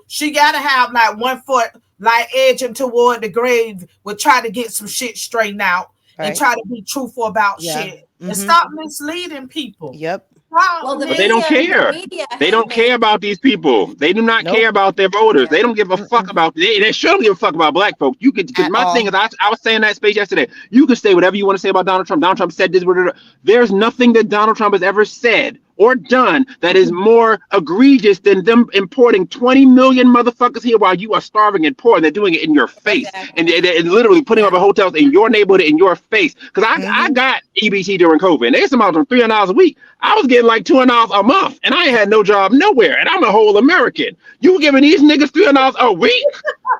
A: she gotta have like 1 foot like edging toward the grave, would try to get some shit straightened out. Right. And try to be truthful about shit and stop misleading people.
B: Yep.
C: Well,
D: but they don't care. They don't care about these people. They do not care about their voters. They don't give a fuck about. They shouldn't give a fuck about Black folks. You could, because my thing is, I was saying that speech yesterday. You can say whatever you want to say about Donald Trump. Donald Trump said this. There's nothing that Donald Trump has ever said or done that is more egregious than them importing 20 million motherfuckers here while you are starving and poor. They're doing it in your face. And they're literally putting up hotels in your neighborhood, in your face. Because I got EBT during COVID. And they some out on $300 a week. I was getting like $200 a month. And I had no job nowhere. And I'm a whole American. You giving these niggas $300 a week?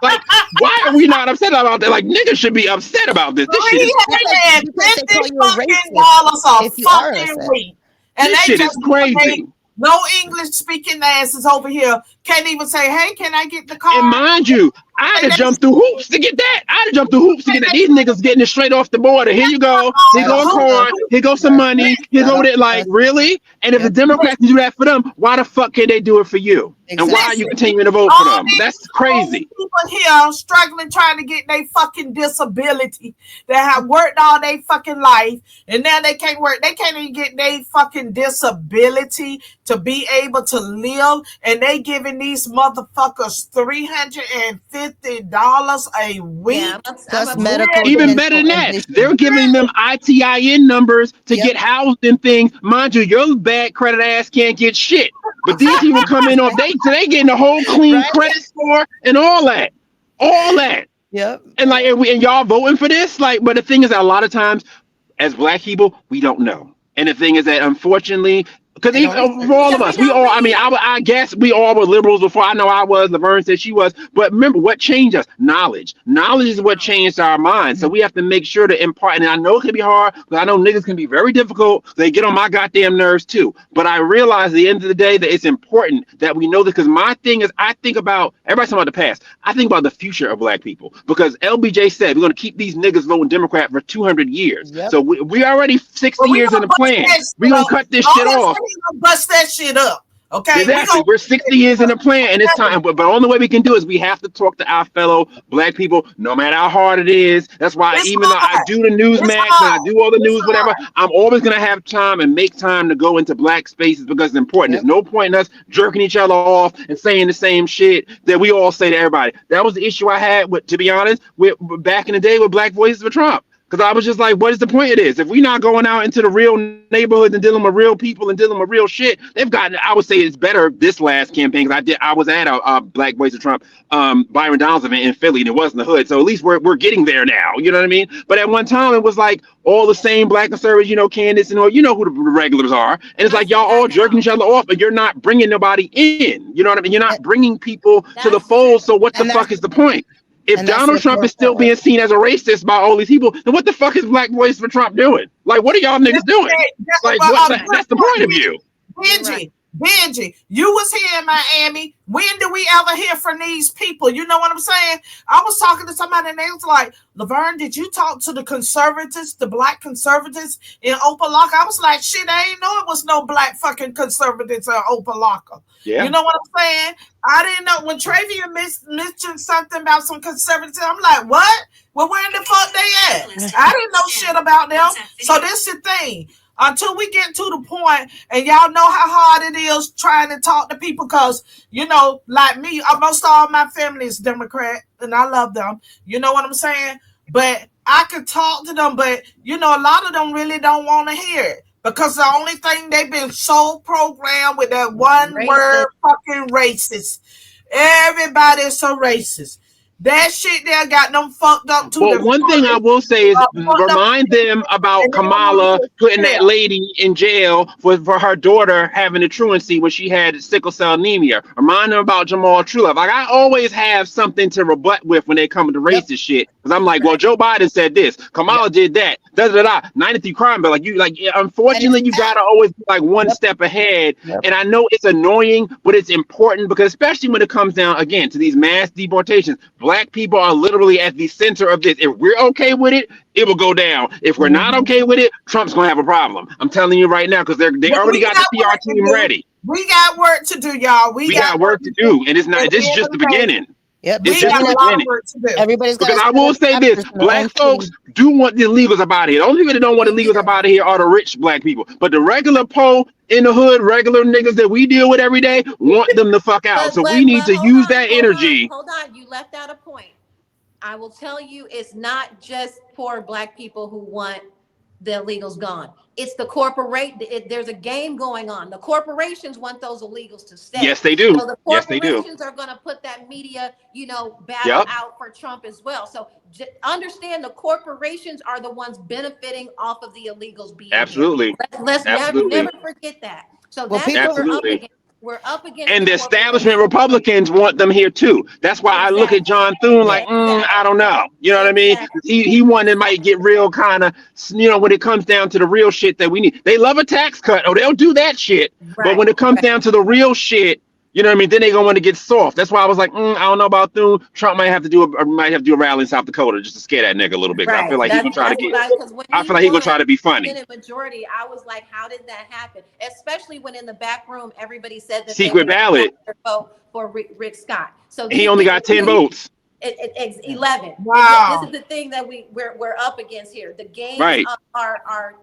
D: Like, why are we not upset about that? Like, niggas should be upset about this. This shit is crazy.
A: $50 a fucking week. And
D: this shit is crazy.
A: No English speaking asses over here can't even say, hey, can I get the car?
D: And mind you, I had to jump through hoops to get that. I had to jump through hoops to get that. These niggas getting it straight off the border. Here you go. Here go a car. Here goes some money. Here go that. Like, really? And if the Democrats can do that for them, why the fuck can't they do it for you? And why are you continuing to vote for them? That's crazy.
A: People here struggling trying to get their fucking disability. They have worked all their fucking life, and now they can't work. They can't even get their fucking disability to be able to live, and they giving these motherfuckers $350 a week.
B: Plus medical.
D: Even better than that, they're giving them ITIN numbers to get housed and things. Mind you, your bad credit ass can't get shit. But these people come in on they getting a whole clean credit score and all that.
B: Yep.
D: And like and y'all voting for this? Like, but the thing is that a lot of times as Black people, we don't know. And the thing is that unfortunately, because for all of us, we all, I guess we all were liberals before. I know I was, Laverne said she was, but remember what changed us? Knowledge. Knowledge is what changed our minds. So we have to make sure to impart, and I know it can be hard, but I know niggas can be very difficult. They get on my goddamn nerves too. But I realize at the end of the day that it's important that we know this, because my thing is, I think about, everybody's talking about the past. I think about the future of Black people, because LBJ said we're going to keep these niggas voting Democrat for 200 years. Yep. So we already 60 years in the plan. We're going to cut this shit off.
A: Bust that shit up. Okay.
D: Exactly. We're 60 years in the plan, and it's time. But the only way we can do is we have to talk to our fellow Black people, no matter how hard it is. That's why though I do the Newsmax and I do all the news, whatever, I'm always gonna have time and make time to go into Black spaces because it's important. There's no point in us jerking each other off and saying the same shit that we all say to everybody. That was the issue I had with, to be honest, with back in the day with Black Voices for Trump. Because I was just like, what is the point of this? If we're not going out into the real neighborhoods and dealing with real people and dealing with real shit, they've gotten. I would say it's better this last campaign because I was at a Black Voice of Trump, Byron Donalds event in Philly, and it wasn't the hood. So at least we're getting there now. You know what I mean? But at one time it was like all the same black conservatives, candidates and all. You know who the regulars are, and it's like y'all all jerking each other off, but you're not bringing nobody in. You know what I mean? You're not bringing people to the fold. So what the fuck is the point? If Donald Trump is still being seen as a racist by all these people, then what the fuck is Black Voice for Trump doing? Like, what are y'all niggas doing? Like, that's the point of view.
A: Benji, you was here in Miami. When do we ever hear from these people? You know what I'm saying? I was talking to somebody and they was like, Laverne, did you talk to the conservatives, the black conservatives in Opalaka? I was like, shit, I ain't know it was no black fucking conservatives in Opalaka. Yeah. You know what I'm saying? I didn't know when Trevian mentioned something about some conservatives. I'm like, what? Well, where in the fuck they at? I didn't know shit about them. So this is the thing. Until we get to the point, and y'all know how hard it is trying to talk to people, because, like me, almost all my family is Democrat, and I love them. You know what I'm saying? But I could talk to them, but, a lot of them really don't want to hear it, because the only thing they've been so programmed with that one word, fucking racist. Everybody's so racist. That shit there got them fucked up too.
D: Well, one thing I will say is remind them about Kamala putting that lady in jail for her daughter having a truancy when she had sickle cell anemia. Remind them about Jamal Truelove. Like, I always have something to rebut with when they come to racist shit. Because I'm like, well, Joe Biden said this. Kamala did that. 93 crime bill. Unfortunately, you gotta always be like one step ahead. And I know it's annoying, but it's important because especially when it comes down again to these mass deportations. Black people are literally at the center of this. If we're okay with it, it will go down. If we're not okay with it, Trump's gonna have a problem. I'm telling you right now because they already got the PR team ready.
A: We got work to do, y'all. We got
D: work to do, and it's not. This is just the beginning.
B: Yep.
A: It's just the beginning.
B: Everybody's got.
D: Because I will say this: black folks do want the illegals up out of here. The only people that don't want the illegals up out of here are the rich black people. But the regular Poe in the hood, regular niggas that we deal with every day, want them to fuck out. So we need to use that energy.
C: Hold on, you left out a point. I will tell you, it's not just poor black people who want the illegals gone. It's the corporate. There's a game going on. The corporations want those illegals to stay.
D: Yes, they do.
C: So the corporations are going to put that media, battle out for Trump as well. So understand the corporations are the ones benefiting off of the illegals being
D: Absolutely.
C: Here. Let's never forget that. So that's what we're up against. We're up against,
D: and the establishment Republicans want them here too. That's why I look at John Thune like, I don't know. You know what I mean? He one that might get real kind of, when it comes down to the real shit that we need. They love a tax cut. Oh, they'll do that shit. Right. But when it comes down to the real shit, you know what I mean? Then they're gonna want to get soft. That's why I was like, I don't know about Thune. Trump might have to do a rally in South Dakota just to scare that nigga a little bit. Right. I feel like he's gonna try to get. I feel like he's gonna try to be funny.
C: Majority, I was like, how did that happen? Especially when in the back room, everybody said that
D: secret ballot
C: for Rick Scott. So
D: he only got 10 votes.
C: It's 11.
A: Wow.
C: This is the thing that we're up against here. The games are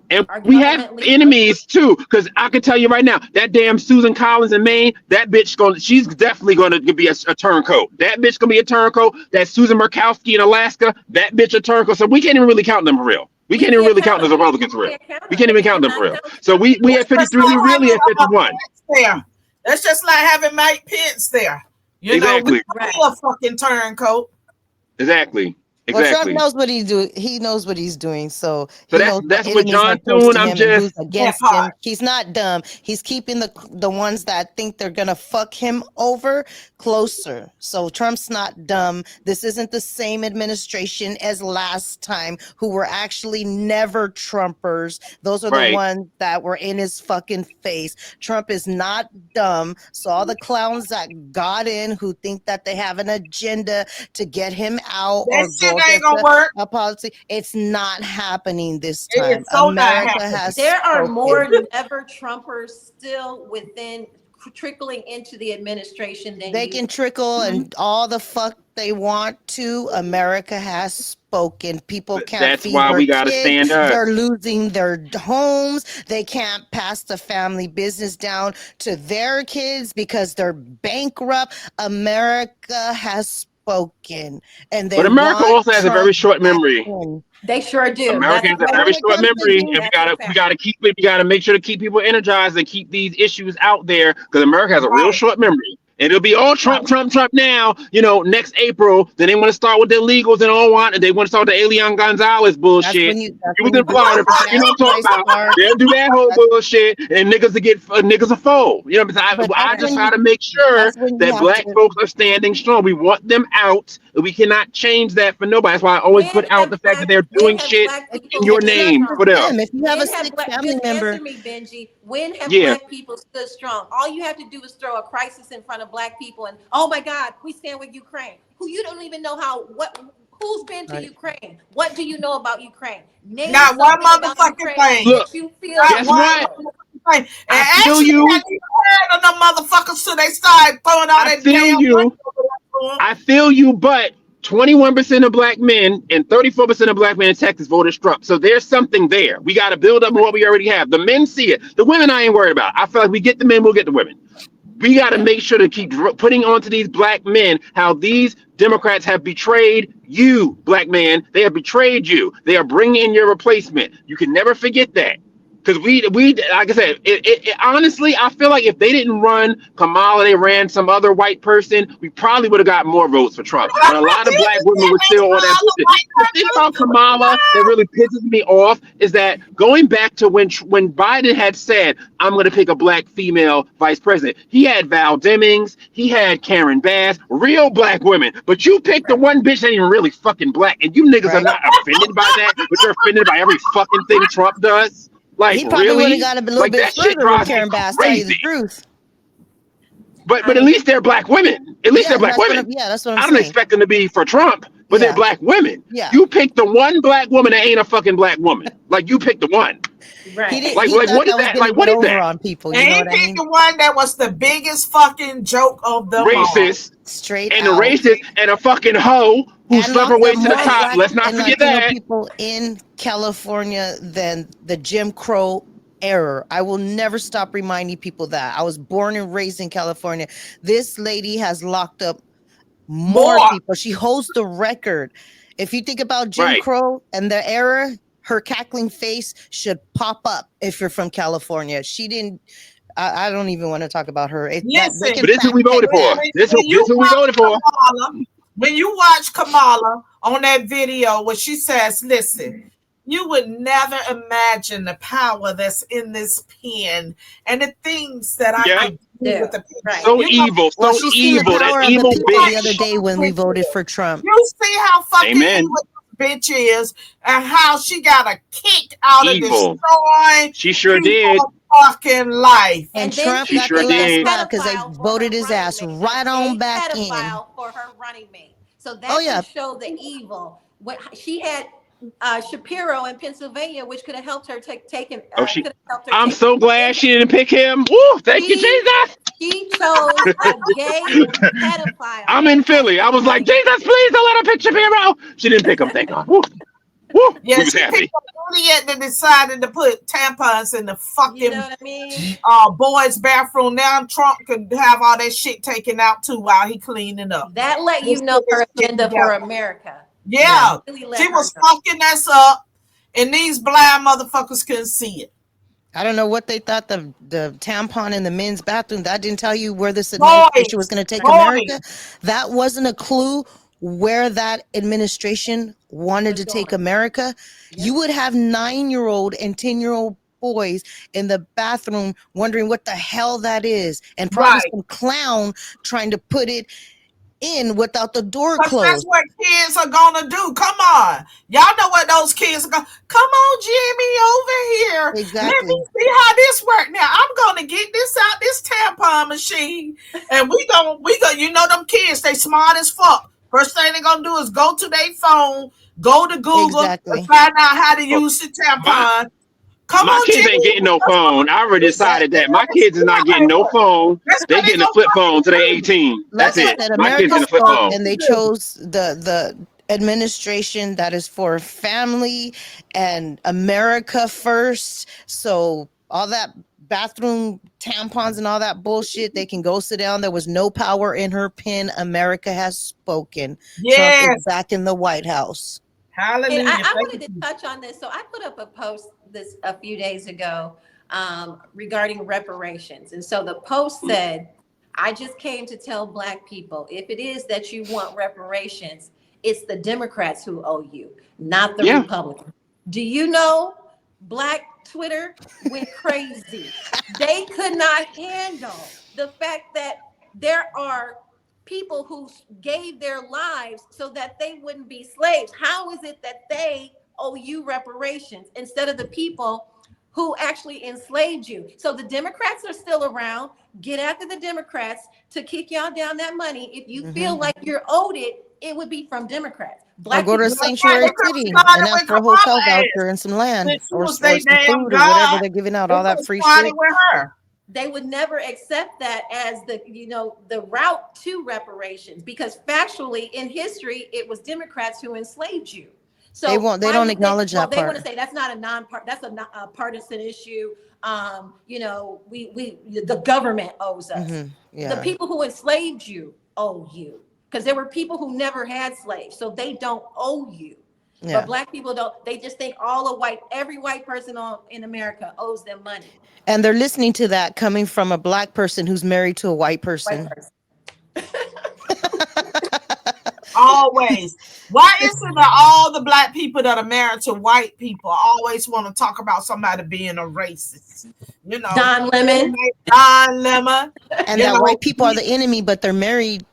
D: and we have enemies too, because I can tell you right now, that damn Susan Collins in Maine, that bitch she's definitely gonna be a turncoat. That bitch gonna be a turncoat. That Susan Murkowski in Alaska, that bitch a turncoat. So we can't even really count them for real. We can't even really count the Republicans for real. We can't even count them for real. So we at 53, we really at 51.
A: That's just like having Mike Pence there.
D: Exactly.
A: A fucking turncoat.
D: Exactly.
B: Well, Trump knows what he's doing. He knows what he's doing. So
D: that's what John Thune. I'm just
B: against him. He's not dumb. He's keeping the ones that think they're gonna fuck him over closer. So Trump's not dumb. This isn't the same administration as last time, who were actually never Trumpers. Those are the ones that were in his fucking face. Trump is not dumb. So all the clowns that got in who think that they have an agenda to get him out
A: ain't gonna work.
B: A policy. It's not happening this time. America has
C: there are more never Trumpers still within trickling into the administration than
B: they can trickle and all the fuck they want to. America has spoken. People can't.
D: That's
B: feed
D: why
B: their
D: we gotta
B: kids.
D: stand up.
B: They're losing their homes. They can't pass the family business down to their kids because they're bankrupt. America has spoken, and
D: but America also has a very short memory.
C: They sure do.
D: America has a very short memory, and we gotta make sure to keep people energized and keep these issues out there because America has a real short memory. And it'll be all Trump, Trump, Trump now, next April. Then they want to start with the illegals and all and they want to start with the Elian Gonzalez bullshit. You was in Florida, you know what I'm talking about? They'll do that whole bullshit and niggas a fold. You know what I'm saying? I just try to make sure that black folks are standing strong. We want them out. We cannot change that for nobody. That's why I always put out the fact that they're doing shit in your name. What else?
B: If you have a sick family member.
C: Answer me, Benji. When have black people stood strong? All you have to do is throw a crisis in front of black people and, oh my God, we stand with Ukraine. Who you don't even know who's been to Ukraine? What do you know about Ukraine? Name
A: not one motherfucking thing.
D: Look,
C: you feel
D: guess what?
A: And I feel you. Of them motherfuckers till they start throwing all that
D: I feel you, but 21% of black men and 34% of black men in Texas voted Trump. So there's something there. We got to build up on what we already have. The men see it. The women I ain't worried about. I feel like we get the men, we'll get the women. We got to make sure to keep putting onto these black men how these Democrats have betrayed you, black man. They have betrayed you. They are bringing in your replacement. You can never forget that. Because we like I said, honestly, I feel like if they didn't run Kamala, they ran some other white person, we probably would have got more votes for Trump. But a lot of black women were still on that. The thing about Kamala that really pisses me off is that going back to when Biden had said, I'm going to pick a black female vice president, he had Val Demings, he had Karen Bass, real black women. But you picked the one bitch that ain't even really fucking black, and you niggas are not offended by that, but you're offended by every fucking thing Trump does. Like,
B: he probably
D: really?
B: would have got a little bit further with Karen Bass, tell you the truth.
D: But at least they're black women. At least they're black women.
B: That's what I'm saying.
D: I don't expect them to be for Trump, but they're black women.
B: Yeah.
D: You picked the one black woman that ain't a fucking black woman. Like, you picked the one.
C: Right.
D: Like what is that? Like, what is that?
B: On people,
A: and he picked the one that was the biggest fucking joke of them
D: racist.
B: All. Straight
D: and
B: out.
D: a racist and a fucking hoe who slept her way to the top. Let's not forget that.
B: People in California than the Jim Crow error. I will never stop reminding people that. I was born and raised in California. This lady has locked up more people. She holds the record. If you think about Jim Crow and the era, her cackling face should pop up if you're from California. She didn't. I don't even want to talk about her.
D: But this is who we voted for. This is who we voted for.
A: When you watch Kamala on that video where she says, listen, you would never imagine the power that's in this pen and the things that I do with the pen.
D: So evil, so evil. That evil bitch.
B: The other day when we voted for Trump.
A: You see how fucking evil this bitch is and how she got a kick out of destroying
D: she sure did.
A: Fucking life.
B: And Trump got the last spot because they voted his ass right on back in.
C: For her running mate. So that show the evil. What she had Shapiro in Pennsylvania, which could have helped her
D: I'm so glad she didn't pick him. Woo, thank you, Jesus.
C: She chose a gay pedophile.
D: I'm in Philly. I was like, Jesus, please don't let her pick Shapiro. She didn't pick him, thank God. Woo. Woo.
A: Yeah, she picked an idiot that decided to put tampons in the fucking boys' bathroom. Now Trump could have all that shit taken out too while he cleaning up.
C: That let you know her agenda for America.
A: Yeah, she was fucking us up, and these blind motherfuckers couldn't see it.
B: I don't know what they thought the tampon in the men's bathroom. That didn't tell you where this administration was going to take America. That wasn't a clue where that administration wanted to take America. You would have 9-year-old and 10-year-old boys in the bathroom wondering what the hell that is, and probably some clown trying to put it in without the door closed.
A: That's what kids are gonna do. Come on, y'all know what those kids are going. Come on, Jimmy, over here.
B: Exactly.
A: Let me see how this works. Now I'm gonna get this out this tampon machine, and we gonna you know them kids, they smart as fuck. First thing they're gonna do is go to their phone, go to Google, and find out how to use the tampon.
D: My kids ain't getting no phone. I already decided that. My kids is not getting no phone. They getting a flip phone till they 18. That's it. My kids getting a flip phone.
B: And they chose the administration that is for family and America first. So all that bathroom tampons and all that bullshit, they can go sit down. There was no power in her pen. America has spoken.
A: Yes.
B: Trump is back in the White House.
A: Hallelujah.
C: And I
A: Thank
C: wanted to
A: you.
C: touch on this. So I put up a post this a few days ago regarding reparations. And so the post said, I just came to tell Black people, if it is that you want reparations, it's the Democrats who owe you, not the Republicans. Do you know Black Twitter went crazy? They could not handle the fact that there are people who gave their lives so that they wouldn't be slaves. How is it that they owe you reparations instead of the people who actually enslaved you? So the Democrats are still around. Get after the Democrats to kick y'all down that money. If you feel like you're owed it, it would be from Democrats.
B: Or go to a
C: people-
B: sanctuary city and ask for a hotel voucher and some land or some food or whatever they're giving out, all that free shit.
A: With her.
C: They would never accept that as the, the route to reparations, because factually in history, it was Democrats who enslaved you. So
B: they don't acknowledge that
C: They
B: part.
C: want to say that's not that's a partisan issue. The government owes us.
B: Yeah.
C: The people who enslaved you owe you, because there were people who never had slaves, so they don't owe you.
B: Yeah.
C: But Black people don't. They just think every white person in America owes them money.
B: And they're listening to that coming from a Black person who's married to a white person.
A: Always. Why is it that all the Black people that are married to white people always want to talk about somebody being a racist?
C: Don Lemon.
B: And that white people are the enemy, but they're married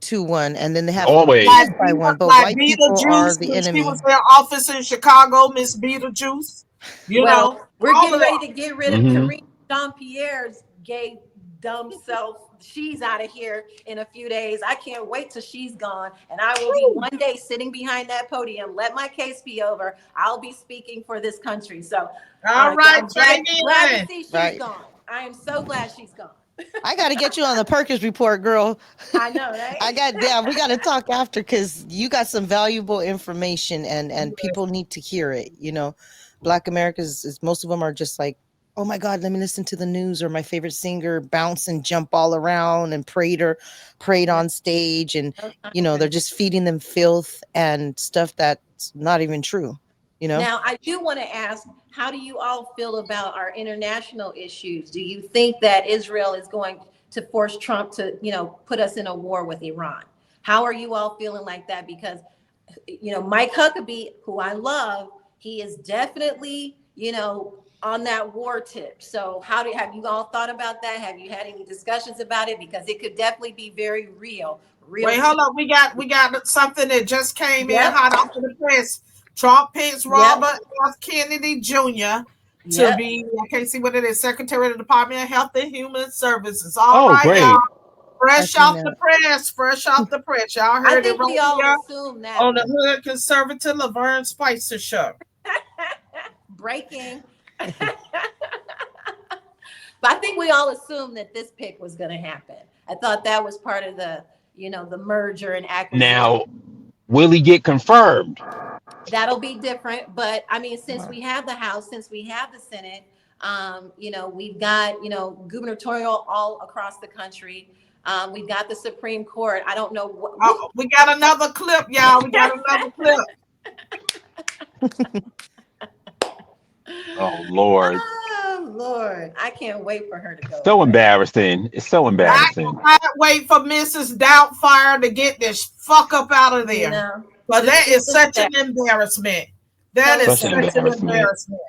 B: to one, and then they have
K: always
B: by one. But white people are the enemy.
A: She was in office in Chicago, Miss Beetlejuice.
C: We're getting ready to get rid of Karine Jean-Pierre's gay dumb self. She's out of here in a few days. I can't wait till she's gone, and I will be one day sitting behind that podium. Let my case be over. I'll be speaking for this country. So,
A: all right,
C: I'm glad to see she's gone. I am so glad she's gone.
B: I got to get you on the Perkins report, girl.
C: I know, right?
B: We got to talk after, because you got some valuable information, and people need to hear it. Black Americans, most of them are just like, oh my God, let me listen to the news, or my favorite singer bounce and jump all around and prayed on stage. And, they're just feeding them filth and stuff that's not even true.
C: Now, I do want to ask, how do you all feel about our international issues? Do you think that Israel is going to force Trump to, put us in a war with Iran? How are you all feeling like that? Because, Mike Huckabee, who I love, he is definitely, on that war tip. So have you all thought about that? Have you had any discussions about it? Because it could definitely be very real.
A: Wait, hold on. We got something that just came in hot off the press. Trump picks Robert F. Kennedy Jr. to be, I can't see what it is, Secretary of the Department of Health and Human Services. All right,
K: great.
A: y'all. Fresh off the press. Y'all heard it
C: we all assume that
A: on the Hood Conservative Lavern Spicer show.
C: Breaking. But I think we all assumed that this pick was going to happen. I thought that was part of the, the merger and acquisition.
K: Now, will he get confirmed?
C: That'll be different. But I mean, since we have the House, since we have the Senate, we've got, gubernatorial all across the country. We've got the Supreme Court. I don't know what.
A: We got another clip, y'all. We got another clip.
K: Oh, Lord.
C: Oh, Lord. I can't wait for her to go.
K: So embarrassing. It's so embarrassing.
A: I can't wait for Mrs. Doubtfire to get this fuck up out of there. But that is such an embarrassment. That is such an embarrassment.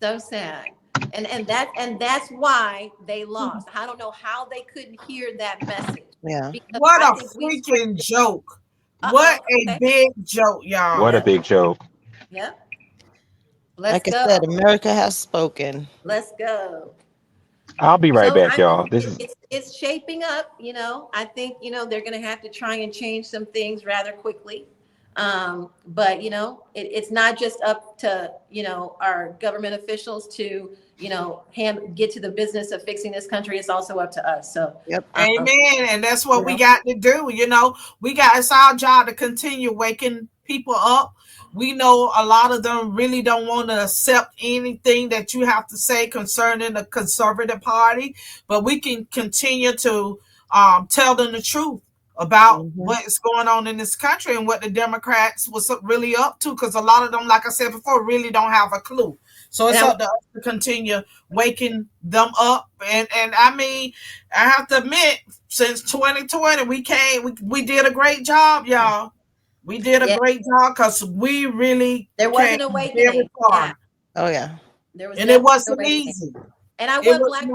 C: So sad. And that's why they lost. I don't know how they couldn't hear that message.
B: Yeah.
A: What a freaking joke. What a big joke, y'all.
K: What a big joke.
C: Yep.
B: Like I said, America has spoken.
C: Let's go.
K: I'll be right back, y'all.
C: It's shaping up, I think, they're going to have to try and change some things rather quickly. But, it's not just up to, our government officials to, get to the business of fixing this country. It's also up to us. So,
A: amen. And that's what we got to do. It's our job to continue waking people up. We know a lot of them really don't want to accept anything that you have to say concerning the Conservative Party, but we can continue to tell them the truth about what is going on in this country and what the Democrats was really up to, because a lot of them, like I said before, really don't have a clue. So it's up to us to continue waking them up. And I mean, I have to admit, since 2020, we did a great job, y'all. We did a great job because we really
C: there was an awakening. Yeah.
B: Oh yeah.
C: There was,
A: and it wasn't easy.
C: And I want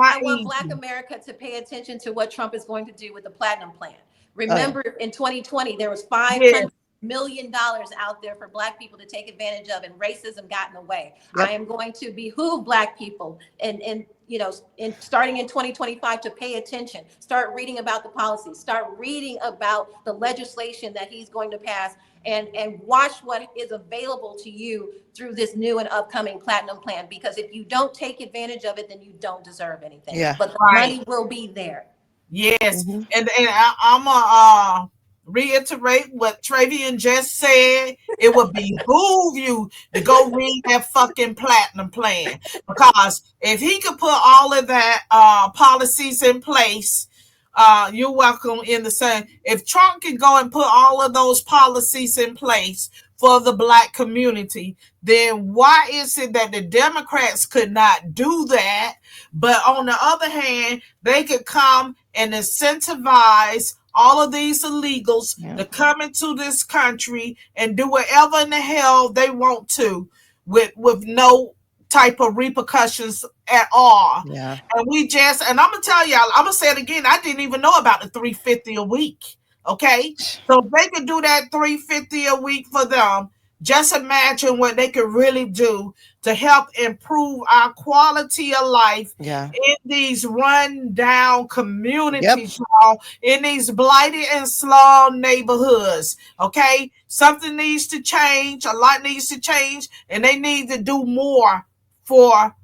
C: Black America to pay attention to what Trump is going to do with the Platinum Plan. Remember, in 2020, there was $500 million out there for Black people to take advantage of, and racism got in the way. I am going to behoove Black people and starting in 2025 to pay attention, start reading about the policies, start reading about the legislation that he's going to pass, and watch what is available to you through this new and upcoming Platinum Plan. Because if you don't take advantage of it, then you don't deserve anything. Yeah. But the money will be there.
A: Yes. And I'm gonna reiterate what Trevian just said. It would behoove you to go read that fucking Platinum Plan, because if he could put all of that policies in place, you're welcome in the same. If Trump can go and put all of those policies in place for the Black community, then why is it that the Democrats could not do that? But on the other hand, they could come and incentivize all of these illegals to come into this country and do whatever in the hell they want to with no type of repercussions at all. Yeah. And I'm gonna tell y'all, I'm gonna say it again, I didn't even know about the $350 a week. Okay, so if they could do that $350 a week for them, just imagine what they could really do to help improve our quality of life in these run down communities, y'all, in these blighted and slum neighborhoods. Okay, something needs to change, a lot needs to change, and they need to do more for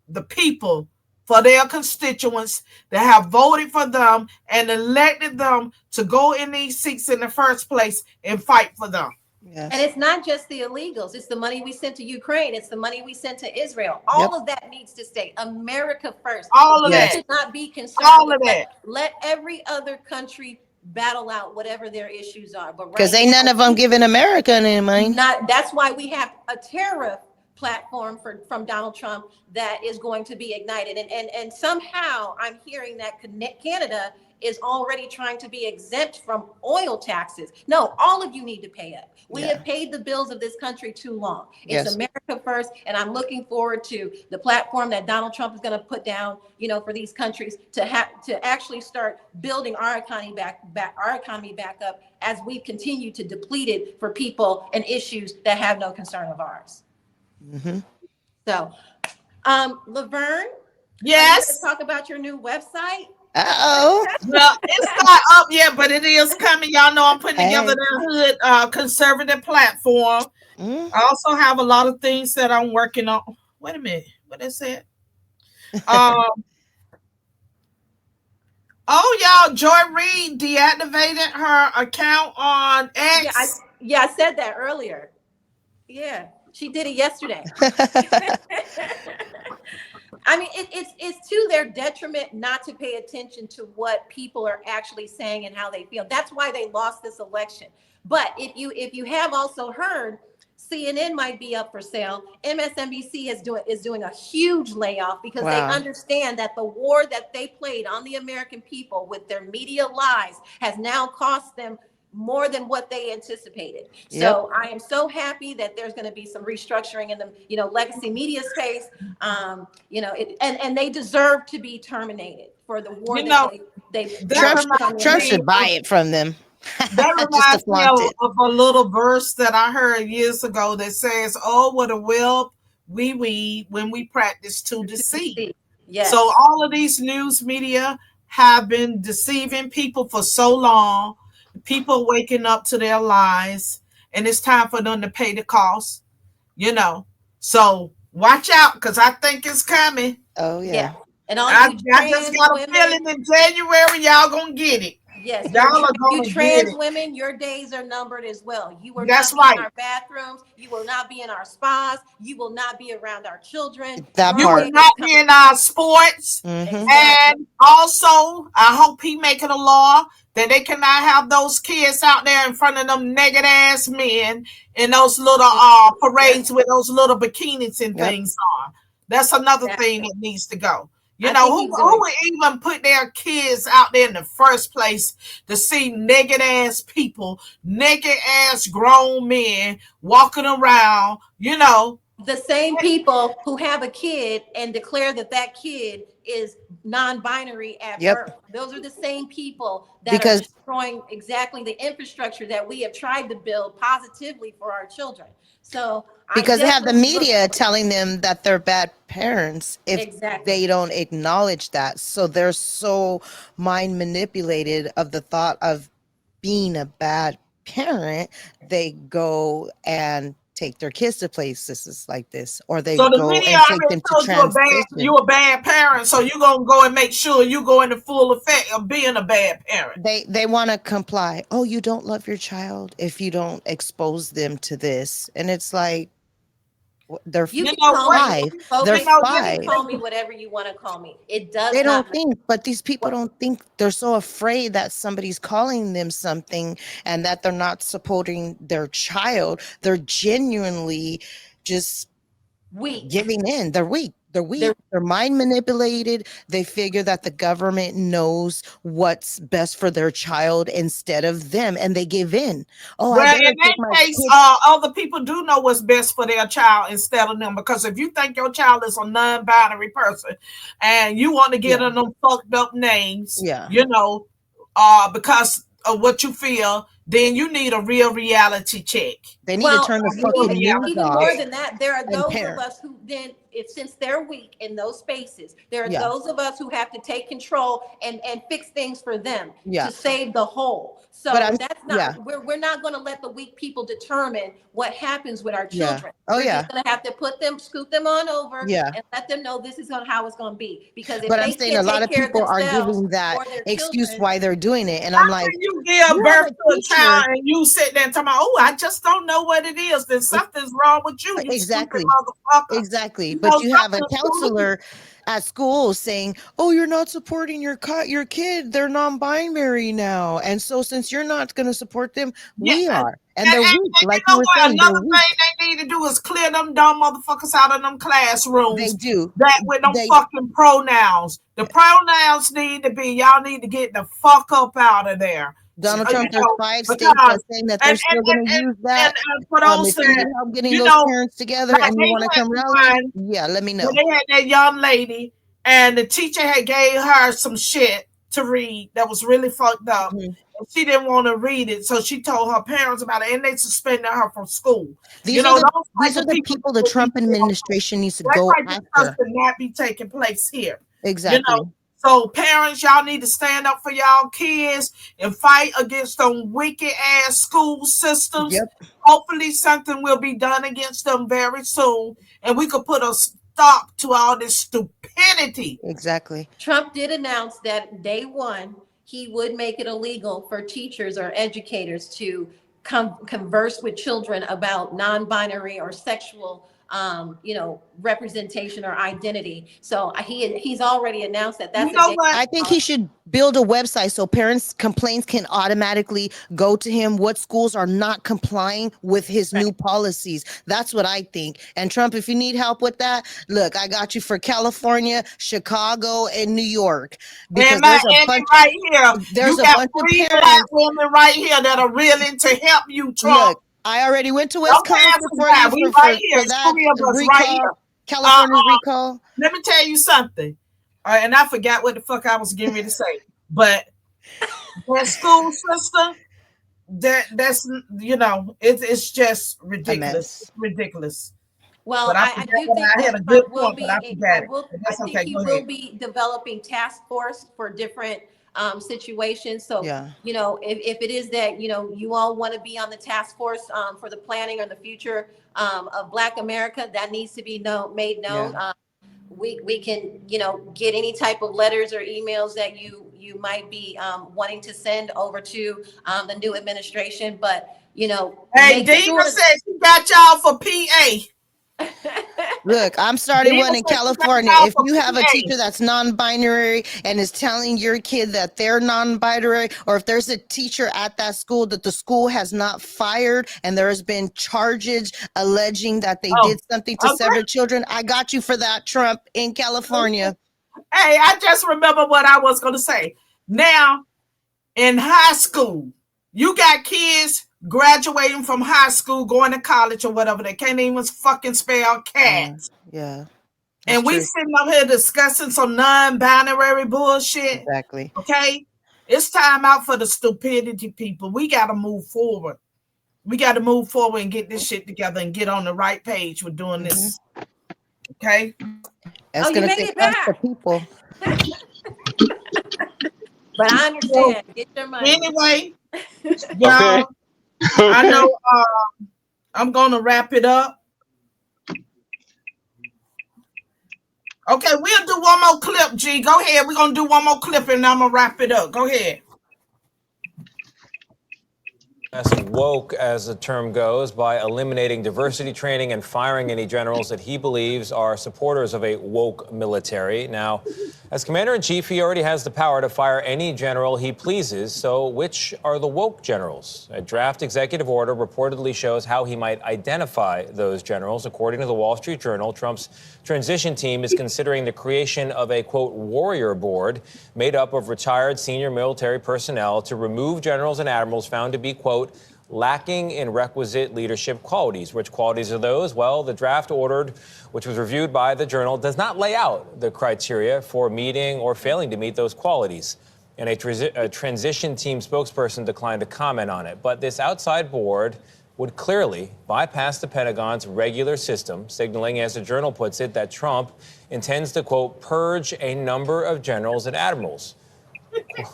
A: the people, for their constituents that have voted for them and elected them to go in these seats in the first place and fight for them.
C: Yes. And it's not just the illegals. It's the money we sent to Ukraine. It's the money we sent to Israel. All of that needs to stay. America first.
A: All of that.
C: Should not be concerned.
A: All of that.
C: Let every other country battle out whatever their issues are. But
B: because ain't none of them giving America any money.
C: That's why we have a tariff platform from Donald Trump that is going to be ignited. And somehow I'm hearing that Canada is already trying to be exempt from oil taxes. No, all of you need to pay up. We have paid the bills of this country too long. It's America first, and I'm looking forward to the platform that Donald Trump is going to put down, for these countries to actually start building our economy back up as we continue to deplete it for people and issues that have no concern of ours. Mm-hmm. So, Laverne,
A: yes,
C: talk about your new website.
B: Well,
A: it's not up yet, but it is coming. Y'all know I'm putting together that hood conservative platform. I also have a lot of things that I'm working on. Wait a minute, what is it? Oh, y'all, Joy Reid deactivated her account on X.
C: I said that earlier. Yeah, she did it yesterday. I mean, it's to their detriment not to pay attention to what people are actually saying and how they feel. That's why they lost this election. But if you have also heard, CNN might be up for sale. MSNBC is doing a huge layoff because they understand that the war that they played on the American people with their media lies has now cost them more than what they anticipated. So I am so happy that there's going to be some restructuring in the legacy media space. And they deserve to be terminated for the war
B: Trump should buy it from them.
A: That reminds me of a little verse that I heard years ago that says, "Oh, what a will we when we practice to deceive."
C: Yes.
A: So all of these news media have been deceiving people for so long. People waking up to their lies, and it's time for them to pay the cost, So watch out, because I think it's coming.
B: Oh, yeah.
C: And all
A: I just got a feeling in January, y'all gonna get it.
C: Yes,
A: Y'all are
C: you
A: gonna get
C: trans
A: it.
C: women, your days are numbered as well. You will
A: That's
C: not be in
A: right.
C: our bathrooms. You will not be in our spas. You will not be around our children.
B: That
C: Your
A: You will
B: part.
C: days
A: not
C: come.
A: be in our sports.
B: Mm-hmm.
C: Exactly.
A: And also, I hope he making a law that they cannot have those kids out there in front of them naked ass men in those little parades with those little bikinis and
B: Yep.
A: things on. That's another thing
C: Exactly.
A: that needs to go. You
C: I
A: know,
C: think
A: who
C: he's doing.
A: would even put their kids out there in the first place to see naked ass people, naked ass grown men walking around, you know?
C: The same people who have a kid and declare that that kid is non-binary at
B: Yep.
C: birth. Those are the same people that are
B: Because
C: destroying exactly the infrastructure that we have tried to build positively for our children. So I
B: because they have the
C: definitely look.
B: media telling them that they're bad parents if
C: Exactly.
B: they don't acknowledge that. So they're so mind manipulated of the thought of being a bad parent, they go and take their kids to places like this, or they
A: So the
B: go
A: media
B: and take
A: already
B: them to
A: told
B: transition.
A: you a bad parent, so you gonna go and make sure you go into full effect of being a bad parent.
B: They want to comply. Oh, you don't love your child if you don't expose them to this. And it's like, they're
C: You
A: You
C: can
A: know
C: call
A: what?
C: me
B: five. They're
C: focus.
A: You know,
C: You can
B: five.
C: call me whatever you want to call me. It does
B: They don't
C: not matter.
B: think, but these people
C: What
B: don't think. They're so afraid that somebody's calling them something and that they're not supporting their child. They're genuinely just
C: weak.
B: giving in. They're weak. They're weak.
C: They're
B: They're mind manipulated. They figure that the government knows what's best for their child instead of them, and they give in. Oh, I
A: Well,
B: better
A: in
B: take
A: that
B: my
A: case,
B: kid.
A: other people do know what's best for their child instead of them. Because if you think your child is a non-binary person and you want to get
B: Yeah.
A: them fucked up names,
B: Yeah.
A: you know, because of what you feel, then you need a real reality check.
B: They need to
C: Well,
B: turn the
A: A real
B: fucking news
C: even
A: reality
B: off
C: more
A: check.
C: than that, there are
B: and
C: those of
B: parent.
C: us who then, if since they're weak in those spaces, there are
B: Yeah.
C: those of us who have to take control and fix things for them
B: Yeah.
C: to save the whole.
B: But
C: So
B: I'm
C: that's
B: yeah.
C: not, we're not going to let the weak people determine what happens with our
B: Yeah.
C: children.
B: Oh
C: We're
B: yeah.
C: just going to have to scoot them on over
B: Yeah.
C: and let them know this is how it's going to be. Because if
B: But I'm
C: they
B: saying a
C: can't
B: lot
C: take
B: of
C: care of
B: people are
C: themselves
B: giving that
C: or their
B: excuse
C: children,
B: why they're doing it. And
A: How
B: I'm like,
A: can you give
B: you have
A: birth
B: a
A: to a
B: teacher.
A: child and you sit there and talk about, oh, I just don't know what it is? Then something's wrong with you, you stupid
B: Exactly.
A: motherfucker.
B: Exactly.
A: You
B: But
A: know,
B: you have a
A: something's wrong.
B: counselor at school saying, "Oh, you're not supporting your kid. They're non-binary now. And so since you're not going to support them,
A: Yeah,
B: we
A: and,
B: are." And they're weak.
A: and you
B: Like you
A: know
B: were
A: what?
B: saying, they're
A: Another
B: weak.
A: thing they need to do is clear them dumb motherfuckers out of them
B: They
A: classrooms
B: do.
A: that with them
B: They
A: fucking pronouns. The pronouns need to be, y'all need to get the fuck up out of there.
B: Donald
A: You
B: Trump, there's
A: know,
B: 5 states
A: because
B: that saying that they're
A: and
B: still going to use that.
A: and for those
B: If you need
A: that,
B: help getting
A: you
B: those
A: know,
B: parents together
A: like
B: and you
A: they
B: want to
A: had
B: come rally,
A: one
B: yeah, let me
A: when
B: know.
A: they had that young lady and the teacher had gave her some shit to read that was really fucked up.
B: Mhm.
A: And she didn't want to read it, so she told her parents about it, and they suspended her from school. You
B: These are
A: know,
B: the
A: those
B: these
A: type
B: are
A: of
B: the
A: people
B: people the
A: should be
B: Trump administration needs to
A: that
B: go
A: type of stuff
B: after.
A: should not be taking place here. You
B: Exactly.
A: know, so parents, y'all need to stand up for y'all kids and fight against them wicked ass school systems.
B: Yep.
A: Hopefully something will be done against them very soon, and we could put a stop to all this stupidity.
B: Exactly.
C: Trump did announce that day one, he would make it illegal for teachers or educators to converse with children about non-binary or sexual, representation or identity. So he's already announced that
A: You
C: that's a
A: know
C: day.
A: what?
B: I think he should build a website so parents' complaints can automatically go to him. What schools are not complying with his new policies? That's what I think. And Trump, if you need help with that, look, I got you for California, Chicago, and New York. Because
A: And
B: there's a
A: and
B: bunch.
A: right here,
B: There's
A: you
B: a
A: got
B: bunch of
A: 3 black
B: parents.
A: women right here that are willing to help you, Trump.
B: Look, I already went to
A: Don't pass
B: Wisconsin
A: us
B: for
A: by.
B: you
A: We
B: for
A: right here.
B: for
A: It's
B: that
A: 3 of us right
B: recall,
A: here.
B: California's recall.
A: Let me tell you something. And I forgot what the fuck I was getting ready to say. But that school system, that's it's just ridiculous. It's ridiculous.
C: Well,
A: But I
C: I
A: forgot
C: do
A: what
C: think
A: I had
C: that
A: a good
C: Trump will
A: point, but I
C: be,
A: forgot it. But
C: I
A: that's
C: think
A: okay.
C: he
A: Go
C: will
A: ahead.
C: be developing task force for different situations. So,
B: Yeah.
C: if it is that, you all want to be on the task force for the planning or the future of Black America, that needs to be made known.
B: Yeah.
C: We can, get any type of letters or emails that you you might be wanting to send over to the new administration, but
A: hey, Dina said she got y'all for PA.
B: Look, I'm starting one in California. If you have a teacher that's non-binary and is telling your kid that they're non-binary, or if there's a teacher at that school that the school has not fired and there has been charges alleging that they did something to several children, I got you for that, Trump, in California.
A: Hey, I just remember what I was going to say. Now, in high school, you got kids graduating from high school, going to college or whatever. They can't even fucking spell cat.
B: Yeah.
A: And we sitting up here discussing some non-binary bullshit.
B: Exactly.
A: Okay? It's time out for the stupidity, people. We got to move forward. We got to move forward and get this shit together and get on the right page with doing this. Okay?
B: That's going to take time for people.
C: But I understand. Get your money.
A: Anyway, y'all, I know I'm going to wrap it up. Okay, we'll do one more clip, G. Go ahead. We're going to do one more clip and I'm going to wrap it up. Go ahead.
L: As woke, as the term goes, by eliminating diversity training and firing any generals that he believes are supporters of a woke military. Now, as commander-in-chief, he already has the power to fire any general he pleases. So which are the woke generals? A draft executive order reportedly shows how he might identify those generals. According to the Wall Street Journal, Trump's transition team is considering the creation of a, quote, warrior board made up of retired senior military personnel to remove generals and admirals found to be, quote, lacking in requisite leadership qualities. Which qualities are those? Well, the draft ordered, which was reviewed by the Journal, does not lay out the criteria for meeting or failing to meet those qualities. And a transition team spokesperson declined to comment on it. But this outside board would clearly bypass the Pentagon's regular system, signaling, as the Journal puts it, that Trump intends to, quote, purge a number of generals and admirals,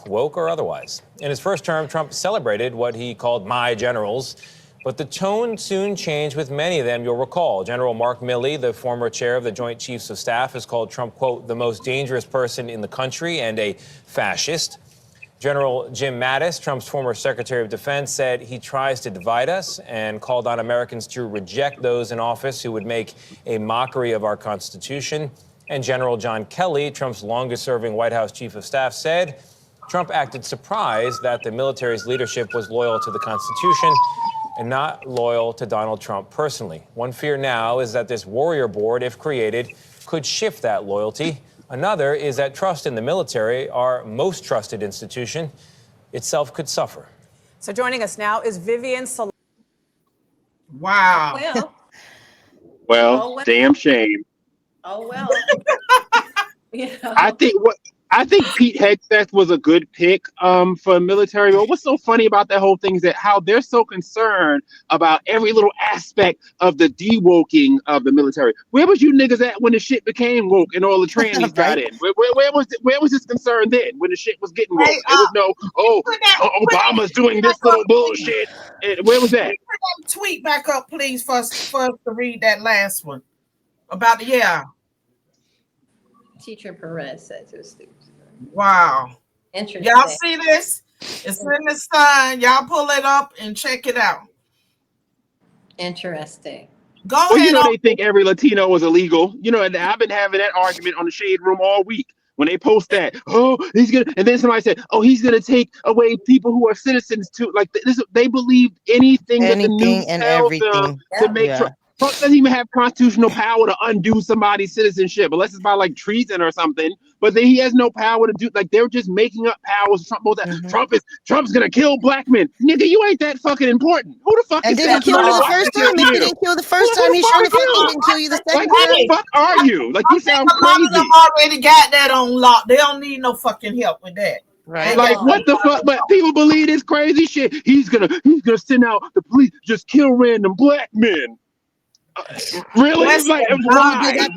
L: woke or otherwise. In his first term, Trump celebrated what he called my generals, but the tone soon changed with many of them. You'll recall General Mark Milley, the former chair of the Joint Chiefs of Staff, has called Trump, quote, the most dangerous person in the country and a fascist. General Jim Mattis, Trump's former Secretary of Defense, said he tries to divide us and called on Americans to reject those in office who would make a mockery of our Constitution. And General John Kelly, Trump's longest-serving White House Chief of Staff, said Trump acted surprised that the military's leadership was loyal to the Constitution and not loyal to Donald Trump personally. One fear now is that this warrior board, if created, could shift that loyalty. Another is that trust in the military, our most trusted institution, itself could suffer.
M: So joining us now is Vivian Sol.
A: Wow.
K: Well, damn shame.
C: Oh, well.
K: I think Pete Hegseth was a good pick for military. But what's so funny about that whole thing is that how they're so concerned about every little aspect of the de-woking of the military. Where was you niggas at when the shit became woke and all the trannies got in? Where was this concern then when the shit was getting woke? It was no, Obama's doing this little bullshit. Where was that?
A: Put that tweet back up, please, for us to read that last one about
C: Teacher Perez said to a student.
A: Wow.
C: Interesting.
A: Y'all see this? It's in the sun. Y'all pull it up and check it out.
C: Interesting.
A: Go
K: well,
A: ahead.
K: You know, they think every Latino is illegal. You know, and I've been having that argument on the Shade Room all week. When they post that, he's gonna, and then somebody said, he's gonna take away people who are citizens too. Like this, they believe anything that the news tells them to make Trump. Trump doesn't even have constitutional power to undo somebody's citizenship, unless it's by like treason or something. But then he has no power to do. Like they're just making up powers or something like that. Trump's gonna kill black men. Nigga, you ain't that fucking important. Who the fuck?
B: And did he kill you the first time? If he didn't kill the first time, he sure the fuck didn't kill you the second time.
K: Who the fuck are you? Like you sound crazy.
A: A lot of them already got that on lock. They don't need no fucking help with that.
B: Right.
K: Like what the fuck? But people believe this crazy shit. He's gonna send out the police, just kill random black men. Really? It's like why?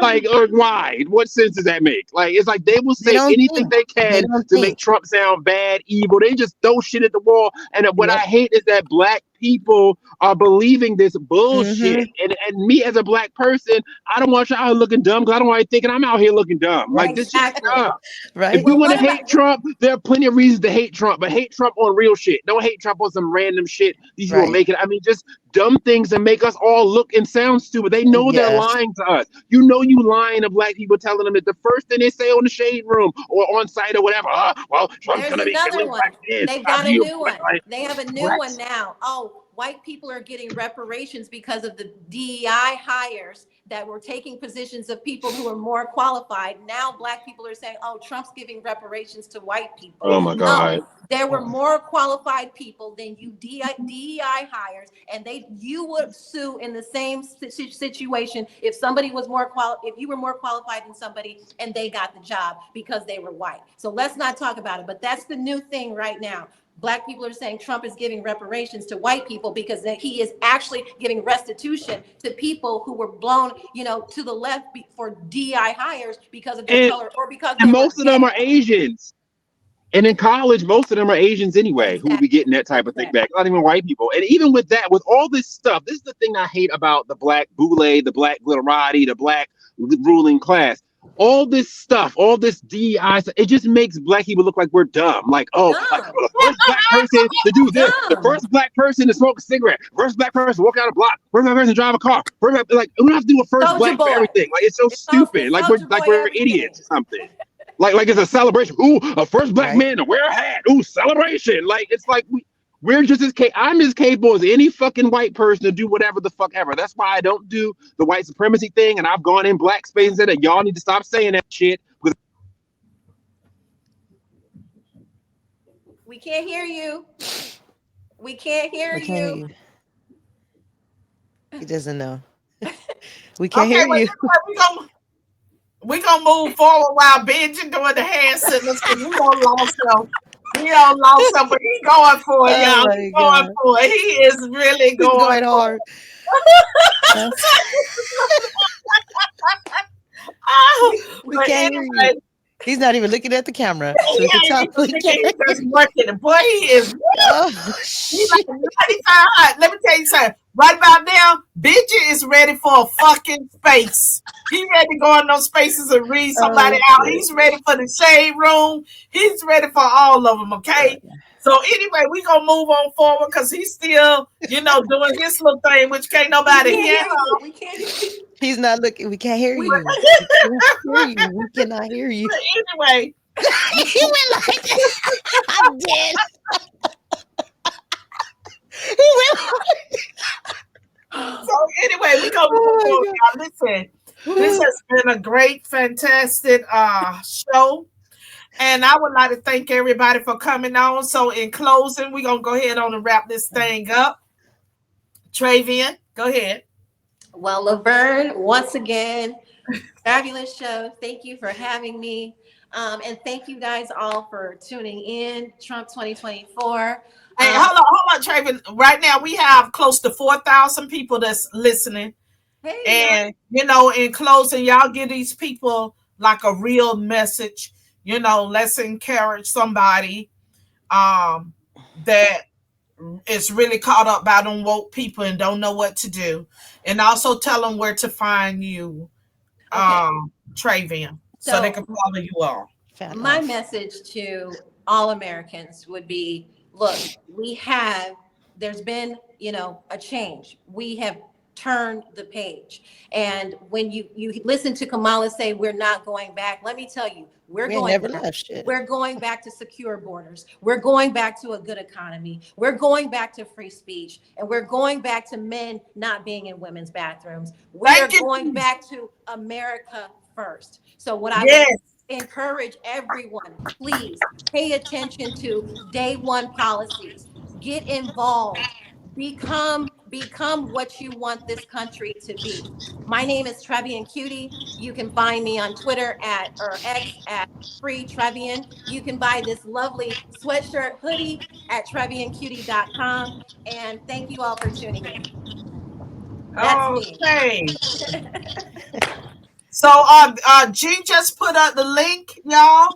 K: Like why? What sense does that make? Like it's like they will say anything they can to make Trump sound bad, evil. They just throw shit at the wall. And what I hate is that black people are believing this bullshit. And me as a black person, I don't want y'all out looking dumb because I don't want you thinking I'm out here looking dumb. Like this shit dumb.
B: Right.
K: If you want to hate Trump, there are plenty of reasons to hate Trump, but hate Trump on real shit. Don't hate Trump on some random shit. These people make it. I mean, just dumb things that make us all look and sound stupid. They know they're lying to us. You know you lying to black people, telling them that the first thing they say on the shade room or on site or whatever, well, Trump's going to be killing black kids.
C: They've got a new one. They have a new one now. Oh, white people are getting reparations because of the DEI hires that were taking positions of people who are more qualified. Now black people are saying, oh, Trump's giving reparations to white people.
K: Oh my God.
C: No, there were more qualified people than you DEI hires, and you would sue in the same situation if somebody was if you were more qualified than somebody and they got the job because they were white. So let's not talk about it, but that's the new thing right now. Black people are saying Trump is giving reparations to white people because he is actually giving restitution to people who were blown, to the left for DI hires because of their color or because
K: and most of them are Asians. And in college, most of them are Asians anyway, who will be getting that type of thing back. Not even white people. And even with that, with all this stuff, this is the thing I hate about the black boule, the black glitterati, the black ruling class. All this stuff, all this DEI, it just makes black people look like we're dumb. Like, the first black person to do this, the first black person to smoke a cigarette, first black person to walk out a block, first black person to drive a car. We don't have to do a first black for everything. Like, it's so stupid. Like we're idiots or something. Like it's a celebration. Ooh, a first black man to wear a hat. Ooh, celebration. Like it's like we're just as I'm as capable as any fucking white person to do whatever the fuck ever. That's why I don't do the white supremacy thing. And I've gone in black space and said that y'all need to stop saying that shit.
C: We can't hear you. We can't hear you.
B: He doesn't know. We can't hear you.
A: We're going to move forward while Benji doing the hand signals because we don't lost him. He don't lost him, but he's going for it, y'all. He's going for it. He is really going
B: hard. We can't hear you. He's not even looking at the camera. So
A: he's just working. Boy, he is. He's like 95 hot. Let me tell you something. Right about now, Benji is ready for a fucking space. He's ready to go in those spaces and read somebody out. He's ready for the shade room. He's ready for all of them, okay? So anyway, we're going to move on forward because he's still, doing his little thing, which can't nobody hear.
C: We can't hear you.
B: He's not looking. We can't hear you. We cannot hear you.
A: But anyway.
B: He went like that. I'm dead. He went like
A: So anyway, we're going to move on. Now, listen, this has been a great, fantastic show. And I would like to thank everybody for coming on. So in closing, we're going to go ahead on and wrap this thing up. Trevian, go ahead.
C: Well, Laverne, once again, fabulous show. Thank you for having me. And thank you guys all for tuning in. Trump 2024.
A: Hey, hold on, Trevian. Right now, we have close to 4,000 people that's listening. Hey, and, in closing, y'all give these people like a real message. Let's encourage somebody that is really caught up by them woke people and don't know what to do. And also tell them where to find you, Trevian, so they can follow you all.
C: My message to all Americans would be, look, there's been, a change. We have turned the page. And when you listen to Kamala say, we're not going back, let me tell you, we're going back to secure borders. We're going back to a good economy. We're going back to free speech. And we're going back to men not being in women's bathrooms. We're going back to America first. So what I would encourage everyone, please pay attention to day one policies. Get involved. Become what you want this country to be. My name is Trevian Cutie. You can find me on Twitter or X at Free Trevian. You can buy this lovely sweatshirt hoodie at TrevianCutie.com. And thank you all for tuning in. That's me.
A: So G just put up the link, y'all,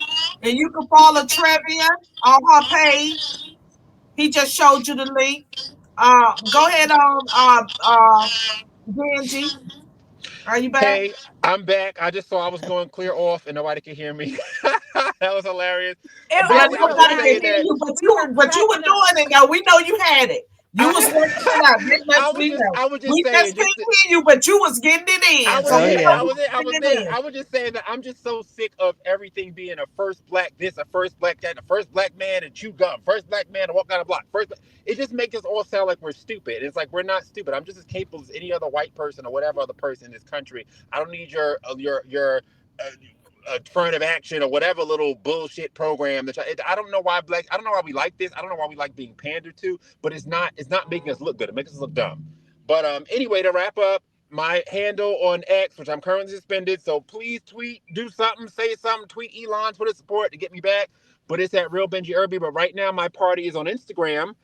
A: and you can follow Trevian on her page. He just showed you the link. Go ahead on, Benji. Are you back?
D: Hey, I'm back. I just saw I was going clear off and nobody could hear me. That was hilarious.
A: Yeah,
D: Basically, I was just
A: nobody can
D: saying
A: hear
D: that
A: you, but you were doing it though. We know you had it. You was
D: I,
A: working it out. That much we know.
D: I was just
A: We
D: saying,
A: just
D: just
A: couldn't hear you, but you was getting it
D: I
A: in.
D: was
A: So
B: Oh
A: we
D: there.
A: know
B: yeah.
A: you was
D: I was
A: getting
D: there.
A: it in.
D: I was just saying that I'm just so sick of everything being a first black this, a first black that, a first black man to chew gum, first black man to walk down the block. It just makes us all sound like we're stupid. It's like we're not stupid. I'm just as capable as any other white person or whatever other person in this country. I don't need your affirmative action or whatever little bullshit program that I don't know why black. I don't know why we like this. I don't know why we like being pandered to. But it's not making us look good. It makes us look dumb. But anyway, to wrap up, my handle on X, which I'm currently suspended. So please tweet, do something, say something, tweet Elon, Twitter support to get me back. But it's at Real Benji Irby. But right now, my party is on Instagram.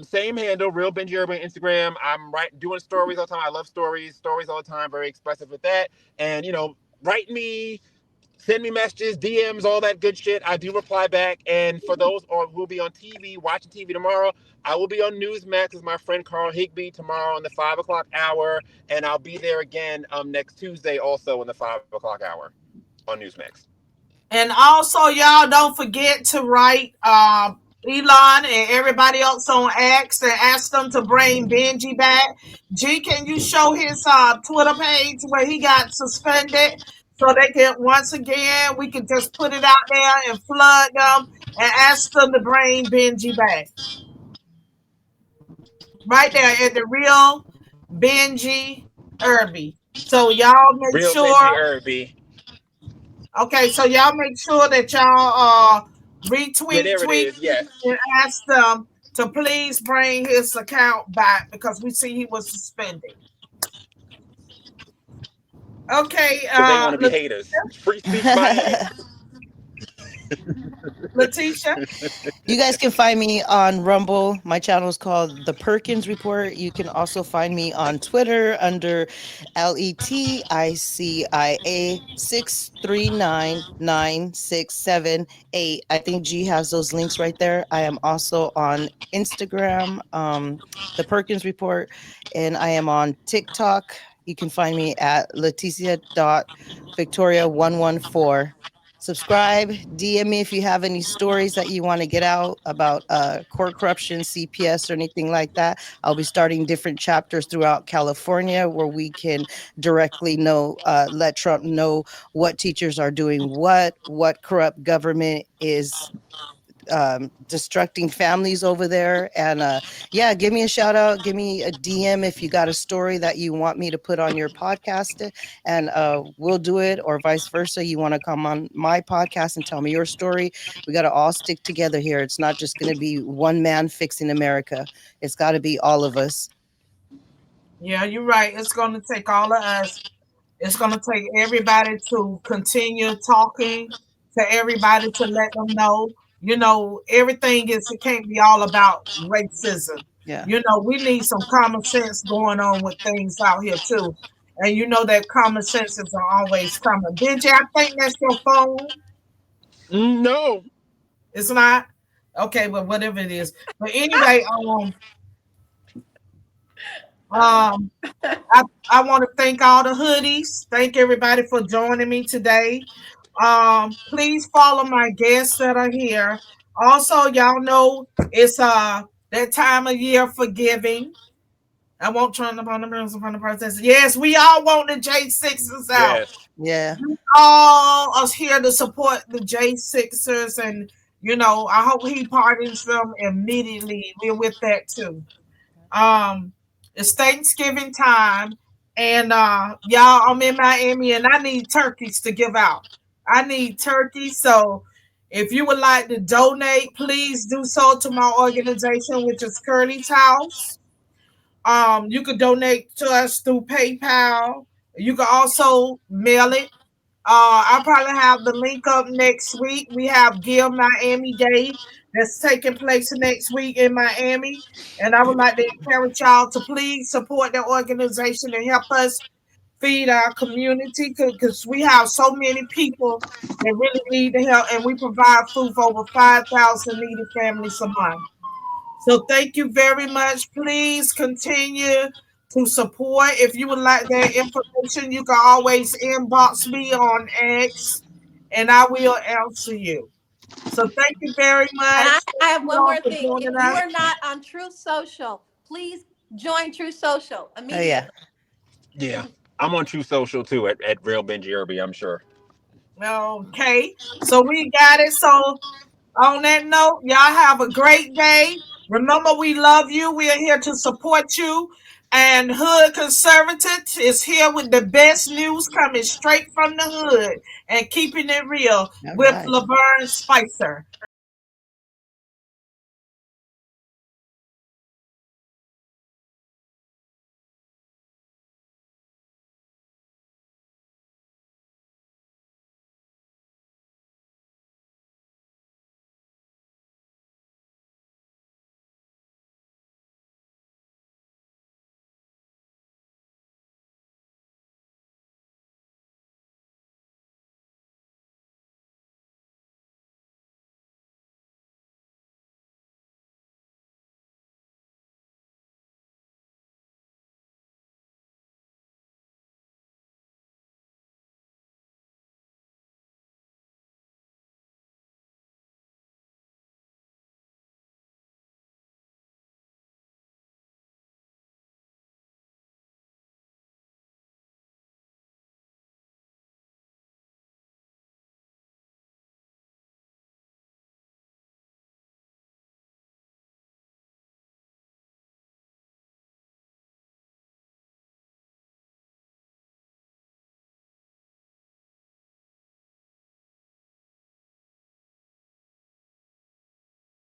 D: Same handle, Real Benji Irby on Instagram. I'm doing stories all the time. I love stories all the time. Very expressive with that. And write me, send me messages, DMs, all that good shit. I do reply back. And for those who will be on TV, watching TV tomorrow, I will be on Newsmax with my friend Carl Higby tomorrow in the 5 o'clock hour. And I'll be there again next Tuesday also in the 5 o'clock hour on Newsmax.
A: And also, y'all don't forget to write Elon and everybody else on X and ask them to bring Benji back. G, can you show his Twitter page where he got suspended so they can once again we can just put it out there and flood them and ask them to bring Benji back. Right there at the Real Benji Irby. So y'all make
D: Real
A: sure.
D: Benji Irby.
A: Okay, so y'all make sure that y'all
D: Yeah,
A: retweet,
D: there it
A: tweet,
D: is. Yes.
A: and ask them to please bring his account back because we see he was suspended. Okay,
D: Because they want to be haters. Free speech Miami.
A: Leticia.
B: You guys can find me on Rumble. My channel is called The Perkins Report. You can also find me on Twitter under LETICIA 6399678. I think G has those links right there. I am also on Instagram, The Perkins Report, and I am on TikTok. You can find me at Leticia.Victoria114. Subscribe, DM me if you have any stories that you want to get out about court corruption, CPS, or anything like that. I'll be starting different chapters throughout California where we can directly let Trump know what teachers are doing, what corrupt government is destructing families over there. And yeah, give me a shout out, give me a DM if you got a story that you want me to put on your podcast, and we'll do it, or vice versa. You want to come on my podcast and tell me your story. We got to all stick together here. It's not just going to be one man fixing America. It's got to be all of us.
A: Yeah, you're right. It's going to take all of us. It's going to take everybody to continue talking to everybody to let them know, everything it can't be all about racism.
B: Yeah.
A: We need some common sense going on with things out here too. And that common sense is always coming. Benji, I think that's your phone.
D: No.
A: It's not? Okay, well, whatever it is. But anyway, I want to thank all the hoodies. Thank everybody for joining me today. Please follow my guests that are here. Also, y'all know it's that time of year for giving. I won't turn upon the process. Yes, we all want the J6s out.
D: Yes.
B: Yeah.
A: We all us here to support the J6ers, and I hope he pardons them immediately. We're with that too. It's Thanksgiving time, and y'all, I'm in Miami, and I need turkeys to give out. I need turkeys, so if you would like to donate, please do so to my organization, which is Curly's House. You could donate to us through PayPal. You can also mail it. I'll probably have the link up next week. We have Give Miami Day that's taking place next week in Miami. And I would like to encourage y'all to please support the organization and help us feed our community because we have so many people that really need the help, and we provide food for over 5,000 needy families a month. So thank you very much. Please continue to support. If you would like that information, you can always inbox me on X and I will answer you. So thank you very
C: And
A: much.
C: I have
A: Thank you
C: one
A: all
C: more
A: for
C: thing. If
A: joining
C: you
A: us.
C: are not on Truth Social, please join Truth Social immediately.
B: yeah.
D: Yeah, I'm on True Social too at Real Benji Irby, I'm sure.
A: Okay. So we got it. So on that note, y'all have a great day. Remember, we love you. We are here to support you. And Hood Conservative is here with the best news coming straight from the hood and keeping it real
B: All
A: with
B: right.
A: Lavern Spicer.